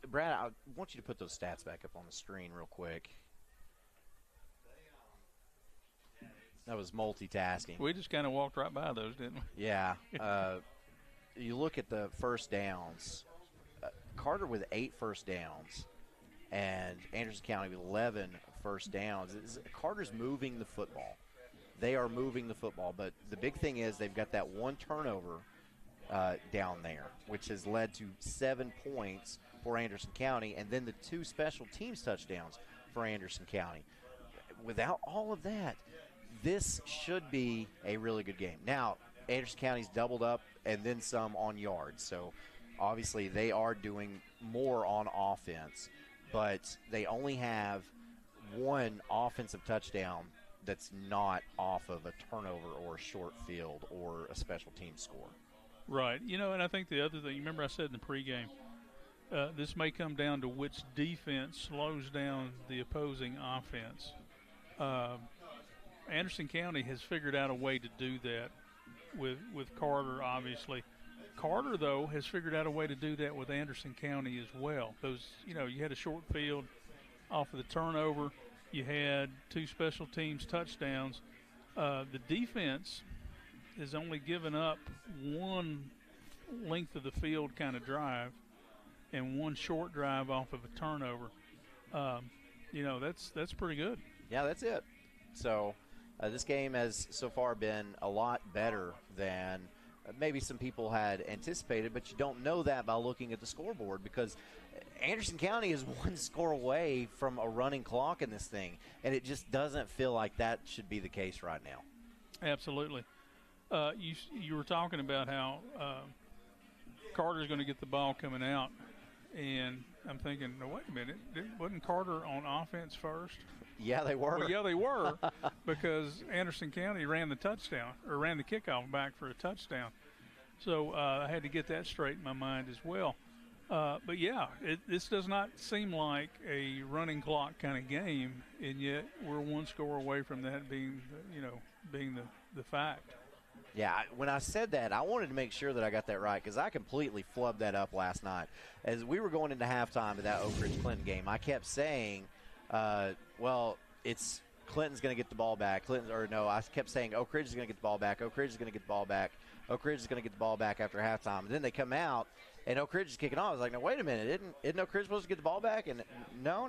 [SPEAKER 1] Brad, I want you to put those stats back up on the screen real quick. That was multitasking.
[SPEAKER 2] We just kind of walked right by those, didn't we?
[SPEAKER 1] Yeah. You look at the first downs. Carter with 8 first downs, and Anderson County with 11 first downs. Carter's moving the football. They are moving the football, but the big thing is they've got that one turnover down there, which has led to 7 points for Anderson County, and then the 2 special teams touchdowns for Anderson County. without all of that, this should be a really good game. Now, Anderson County's doubled up and then some on yards, so obviously they are doing more on offense, but they only have one offensive touchdown that's not off of a turnover or a short field or a special team score.
[SPEAKER 2] Right. And I think the other thing, remember I said in the pregame, this may come down to which defense slows down the opposing offense. Anderson County has figured out a way to do that with Carter, obviously. Carter, though, has figured out a way to do that with Anderson County as well. You had a short field off of the turnover. You had 2 special teams touchdowns. The defense has only given up one length of the field kind of drive and one short drive off of a turnover. That's pretty good.
[SPEAKER 1] Yeah, that's it. So this game has so far been a lot better than maybe some people had anticipated, but you don't know that by looking at the scoreboard, because Anderson County is 1 score away from a running clock in this thing, and it just doesn't feel like that should be the case right now.
[SPEAKER 2] Absolutely. You were talking about how Carter's going to get the ball coming out, and I'm thinking, no, wait a minute, wasn't Carter on offense first?
[SPEAKER 1] Yeah, they were.
[SPEAKER 2] Well, yeah, they were, because Anderson County ran the kickoff back for a touchdown. So I had to get that straight in my mind as well. But yeah, this does not seem like a running clock kind of game, and yet we're 1 score away from that being the fact.
[SPEAKER 1] Yeah, when I said that, I wanted to make sure that I got that right, because I completely flubbed that up last night. As we were going into halftime of that Oak Ridge Clinton game, I kept saying, it's Clinton's going to get the ball back. I kept saying Oak Ridge is going to get the ball back. Oak Ridge is going to get the ball back. Oak Ridge is going to get the ball back after halftime. And then they come out, and Oak Ridge is kicking off. I was like, no, wait a minute. Isn't Oak Ridge supposed to get the ball back? And no.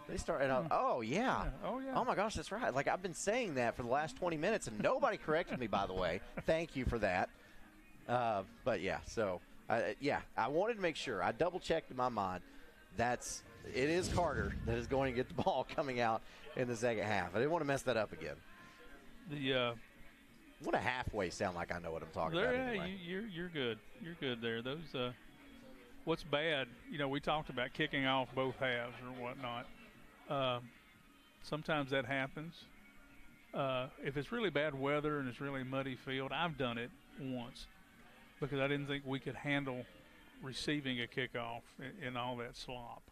[SPEAKER 1] They start. And oh, yeah. Oh, my gosh, that's right. Like, I've been saying that for the last 20 minutes, and nobody corrected me, by the way. Thank you for that. But, yeah, so, I wanted to make sure. I double-checked in my mind. It is Carter that is going to get the ball coming out in the second half. I didn't want to mess that up again. What a halfway sound like I know what I'm talking about anyway.
[SPEAKER 2] You're good. You're good there. Those what's bad, we talked about kicking off both halves or whatnot. Sometimes that happens. If it's really bad weather and it's really muddy field, I've done it once because I didn't think we could handle receiving a kickoff in all that slop.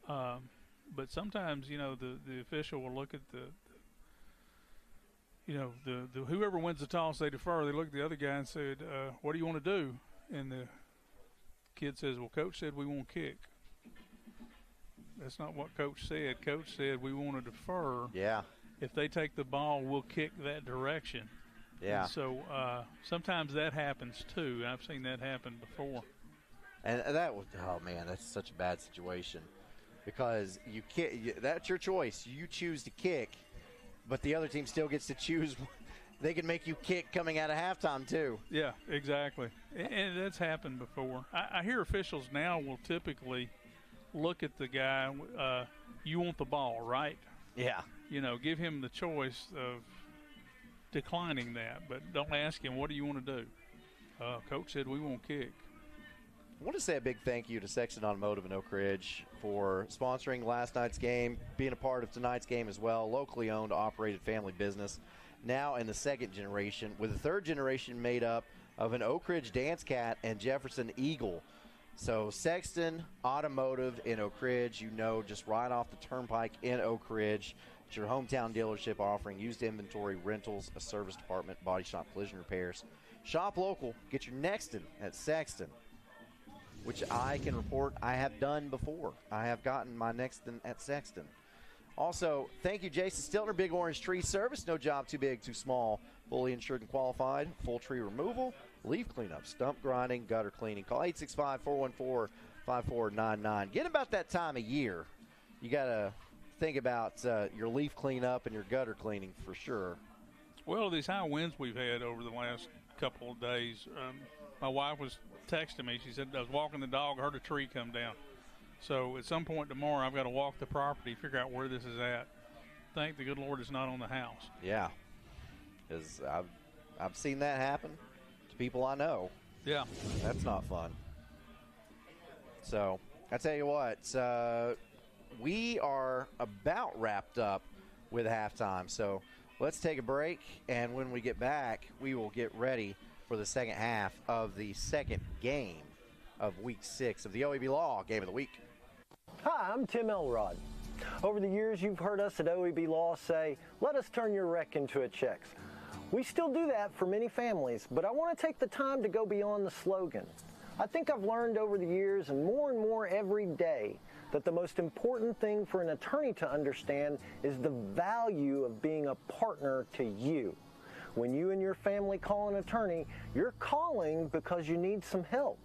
[SPEAKER 2] But sometimes, the official will look at the whoever wins the toss, they defer. They look at the other guy and said, what do you want to do? And the kid says, well, Coach said we won't kick. That's not what Coach said. Coach said we want to defer.
[SPEAKER 1] Yeah.
[SPEAKER 2] If they take the ball, we'll kick that direction.
[SPEAKER 1] Yeah.
[SPEAKER 2] And so sometimes that happens too. I've seen that happen before.
[SPEAKER 1] And that's such a bad situation because you can't. That's your choice. You choose to kick, but the other team still gets to choose. They can make you kick coming out of halftime too.
[SPEAKER 2] Yeah, exactly. And that's happened before. I hear officials now will typically look at the guy. You want the ball, right?
[SPEAKER 1] Yeah.
[SPEAKER 2] Give him the choice of declining that, but don't ask him, what do you want to do? Coach said we won't kick.
[SPEAKER 1] I want to say a big thank you to Sexton Automotive in Oak Ridge for sponsoring last night's game, being a part of tonight's game as well. Locally owned, operated family business, now in the second generation, with the third generation made up of an Oak Ridge Dance Cat and Jefferson Eagle. So Sexton Automotive in Oak Ridge, just right off the turnpike in Oak Ridge. It's your hometown dealership offering used inventory, rentals, a service department, body shop, collision repairs. Shop local. Get your Nexton at Sexton, which I can report I have done before. I have gotten my Nexton at Sexton. Also, thank you, Jason Stiltner, Big Orange Tree Service. No job too big, too small. Fully insured and qualified. Full tree removal, leaf cleanup, stump grinding, gutter cleaning. Call 865-414-5499. Get about that time of year. You got to think about your leaf cleanup and your gutter cleaning for sure.
[SPEAKER 2] Well, these high winds we've had over the last couple of days, my wife was texting me. She said, I was walking the dog, heard a tree come down. So at some point tomorrow, I've got to walk the property, figure out where this is at. thank the good Lord it's not on the house.
[SPEAKER 1] Yeah, because I've seen that happen to people I know.
[SPEAKER 2] Yeah.
[SPEAKER 1] That's not fun. So, I tell you what, we are about wrapped up with halftime. So, let's take a break, and when we get back, we will get ready for the second half of the second game of Week 6 of the OEB Law Game of the Week.
[SPEAKER 3] Hi, I'm Tim Elrod. Over the years, you've heard us at OEB Law say, let us turn your wreck into a checks. We still do that for many families, but I want to take the time to go beyond the slogan. I think I've learned over the years, and more every day, that the most important thing for an attorney to understand is the value of being a partner to you. When you and your family call an attorney, you're calling because you need some help.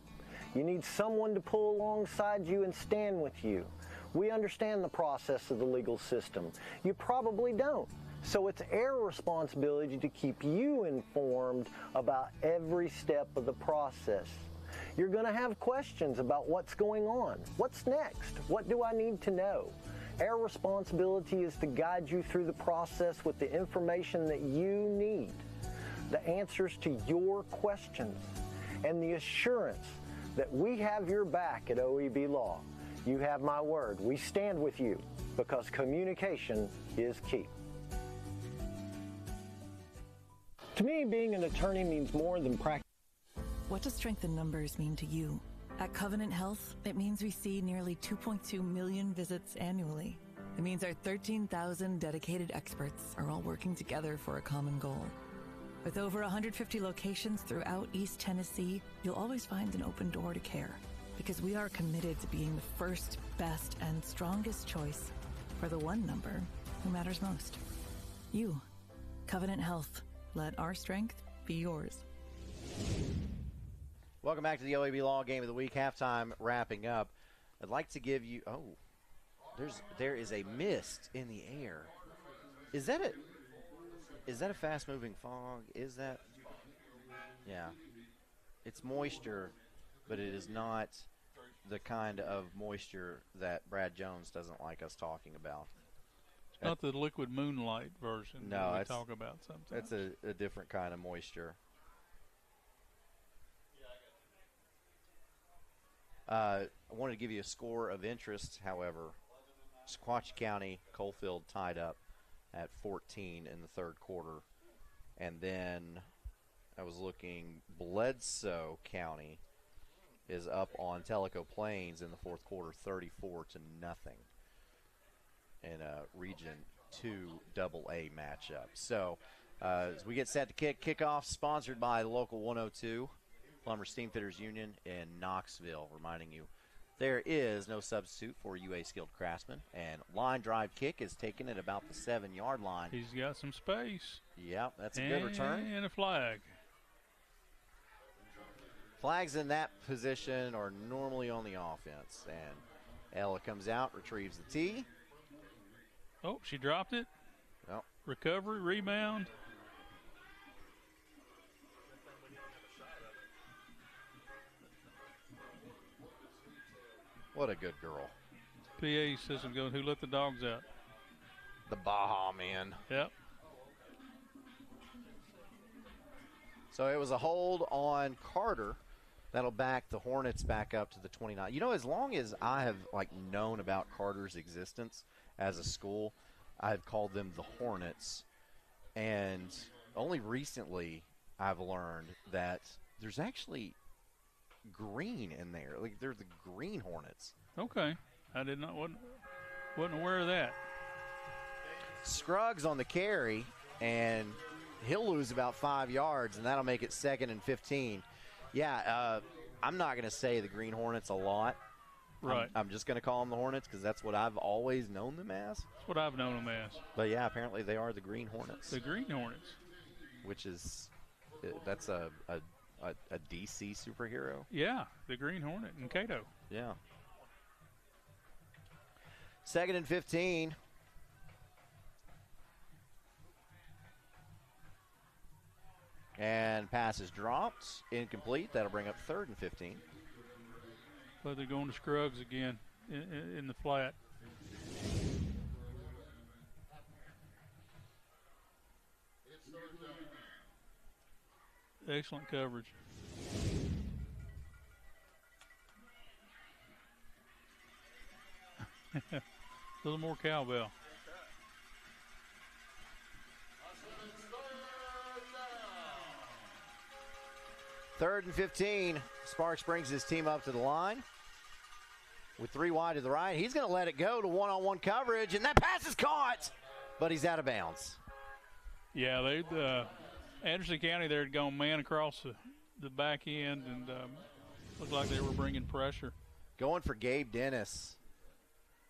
[SPEAKER 3] You need someone to pull alongside you and stand with you. We understand the process of the legal system. You probably don't. So it's our responsibility to keep you informed about every step of the process. You're going to have questions about what's going on. What's next? What do I need to know? Our responsibility is to guide you through the process with the information that you need, the answers to your questions, and the assurance that we have your back at OEB Law. You have my word. We stand with you because communication is key. To me, being an attorney means more than practice.
[SPEAKER 7] What does strength in numbers mean to you? At Covenant Health, it means we see nearly 2.2 million visits annually. It means our 13,000 dedicated experts are all working together for a common goal. With over 150 locations throughout East Tennessee, you'll always find an open door to care, because we are committed to being the first, best, and strongest choice for the one number who matters most. You. Covenant Health. Let our strength be yours.
[SPEAKER 1] Welcome back to the OEB Law Game of the Week. Halftime wrapping up. I'd like to give you there is a mist in the air. Is that a fast moving fog? Is that? Yeah. It's moisture, but it is not the kind of moisture that Brad Jones doesn't like us talking about.
[SPEAKER 2] It's not the liquid moonlight version that we talk about sometimes.
[SPEAKER 1] It's a different kind of moisture. I wanted to give you a score of interest, however. Sequatchie County, Coalfield tied up at 14 in the third quarter. And then I was looking, Bledsoe County is up on Tellico Plains in the fourth quarter, 34-0 in a Region 2 AA matchup. So as we get set to kickoff, sponsored by the local 102, Plumber Steamfitters Union in Knoxville, reminding you there is no substitute for UA skilled craftsmen. And line drive kick is taken at about the 7-yard line.
[SPEAKER 2] He's got some space.
[SPEAKER 1] Yep, that's a good return.
[SPEAKER 2] And a flag.
[SPEAKER 1] Flags in that position are normally on the offense. And Ella comes out, retrieves the tee.
[SPEAKER 2] Oh, she dropped it.
[SPEAKER 1] Well,
[SPEAKER 2] recovery, rebound.
[SPEAKER 1] What a good girl.
[SPEAKER 2] PA system going, who let the dogs out?
[SPEAKER 1] The Baja man.
[SPEAKER 2] Yep.
[SPEAKER 1] So it was a hold on Carter. That'll back the Hornets back up to the 29. You know, as long as I have, known about Carter's existence as a school, I've called them the Hornets. And only recently I've learned that there's actually green in there. They're the Green Hornets.
[SPEAKER 2] Okay. I wasn't aware of that.
[SPEAKER 1] Scruggs on the carry, and he'll lose about 5 yards, and that'll make it 2nd and 15. Yeah, I'm not going to say the Green Hornets a lot.
[SPEAKER 2] Right.
[SPEAKER 1] I'm just going to call them the Hornets because that's what I've always known them as.
[SPEAKER 2] That's what I've known them as.
[SPEAKER 1] But, yeah, apparently they are the Green Hornets.
[SPEAKER 2] The Green Hornets.
[SPEAKER 1] Which is that's a DC superhero.
[SPEAKER 2] Yeah, the Green Hornet in Cato.
[SPEAKER 1] Yeah. 2nd and 15. And pass is dropped, incomplete. That'll bring up 3rd and 15.
[SPEAKER 2] But they're going to Scruggs again in the flat. excellent coverage. A little more cowbell.
[SPEAKER 1] Third and 15. Sparks brings his team up to the line. With 3 wide to the right, he's going to let it go to one-on-one coverage, and that pass is caught, but he's out of bounds.
[SPEAKER 2] Yeah, Anderson County there had gone man across the back end, and looked like they were bringing pressure.
[SPEAKER 1] Going for Gabe Dennis.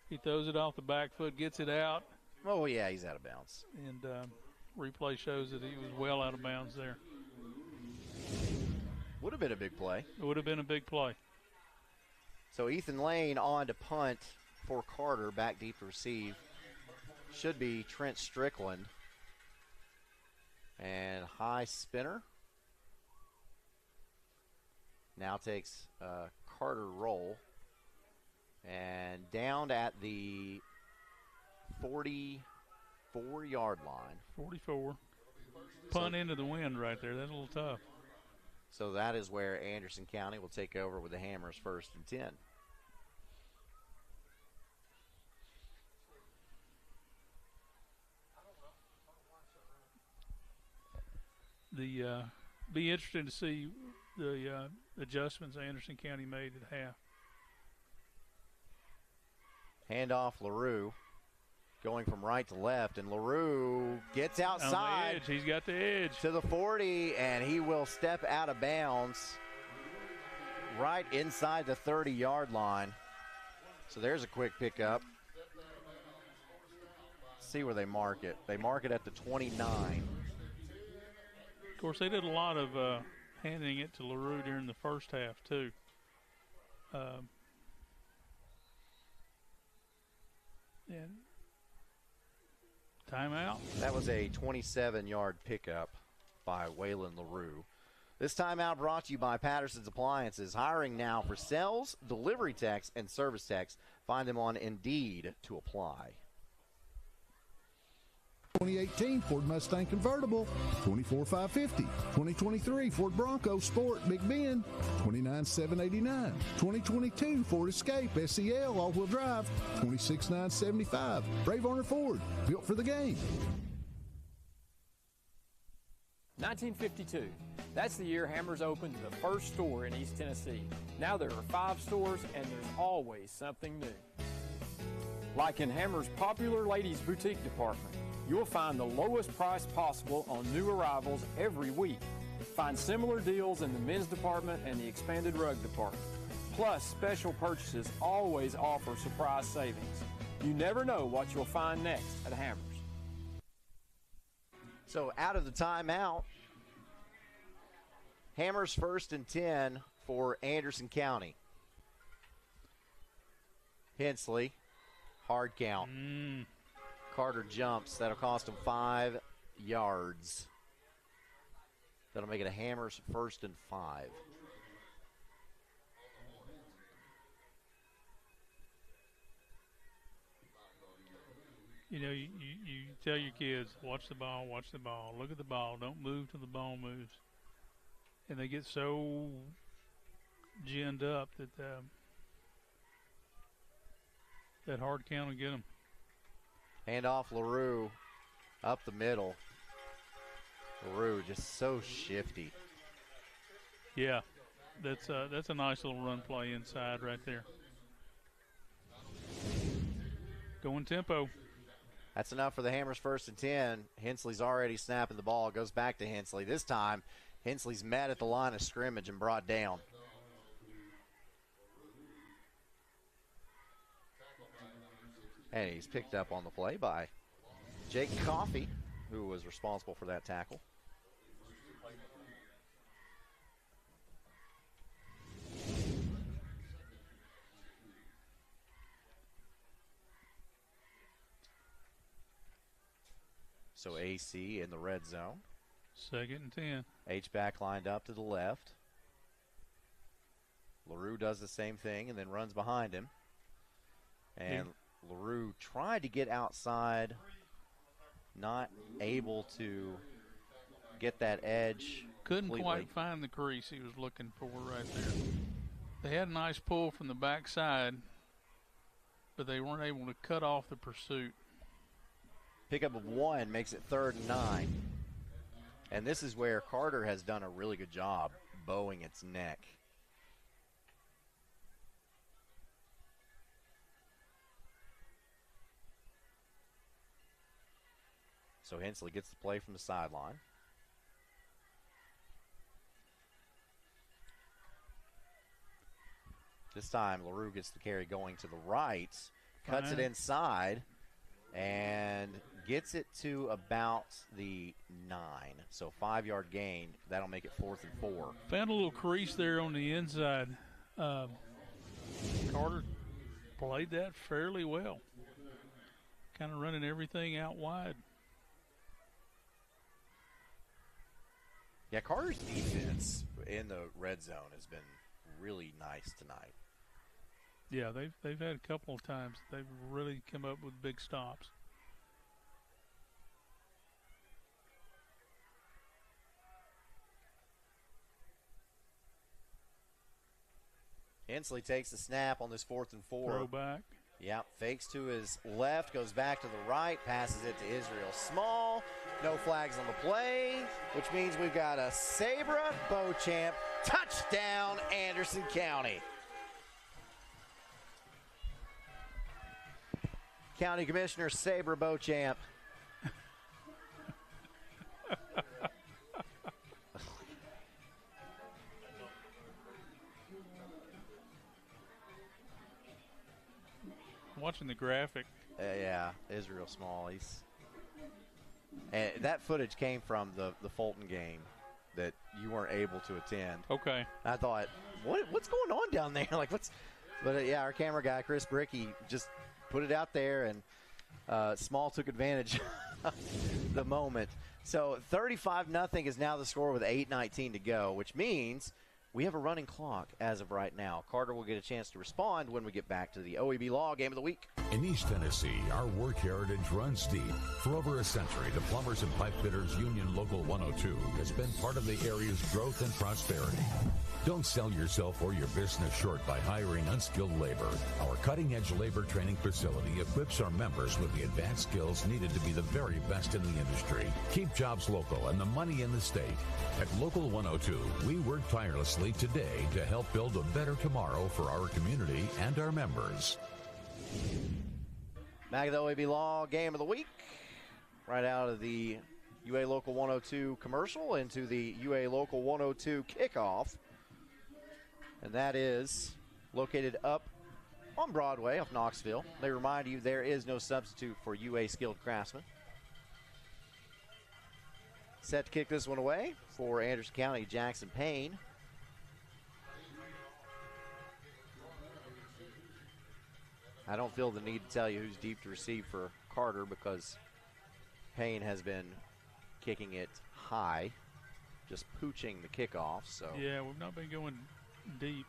[SPEAKER 2] He throws it off the back foot, gets it out.
[SPEAKER 1] Oh, yeah, he's out of bounds.
[SPEAKER 2] And replay shows that he was well out of bounds there.
[SPEAKER 1] Would have been a big play.
[SPEAKER 2] It would have been a big play.
[SPEAKER 1] So Ethan Lane on to punt for Carter. Back deep to receive. Should be Trent Strickland. And high spinner. Now takes Carter roll. And down at the 44-yard line.
[SPEAKER 2] 44. Punt into the wind right there. That's a little tough.
[SPEAKER 1] So that is where Anderson County will take over with the Hammers 1st and 10.
[SPEAKER 2] Be interesting to see the adjustments Anderson County made at half.
[SPEAKER 1] Handoff LaRue, going from right to left, and LaRue gets outside.
[SPEAKER 2] On the edge. He's got the edge.
[SPEAKER 1] To the 40, and he will step out of bounds right inside the 30-yard line. So there's a quick pickup. See where they mark it. They mark it at the 29.
[SPEAKER 2] Of course, they did a lot of handing it to LaRue during the first half, too. And timeout.
[SPEAKER 1] That was a 27-yard pickup by Waylon LaRue. This timeout brought to you by Patterson's Appliances. Hiring now for sales, delivery techs, and service techs. Find them on Indeed to apply.
[SPEAKER 15] 2018 Ford Mustang Convertible, 24,550. 2023 Ford Bronco Sport Big Bend, 29,789. 2022 Ford Escape SEL all-wheel drive, 26,975. Brave Owner Ford, built for the game.
[SPEAKER 4] 1952. That's the year Hammers opened the first store in East Tennessee. Now there are 5 stores, and there's always something new. Like in Hammers' popular ladies' boutique department, you'll find the lowest price possible on new arrivals every week. Find similar deals in the men's department and the expanded rug department. Plus, special purchases always offer surprise savings. You never know what you'll find next at Hammers.
[SPEAKER 1] So out of the timeout, Hammers 1st and 10 for Anderson County. Hensley, hard count. Carter jumps. That'll cost him 5 yards. That'll make it a Hammers 1st and 5.
[SPEAKER 2] You know, you tell your kids, watch the ball, look at the ball, don't move till the ball moves. And they get so ginned up that that hard count will get them.
[SPEAKER 1] Hand off LaRue up the middle. LaRue just so shifty.
[SPEAKER 2] Yeah, that's a nice little run play inside right there. Going tempo.
[SPEAKER 1] That's enough for the Hammers 1st and 10. Hensley's already snapping the ball. Goes back to Hensley. This time, Hensley's met at the line of scrimmage and brought down. And he's picked up on the play by Jake Coffey, who was responsible for that tackle. So AC in the red zone.
[SPEAKER 2] 2nd and 10.
[SPEAKER 1] H-back lined up to the left. LaRue does the same thing and then runs behind him. And LaRue tried to get outside, not able to get that edge
[SPEAKER 2] Couldn't
[SPEAKER 1] completely.
[SPEAKER 2] quite find the crease he was looking for right there. They had a nice pull from the backside, but they weren't able to cut off the pursuit.
[SPEAKER 1] Pickup of 1 makes it 3rd and 9. And this is where Carter has done a really good job bowing its neck. So Hensley gets the play from the sideline. This time LaRue gets the carry going to the right, cuts it inside, and gets it to about the 9. So 5-yard gain. That'll make it 4th and 4.
[SPEAKER 2] Found a little crease there on the inside. Carter played that fairly well. Kind of running everything out wide.
[SPEAKER 1] Yeah, Carter's defense in the red zone has been really nice tonight.
[SPEAKER 2] Yeah, they've had a couple of times they've really come up with big stops.
[SPEAKER 1] Hensley takes the snap on this 4th and 4.
[SPEAKER 2] Throw back.
[SPEAKER 1] Yep, fakes to his left, goes back to the right, passes it to Israel Small. No flags on the play, which means we've got a Sabra Beauchamp touchdown, Anderson County. County Commissioner Sabra Beauchamp.
[SPEAKER 2] Watching the graphic.
[SPEAKER 1] Yeah, Israel Small. And that footage came from the Fulton game that you weren't able to attend.
[SPEAKER 2] Okay.
[SPEAKER 1] I thought, what's going on down there? But yeah, our camera guy Chris Bricky just put it out there, and Small took advantage of the moment. So 35-0 is now the score with 8:19 to go, which means we have a running clock as of right now. Carter will get a chance to respond when we get back to the OEB Law Game of the Week.
[SPEAKER 8] In East Tennessee, our work heritage runs deep. For over a century, the Plumbers and Pipe Fitters Union Local 102 has been part of the area's growth and prosperity. Don't sell yourself or your business short by hiring unskilled labor. Our cutting-edge labor training facility equips our members with the advanced skills needed to be the very best in the industry. Keep jobs local and the money in the state. At Local 102, we work tirelessly today to help build a better tomorrow for our community and our members.
[SPEAKER 1] Back at the OEB Law Game of the Week. Right out of the UA Local 102 commercial into the UA Local 102 kickoff. And that is located up on Broadway off Knoxville. They remind you there is no substitute for UA skilled craftsmen. Set to kick this one away for Anderson County, Jackson Payne. I don't feel the need to tell you who's deep to receive for Carter because Payne has been kicking it high, just pooching the kickoff. So
[SPEAKER 2] yeah, we've not been going deep.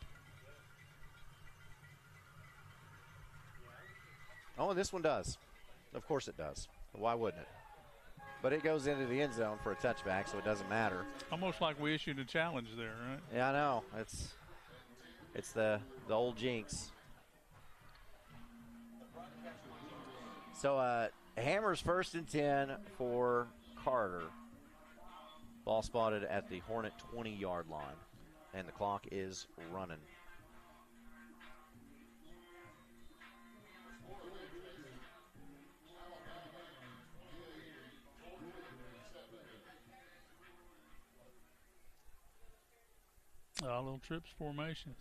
[SPEAKER 1] Oh, and this one does. Of course it does. Why wouldn't it? But it goes into the end zone for a touchback, so it doesn't matter.
[SPEAKER 2] Almost like we issued a challenge there, right?
[SPEAKER 1] Yeah, I know. It's the old jinx. So Hammers 1st and 10 for Carter. Ball spotted at the Hornet 20-yard line. And the clock is running.
[SPEAKER 2] Little trips formation.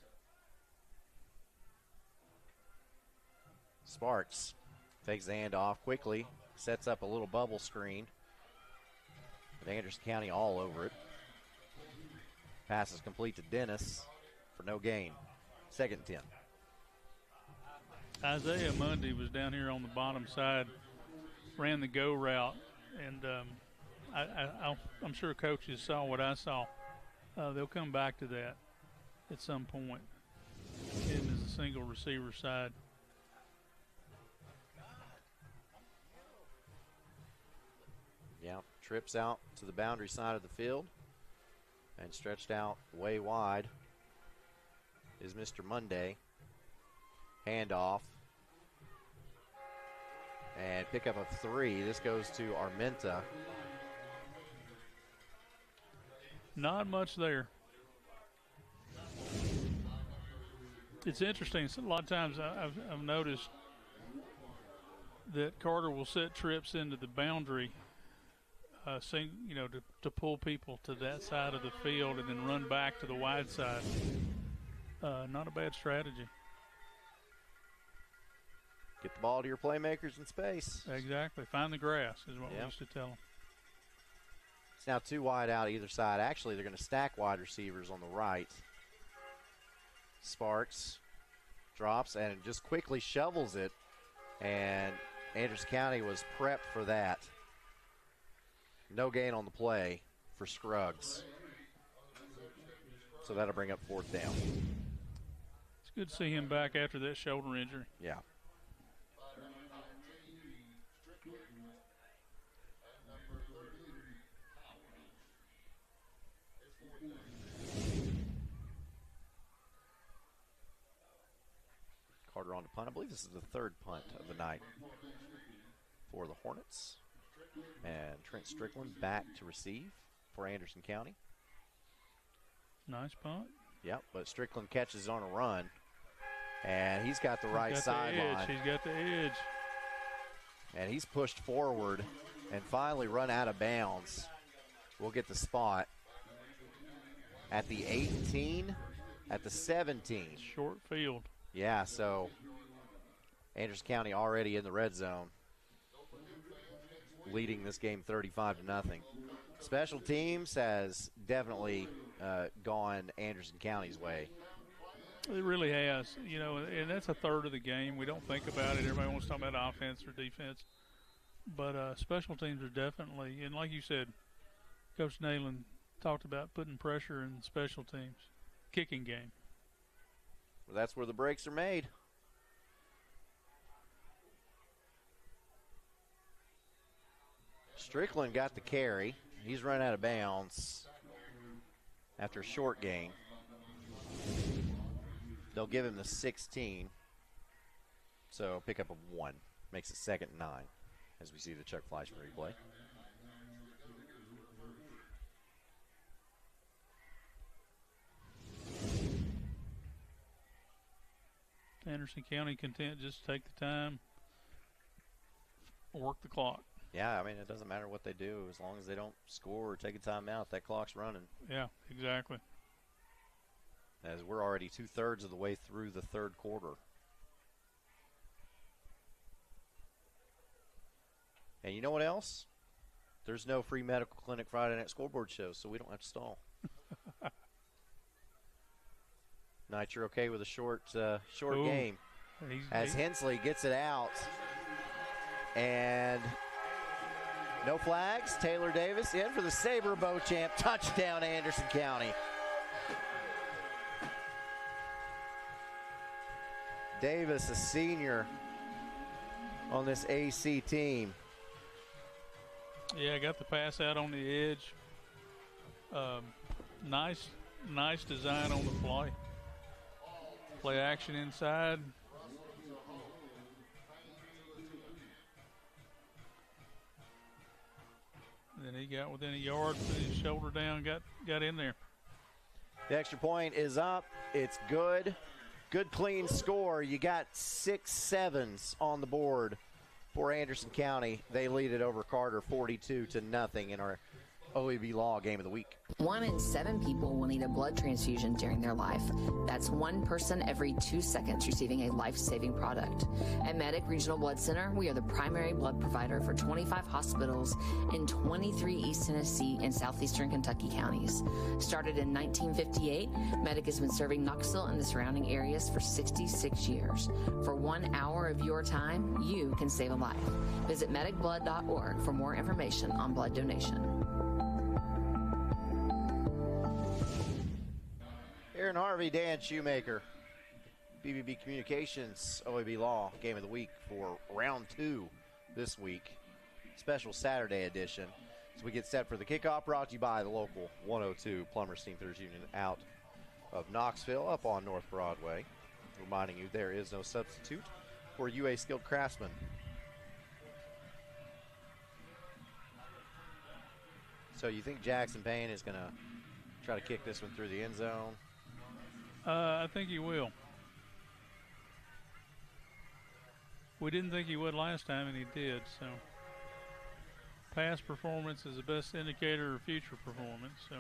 [SPEAKER 1] Sparks takes the handoff quickly, sets up a little bubble screen. With Anderson County all over it. Pass is complete to Dennis for no gain. 2nd and 10.
[SPEAKER 2] Isaiah Mundy was down here on the bottom side, ran the go route, and I'm sure coaches saw what I saw. They'll come back to that at some point. Him as a single receiver side.
[SPEAKER 1] Yeah, trips out to the boundary side of the field. And stretched out way wide is Mr. Monday. Handoff. And pickup of 3. This goes to Armenta.
[SPEAKER 2] Not much there. It's interesting. A lot of times I've noticed that Carter will set trips into the boundary, to pull people to that side of the field and then run back to the wide side. Not a bad strategy.
[SPEAKER 1] Get the ball to your playmakers in space.
[SPEAKER 2] Exactly. Find the grass is what we used to tell them.
[SPEAKER 1] It's now 2 wide out either side. Actually, they're going to stack wide receivers on the right. Sparks drops and just quickly shovels it. And Anderson County was prepped for that. No gain on the play for Scruggs. So that'll bring up 4th down.
[SPEAKER 2] It's good to see him back after that shoulder injury.
[SPEAKER 1] Yeah. Carter on to punt. I believe this is the 3rd punt of the night for the Hornets. And Trent Strickland back to receive for Anderson County.
[SPEAKER 2] Nice punt.
[SPEAKER 1] Yep, but Strickland catches on a run. And he's got the right sideline.
[SPEAKER 2] He's got the edge.
[SPEAKER 1] And he's pushed forward and finally run out of bounds. We'll get the spot at the 18, at the 17.
[SPEAKER 2] Short field.
[SPEAKER 1] Yeah, so Anderson County already in the red zone, leading this game 35-0. Special teams has definitely gone Anderson County's way.
[SPEAKER 2] It really has, and that's a third of the game. We don't think about it. Everybody wants to talk about offense or defense. But special teams are definitely, and like you said, Coach Nayland talked about putting pressure in special teams, kicking game.
[SPEAKER 1] Well, that's where the breaks are made. Strickland got the carry. He's run out of bounds after a short gain. They'll give him the 16. So pick up of 1. Makes it 2nd and 9 as we see the Chuck Fleischman replay.
[SPEAKER 2] Anderson County content just take the time, work the clock.
[SPEAKER 1] Yeah, I mean, it doesn't matter what they do. As long as they don't score or take a timeout, that clock's running.
[SPEAKER 2] Yeah, exactly.
[SPEAKER 1] As we're already 2/3 of the way through the 3rd quarter. And you know what else? There's no free medical clinic Friday night scoreboard shows, so we don't have to stall. Night, you're okay with a short game. As Hensley gets it out. And no flags. Taylor Davis in for the Sabre Beauchamp. Touchdown, Anderson County. Davis, a senior on this AC team.
[SPEAKER 2] Yeah, got the pass out on the edge. Nice design on the play. Play action inside. And then he got within a yard, put his shoulder down, got in there.
[SPEAKER 1] The extra point is up. It's good. Good clean score. You got 6 7s on the board for Anderson County. They lead it over Carter 42-0 in our OEB Law Game of the Week.
[SPEAKER 9] 1 in 7 people will need a blood transfusion during their life. That's 1 person every 2 seconds receiving a life-saving product. At Maverick Regional Blood Center, we are the primary blood provider for 25 hospitals in 23 East Tennessee and southeastern Kentucky counties. Started in 1958, Maverick has been serving Knoxville and the surrounding areas for 66 years. For 1 hour of your time, you can save a life. Visit medicblood.org for more information on blood donation.
[SPEAKER 1] Aaron Harvey, Dan Shoemaker, BBB Communications, OEB Law Game of the Week for round 2 this week. Special Saturday edition. So we get set for the kickoff, brought to you by the local 102 Plumbers Steamfitters Union out of Knoxville up on North Broadway. Reminding you there is no substitute for UA skilled craftsmen. So you think Jackson Payne is going to try to kick this one through the end zone?
[SPEAKER 2] I think he will. We didn't think he would last time, and he did. So past performance is the best indicator of future performance. So.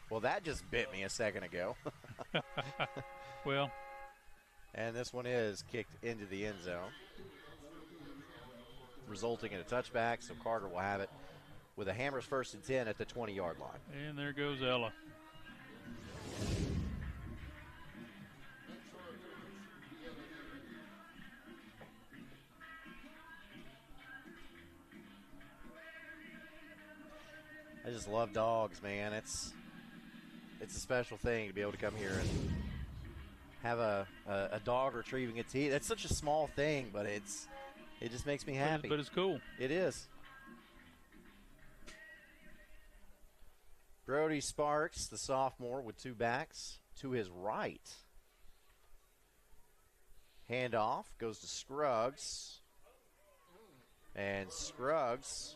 [SPEAKER 1] Well, that just bit me a second ago.
[SPEAKER 2] Well.
[SPEAKER 1] And this one is kicked into the end zone, resulting in a touchback. So Carter will have it with a Hammers 1st and 10 at the 20-yard line.
[SPEAKER 2] And there goes Ella.
[SPEAKER 1] I just love dogs, man. It's a special thing to be able to come here and have a dog retrieving its teeth. That's such a small thing, but it just makes me happy.
[SPEAKER 2] But it's cool.
[SPEAKER 1] It is. Brody Sparks, the sophomore, with two backs to his right. Handoff goes to Scruggs. And Scruggs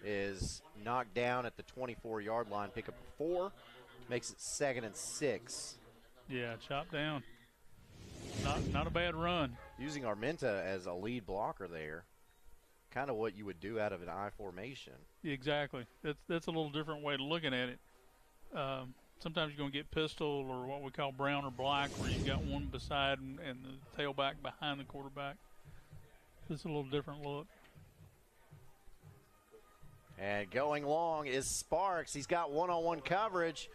[SPEAKER 1] is knocked down at the 24-yard line. Pick up a 4. Makes it 2nd and 6.
[SPEAKER 2] Yeah, chopped down. Not a bad run.
[SPEAKER 1] Using Armenta as a lead blocker there. Kind of what you would do out of an I formation.
[SPEAKER 2] Exactly. That's a little different way of looking at it. Sometimes you're going to get pistol or what we call brown or black, where you've got one beside and the tailback behind the quarterback. It's a little different look.
[SPEAKER 1] And going long is Sparks. He's got one-on-one coverage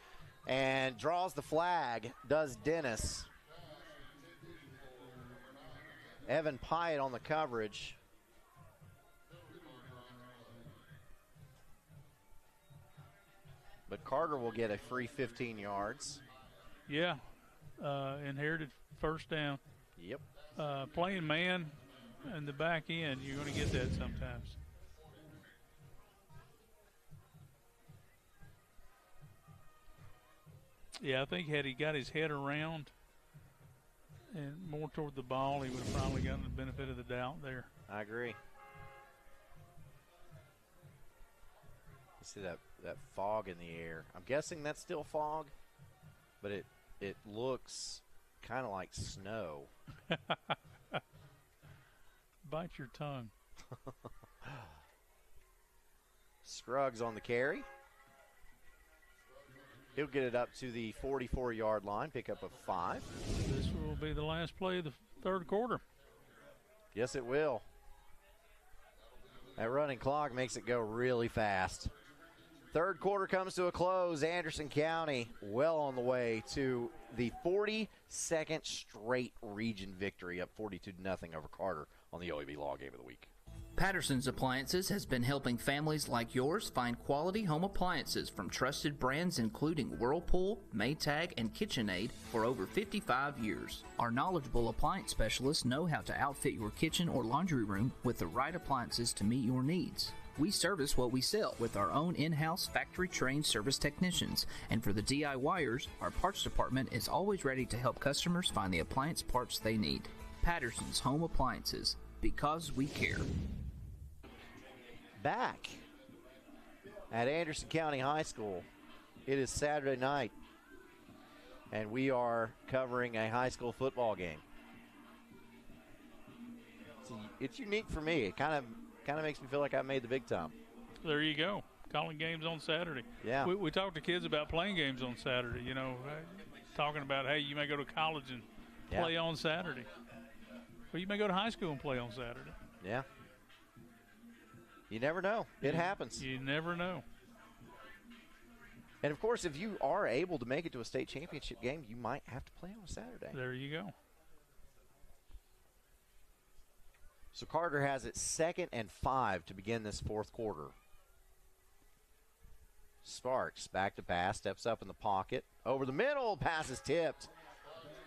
[SPEAKER 1] and draws the flag, does Dennis. Evan Pyatt on the coverage. But Carter will get a free 15 yards.
[SPEAKER 2] Yeah, inherited first down.
[SPEAKER 1] Yep.
[SPEAKER 2] Playing man in the back end, you're going to get that sometimes. Yeah, I think had he got his head around and more toward the ball, he would have probably gotten the benefit of the doubt there.
[SPEAKER 1] I agree. You see that fog in the air. I'm guessing that's still fog, but it looks kind of like snow.
[SPEAKER 2] Bite your tongue.
[SPEAKER 1] Scruggs on the carry. He'll get it up to the 44-yard line, pick up a 5.
[SPEAKER 2] This will be the last play of the third quarter.
[SPEAKER 1] Yes, it will. That running clock makes it go really fast. Third quarter comes to a close. Anderson County well on the way to the 42nd straight region victory, up 42-0 over Carter on the OEB Law Game of the Week.
[SPEAKER 10] Patterson's Appliances has been helping families like yours find quality home appliances from trusted brands including Whirlpool, Maytag, and KitchenAid for over 55 years. Our knowledgeable appliance specialists know how to outfit your kitchen or laundry room with the right appliances to meet your needs. We service what we sell with our own in-house factory-trained service technicians. And for the DIYers, our parts department is always ready to help customers find the appliance parts they need. Patterson's Home Appliances, because we care.
[SPEAKER 1] Back at Anderson County High School. It is Saturday night, and we are covering a high school football game. It's unique for me. It kind of makes me feel like I made the big time.
[SPEAKER 2] There you go. Calling games on Saturday.
[SPEAKER 1] Yeah.
[SPEAKER 2] We talk to kids about playing games on Saturday, you know, talking about, hey, you may go to college and play on Saturday. Well, you may go to high school and play on Saturday.
[SPEAKER 1] Yeah. You never know. It happens.
[SPEAKER 2] You never know.
[SPEAKER 1] And, of course, if you are able to make it to a state championship game, you might have to play on a Saturday.
[SPEAKER 2] There you go.
[SPEAKER 1] So Carter has it 2nd and 5 to begin this fourth quarter. Sparks back to pass, steps up in the pocket. Over the middle, pass is tipped.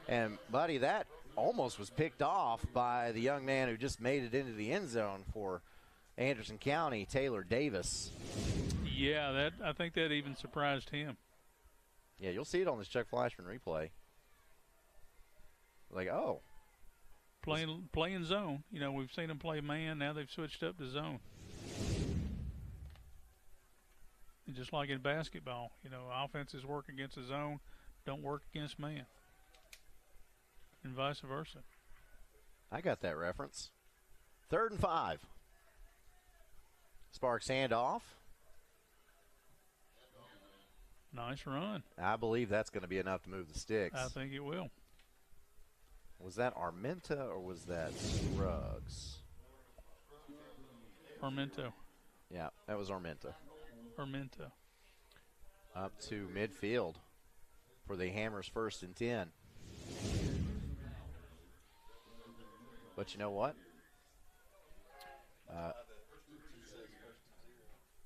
[SPEAKER 1] And, buddy, that almost was picked off by the young man who just made it into the end zone for Anderson County, Taylor Davis.
[SPEAKER 2] Yeah, I think that even surprised him.
[SPEAKER 1] Yeah, you'll see it on this Chuck Fleischman replay. Like, oh.
[SPEAKER 2] Playing zone. You know, we've seen them play man. Now they've switched up to zone. And just like in basketball, you know, offenses work against the zone, don't work against man. And vice versa.
[SPEAKER 1] I got that reference. 3rd and 5. Sparks handoff.
[SPEAKER 2] Nice run.
[SPEAKER 1] I believe that's going to be enough to move the sticks.
[SPEAKER 2] I think it will.
[SPEAKER 1] Was that Armenta or was that Scruggs?
[SPEAKER 2] Armento.
[SPEAKER 1] Yeah, that was Armenta.
[SPEAKER 2] Armento.
[SPEAKER 1] Up to midfield for the Hammers 1st and 10. But you know what?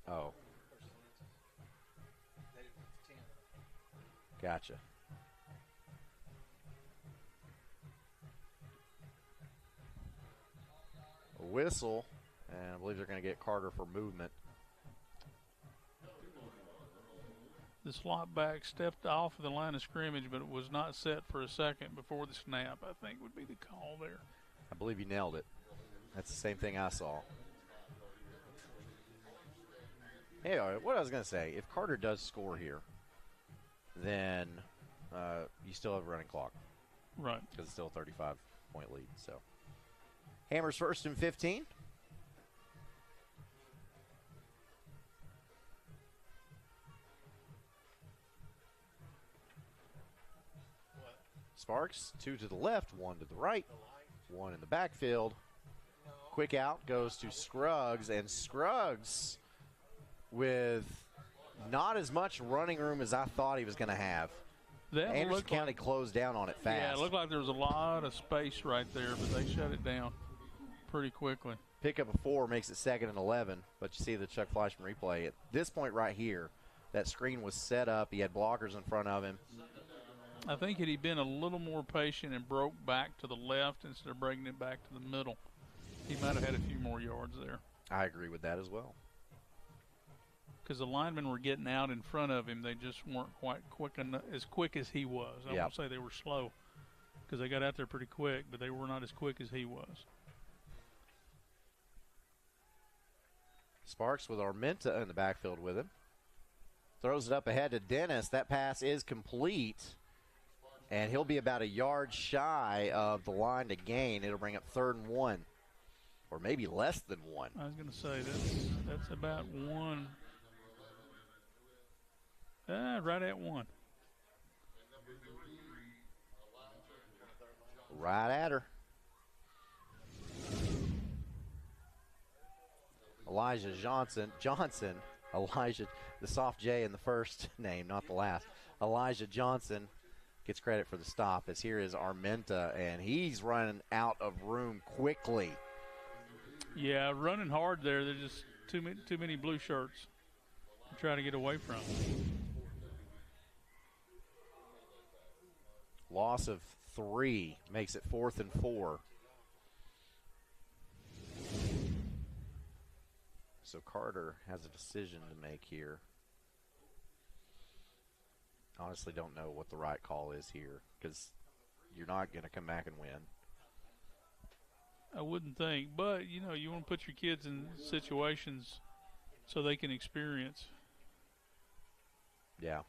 [SPEAKER 1] Oh. Gotcha. A whistle, and I believe they're going to get Carter for movement.
[SPEAKER 2] The slot back stepped off of the line of scrimmage, but it was not set for a second before the snap, I think would be the call there.
[SPEAKER 1] I believe you nailed it. That's the same thing I saw. Hey, what I was going to say, if Carter does score here, then you still have a running clock.
[SPEAKER 2] Right.
[SPEAKER 1] Because it's still a 35-point lead. So, Hammers 1st and 15. Sparks, 2 to the left, 1 to the right, 1 in the backfield. Quick out goes to Scruggs, and Scruggs with not as much running room as I thought he was going to have. Anderson County closed down on it fast.
[SPEAKER 2] Yeah, it looked like there was a lot of space right there, but they shut it down pretty quickly.
[SPEAKER 1] Pick up a 4 makes it 2nd and 11, but you see the Chuck Fleischman replay. At this point right here, that screen was set up. He had blockers in front of him.
[SPEAKER 2] I think had he been a little more patient and broke back to the left instead of breaking it back to the middle, he might have had a few more yards there.
[SPEAKER 1] I agree with that as well.
[SPEAKER 2] Because the linemen were getting out in front of him. They just weren't quite quick enough, as quick as he was. I won't say they were slow because they got out there pretty quick, but they were not as quick as he was.
[SPEAKER 1] Sparks with Armenta in the backfield with him. Throws it up ahead to Dennis. That pass is complete. And he'll be about a yard shy of the line to gain. It'll bring up 3rd and 1. Or maybe less than 1.
[SPEAKER 2] I was going to say, that's about 1. Right at 1.
[SPEAKER 1] Right at her. Elijah Johnson, the soft J in the first name, not the last. Elijah Johnson gets credit for the stop, as here is Armenta, and he's running out of room quickly.
[SPEAKER 2] Yeah, running hard there. There's just too many blue shirts to try to get away from.
[SPEAKER 1] Loss of 3 makes it 4th and 4. So Carter has a decision to make here. Honestly don't know what the right call is here because you're not going to come back and win.
[SPEAKER 2] I wouldn't think, but, you know, you want to put your kids in situations so they can experience.
[SPEAKER 1] Yeah.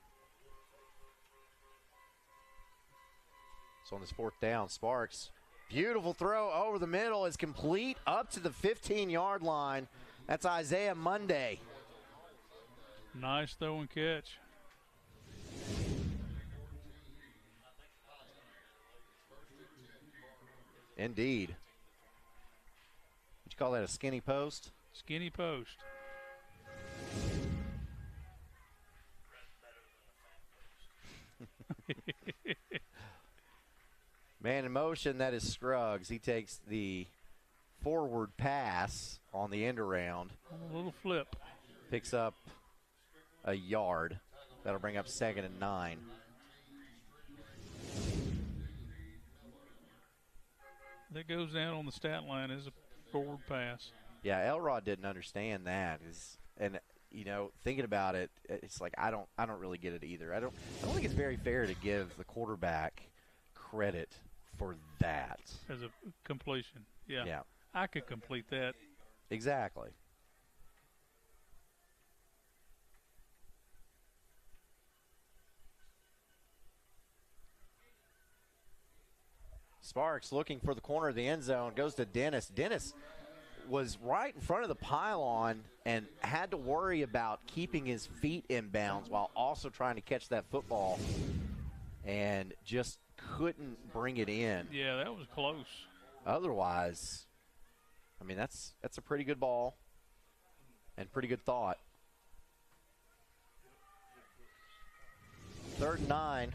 [SPEAKER 1] So on this 4th down, Sparks, beautiful throw over the middle is complete up to the 15-yard line. That's Isaiah Monday.
[SPEAKER 2] Nice throw and catch.
[SPEAKER 1] Indeed. Would you call that a skinny post?
[SPEAKER 2] Skinny post.
[SPEAKER 1] Man in motion, that is Scruggs. He takes the forward pass on the end around.
[SPEAKER 2] A little flip.
[SPEAKER 1] Picks up a yard. That'll bring up 2nd and 9.
[SPEAKER 2] That goes down on the stat line as a forward pass.
[SPEAKER 1] Yeah, Elrod didn't understand that. And you know, thinking about it, it's like I don't really get it either. I don't think it's very fair to give the quarterback credit for that
[SPEAKER 2] as a completion. Yeah.
[SPEAKER 1] Yeah.
[SPEAKER 2] I could complete that.
[SPEAKER 1] Exactly. Sparks looking for the corner of the end zone, goes to Dennis. Dennis was right in front of the pylon and had to worry about keeping his feet in bounds while also trying to catch that football, and just couldn't bring it in.
[SPEAKER 2] Yeah, that was close.
[SPEAKER 1] Otherwise, I mean, that's a pretty good ball and pretty good thought. 3rd and 9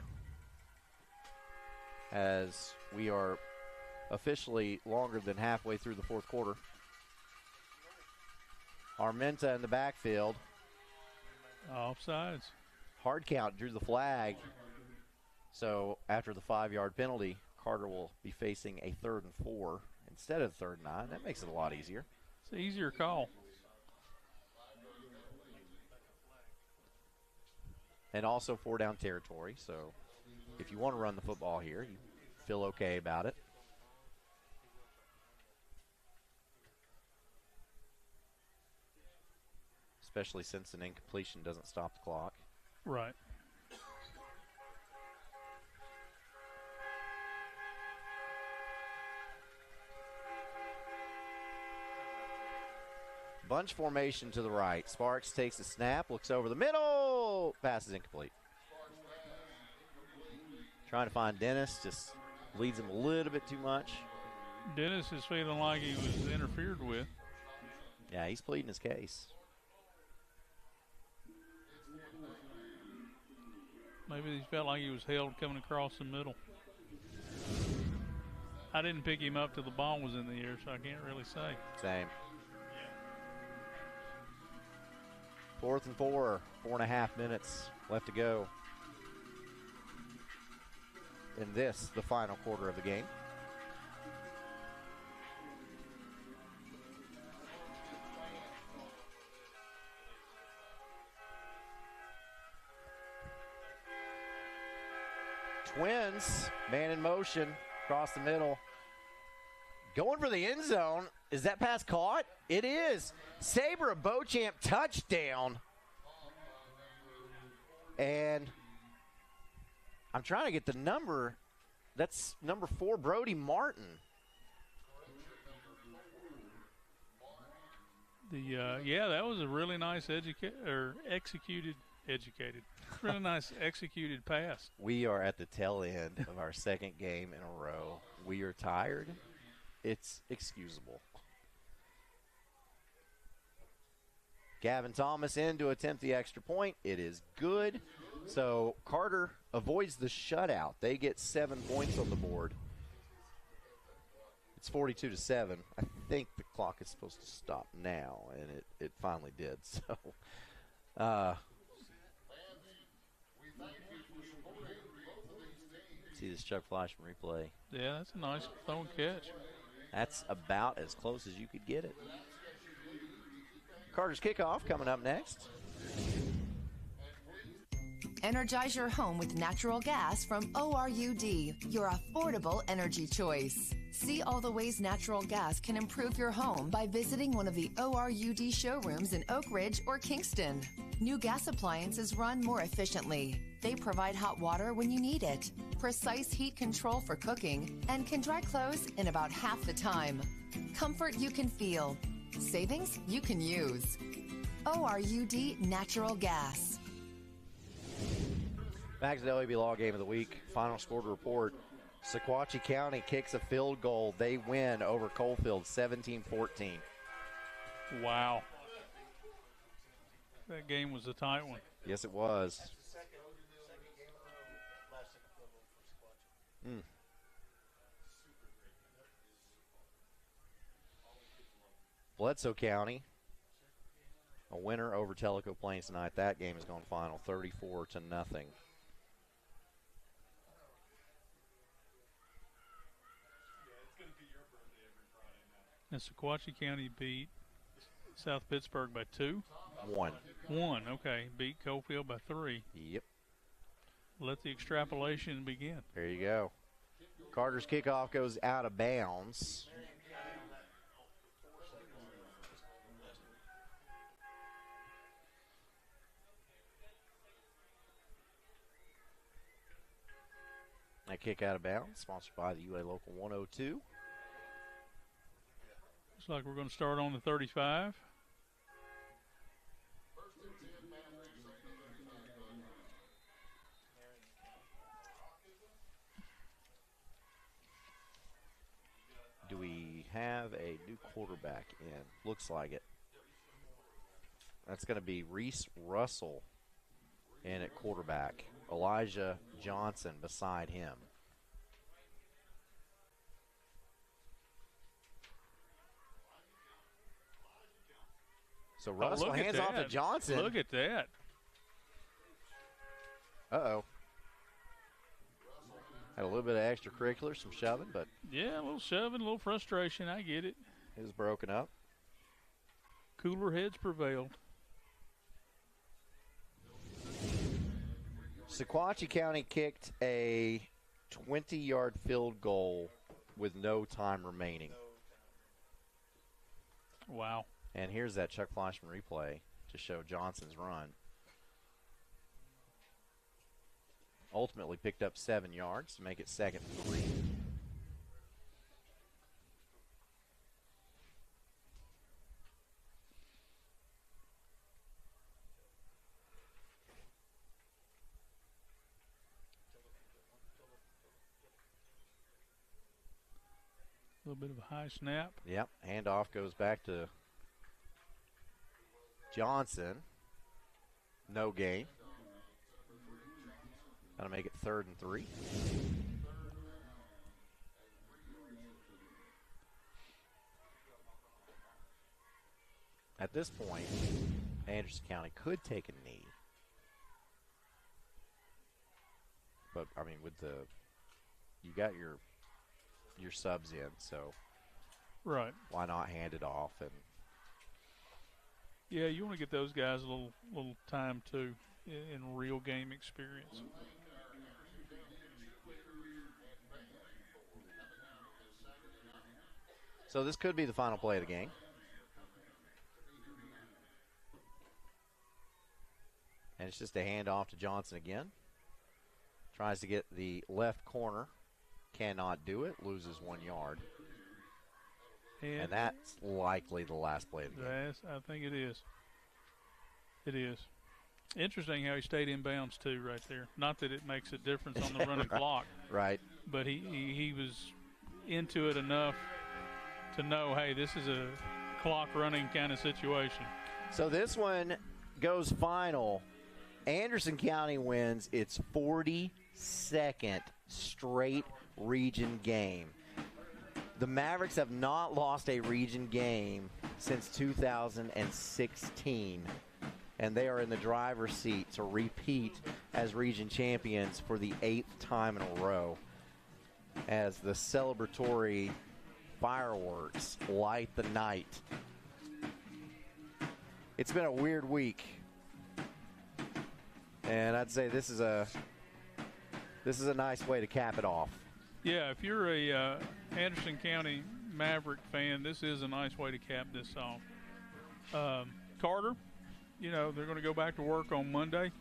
[SPEAKER 1] as we are officially longer than halfway through the fourth quarter. Armenta in the backfield.
[SPEAKER 2] Offsides.
[SPEAKER 1] Hard count, drew the flag. So after the 5-yard penalty, Carter will be facing a 3rd and 4 instead of 3rd and 9. That makes it a lot easier.
[SPEAKER 2] It's an easier call.
[SPEAKER 1] And also 4-down territory. So if you want to run the football here, you feel okay about it. Especially since an incompletion doesn't stop the clock.
[SPEAKER 2] Right.
[SPEAKER 1] Bunch formation to the right. Sparks takes the snap, looks over the middle. Pass is incomplete. Trying to find Dennis, just leads him a little bit too much.
[SPEAKER 2] Dennis is feeling like he was interfered with.
[SPEAKER 1] Yeah, he's pleading his case.
[SPEAKER 2] Maybe he felt like he was held coming across the middle. I didn't pick him up till the ball was in the air, so I can't really say.
[SPEAKER 1] Same. 4th and 4, 4.5 minutes left to go in this, the final quarter of the game. Twins, man in motion, across the middle. Going for the end zone. Is that pass caught? It is. Sabre Beauchamp touchdown. And I'm trying to get the number. That's number 4, Brody Martin.
[SPEAKER 2] Yeah, that was a really nice really nice executed pass.
[SPEAKER 1] We are at the tail end of our 2nd game in a row. We are tired. It's excusable. Gavin Thomas in to attempt the extra point. It is good. So Carter avoids the shutout. They get 7 points on the board. It's 42-7. I think the clock is supposed to stop now, and it finally did. So, see this Chuck Fleischman replay.
[SPEAKER 2] Yeah, that's a nice throw catch.
[SPEAKER 1] That's about as close as you could get it. Carter's kickoff coming up next.
[SPEAKER 11] Energize your home with natural gas from ORUD, your affordable energy choice. See all the ways natural gas can improve your home by visiting one of the ORUD showrooms in Oak Ridge or Kingston. New gas appliances run more efficiently. They provide hot water when you need it, precise heat control for cooking, and can dry clothes in about half the time. Comfort you can feel. Savings you can use. ORUD Natural Gas.
[SPEAKER 1] Back to the OEB Law Game of the Week. Final score to report. Sequatchie County kicks a field goal. They win over Coalfield 17-14.
[SPEAKER 2] Wow. That game was a tight one.
[SPEAKER 1] Yes, it was. Bledsoe County, a winner over Tellico Plains tonight. That game is going final 34-0.
[SPEAKER 2] And Sequatchie County beat South Pittsburgh by 2.
[SPEAKER 1] 1.
[SPEAKER 2] 1, okay. Beat Coalfield by 3.
[SPEAKER 1] Yep.
[SPEAKER 2] Let the extrapolation begin.
[SPEAKER 1] There you go. Carter's kickoff goes out of bounds. That kick out of bounds, sponsored by the UA Local 102.
[SPEAKER 2] Looks like we're going to start on the 35.
[SPEAKER 1] Do we have a new quarterback in? Looks like it. That's going to be Reese Russell in at quarterback. Elijah Johnson beside him. So Russell hands off to Johnson.
[SPEAKER 2] Look at that.
[SPEAKER 1] Uh-oh. Had a little bit of extracurricular, some shoving, but...
[SPEAKER 2] Yeah, a little shoving, a little frustration. I get it.
[SPEAKER 1] It was broken up.
[SPEAKER 2] Cooler heads prevailed.
[SPEAKER 1] Sequatchie County kicked a 20-yard field goal with no time remaining.
[SPEAKER 2] Wow.
[SPEAKER 1] And here's that Chuck Fleischman replay to show Johnson's run. Ultimately picked up 7 yards to make it 2nd and 3.
[SPEAKER 2] A little bit of a high snap.
[SPEAKER 1] Yep, handoff goes back to Johnson. No gain. That'll make it 3rd and 3. At this point, Anderson County could take a knee. But, I mean, with the, you got your subs in, so
[SPEAKER 2] right,
[SPEAKER 1] why not hand it off? And
[SPEAKER 2] yeah, you want to get those guys a little time too in real game experience.
[SPEAKER 1] So this could be the final play of the game. And it's just a handoff to Johnson again. Tries to get the left corner. Cannot do it. Loses 1 yard. And that's likely the last play of the game.
[SPEAKER 2] I think it is. It is. Interesting how he stayed in bounds too right there. Not that it makes a difference on the running clock.
[SPEAKER 1] Right.
[SPEAKER 2] But he was into it enough to know, hey, this is a clock running kind of situation.
[SPEAKER 1] So this one goes final. Anderson County wins its 42nd straight region game. The Mavericks have not lost a region game since 2016, and they are in the driver's seat to repeat as region champions for the 8th time in a row as the celebratory fireworks light the night. It's been a weird week, and I'd say this is a nice way to cap it off.
[SPEAKER 2] Yeah, if you're a Anderson County Maverick fan, this is a nice way to cap this off. Carter, they're going to go back to work on Monday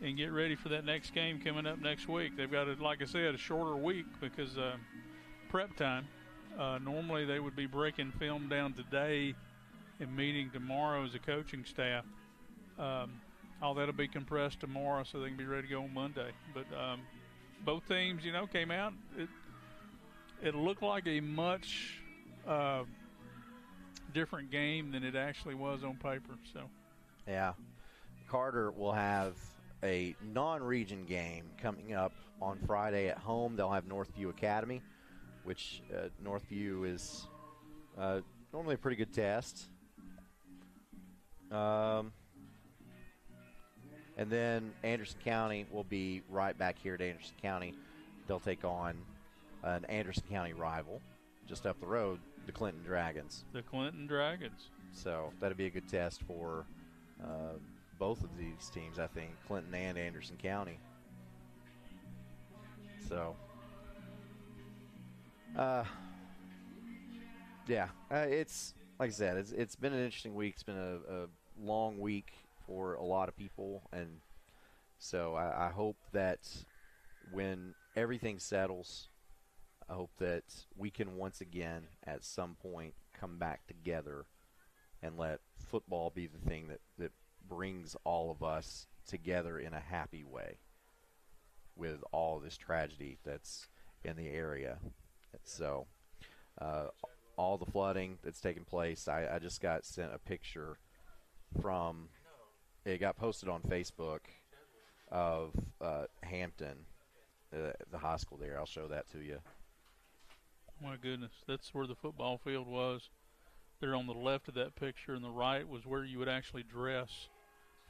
[SPEAKER 2] and get ready for that next game coming up next week. They've got, like I said, a shorter week because prep time. Normally they would be breaking film down today and meeting tomorrow as a coaching staff. All that'll be compressed tomorrow so they can be ready to go on Monday. But both teams, came out. It looked like a much different game than it actually was on paper. So, yeah,
[SPEAKER 1] Carter will have a non-region game coming up on Friday at home. They'll have Northview Academy, which Northview is normally a pretty good test. And then Anderson County will be right back here at Anderson County. They'll take on an Anderson County rival just up the road, The Clinton Dragons.
[SPEAKER 2] The Clinton Dragons.
[SPEAKER 1] So that'd be a good test for both of these teams, I think, Clinton and Anderson County. So, it's like I said, it's been an interesting week. It's been a long week for a lot of people, and so I hope that when everything settles, I hope that we can once again at some point come back together and let football be the thing that brings all of us together in a happy way with all this tragedy that's in the area. So all the flooding that's taken place, I just got sent a picture from, it got posted on Facebook of Hampton, the high school there. I'll show that to you.
[SPEAKER 2] My goodness, that's where the football field was. There on the left of that picture, and the right was where you would actually dress,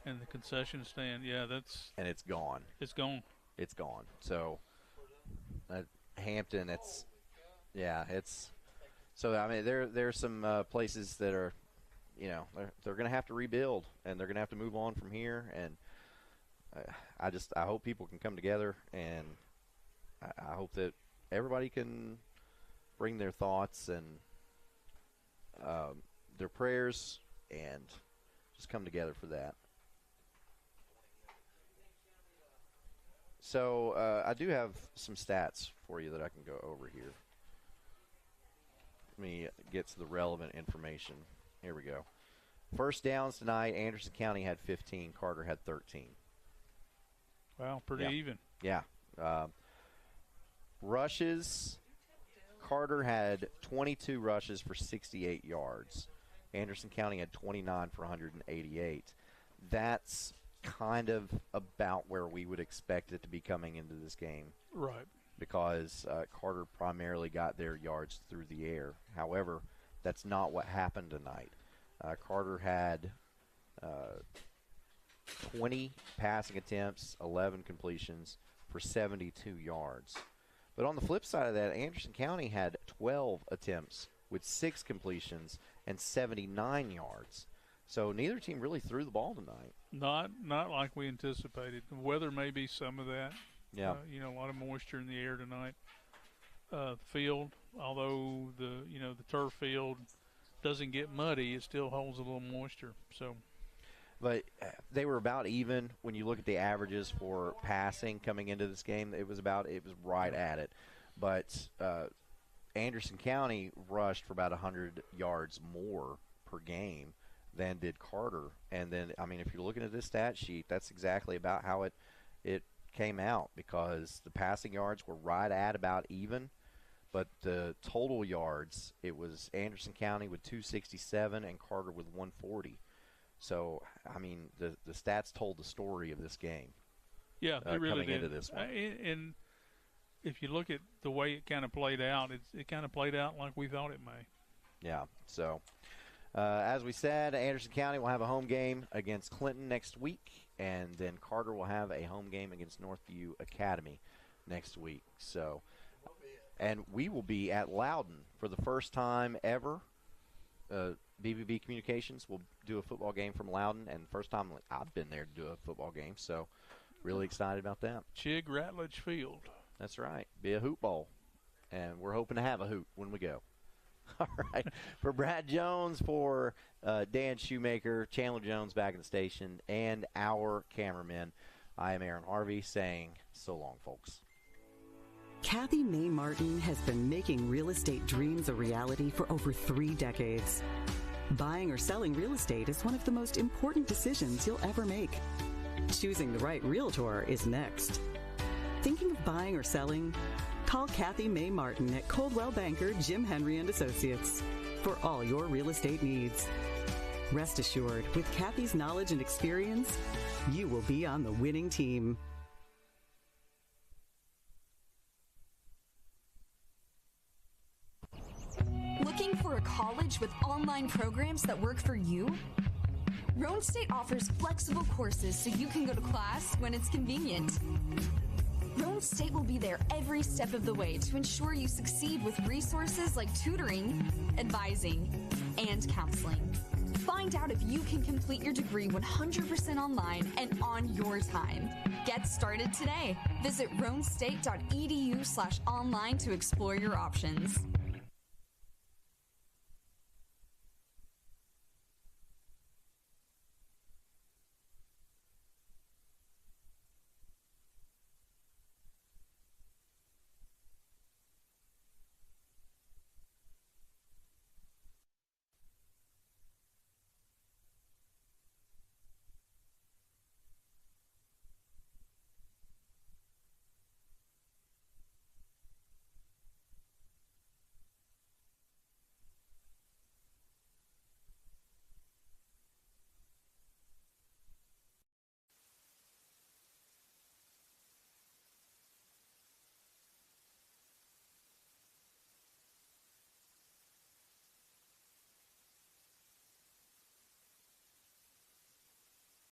[SPEAKER 2] and the concession stand. Yeah, that's.
[SPEAKER 1] And it's gone.
[SPEAKER 2] It's gone.
[SPEAKER 1] It's gone. So, Hampton, it's. So I mean, there's some places that are, they're going to have to rebuild, and they're going to have to move on from here. And I hope people can come together, and I hope that everybody can bring their thoughts and their prayers and just come together for that. So I do have some stats for you that I can go over here. Let me get to the relevant information. Here we go. First downs tonight, Anderson County had 15, Carter had 13.
[SPEAKER 2] Wow, pretty even.
[SPEAKER 1] Yeah. Rushes, Carter had 22 rushes for 68 yards. Anderson County had 29 for 188. That's kind of about where we would expect it to be coming into this game.
[SPEAKER 2] Right.
[SPEAKER 1] Because Carter primarily got their yards through the air. However, that's not what happened tonight. Carter had 20 passing attempts, 11 completions for 72 yards. But on the flip side of that, Anderson County had 12 attempts with 6 completions and 79 yards. So neither team really threw the ball tonight.
[SPEAKER 2] Not like we anticipated. The weather may be some of that.
[SPEAKER 1] Yeah.
[SPEAKER 2] A lot of moisture in the air tonight. The field, although the turf field doesn't get muddy, it still holds a little moisture. So,
[SPEAKER 1] but they were about even when you look at the averages for passing coming into this game. It was right at it. But Anderson County rushed for about 100 yards more per game than did Carter. And then, I mean, if you're looking at this stat sheet, that's exactly about how it came out, because the passing yards were right at about even, but the total yards, it was Anderson County with 267 and Carter with 140. So, I mean, the stats told the story of this game.
[SPEAKER 2] Yeah, they really
[SPEAKER 1] coming
[SPEAKER 2] did.
[SPEAKER 1] Into this one.
[SPEAKER 2] And if you look at the way it kind of played out, it kind of played out like we thought it may.
[SPEAKER 1] Yeah, so as we said, Anderson County will have a home game against Clinton next week, and then Carter will have a home game against Northview Academy next week. So, and we will be at Loudon for the first time ever. BBB Communications will do a football game from Loudon, and first time I've been there to do a football game, so really excited about that.
[SPEAKER 2] Chig Ratledge Field.
[SPEAKER 1] That's right. Be a hoot bowl, and we're hoping to have a hoot when we go. All right. For Brad Jones, for Dan Shoemaker, Chandler Jones back in the station, and our cameraman, I am Aaron Harvey saying so long, folks.
[SPEAKER 18] Kathy May Martin has been making real estate dreams a reality for over 3 decades. Buying or selling real estate is one of the most important decisions you'll ever make. Choosing the right realtor is next. Thinking of buying or selling? Call Kathy May Martin at Coldwell Banker Jim Henry & Associates for all your real estate needs. Rest assured, with Kathy's knowledge and experience, you will be on the winning team.
[SPEAKER 13] Looking for a college with online programs that work for you? Roane State offers flexible courses so you can go to class when it's convenient. Roan State will be there every step of the way to ensure you succeed with resources like tutoring, advising, and counseling. Find out if you can complete your degree 100% online and on your time. Get started today. Visit roanstate.edu/online to explore your options.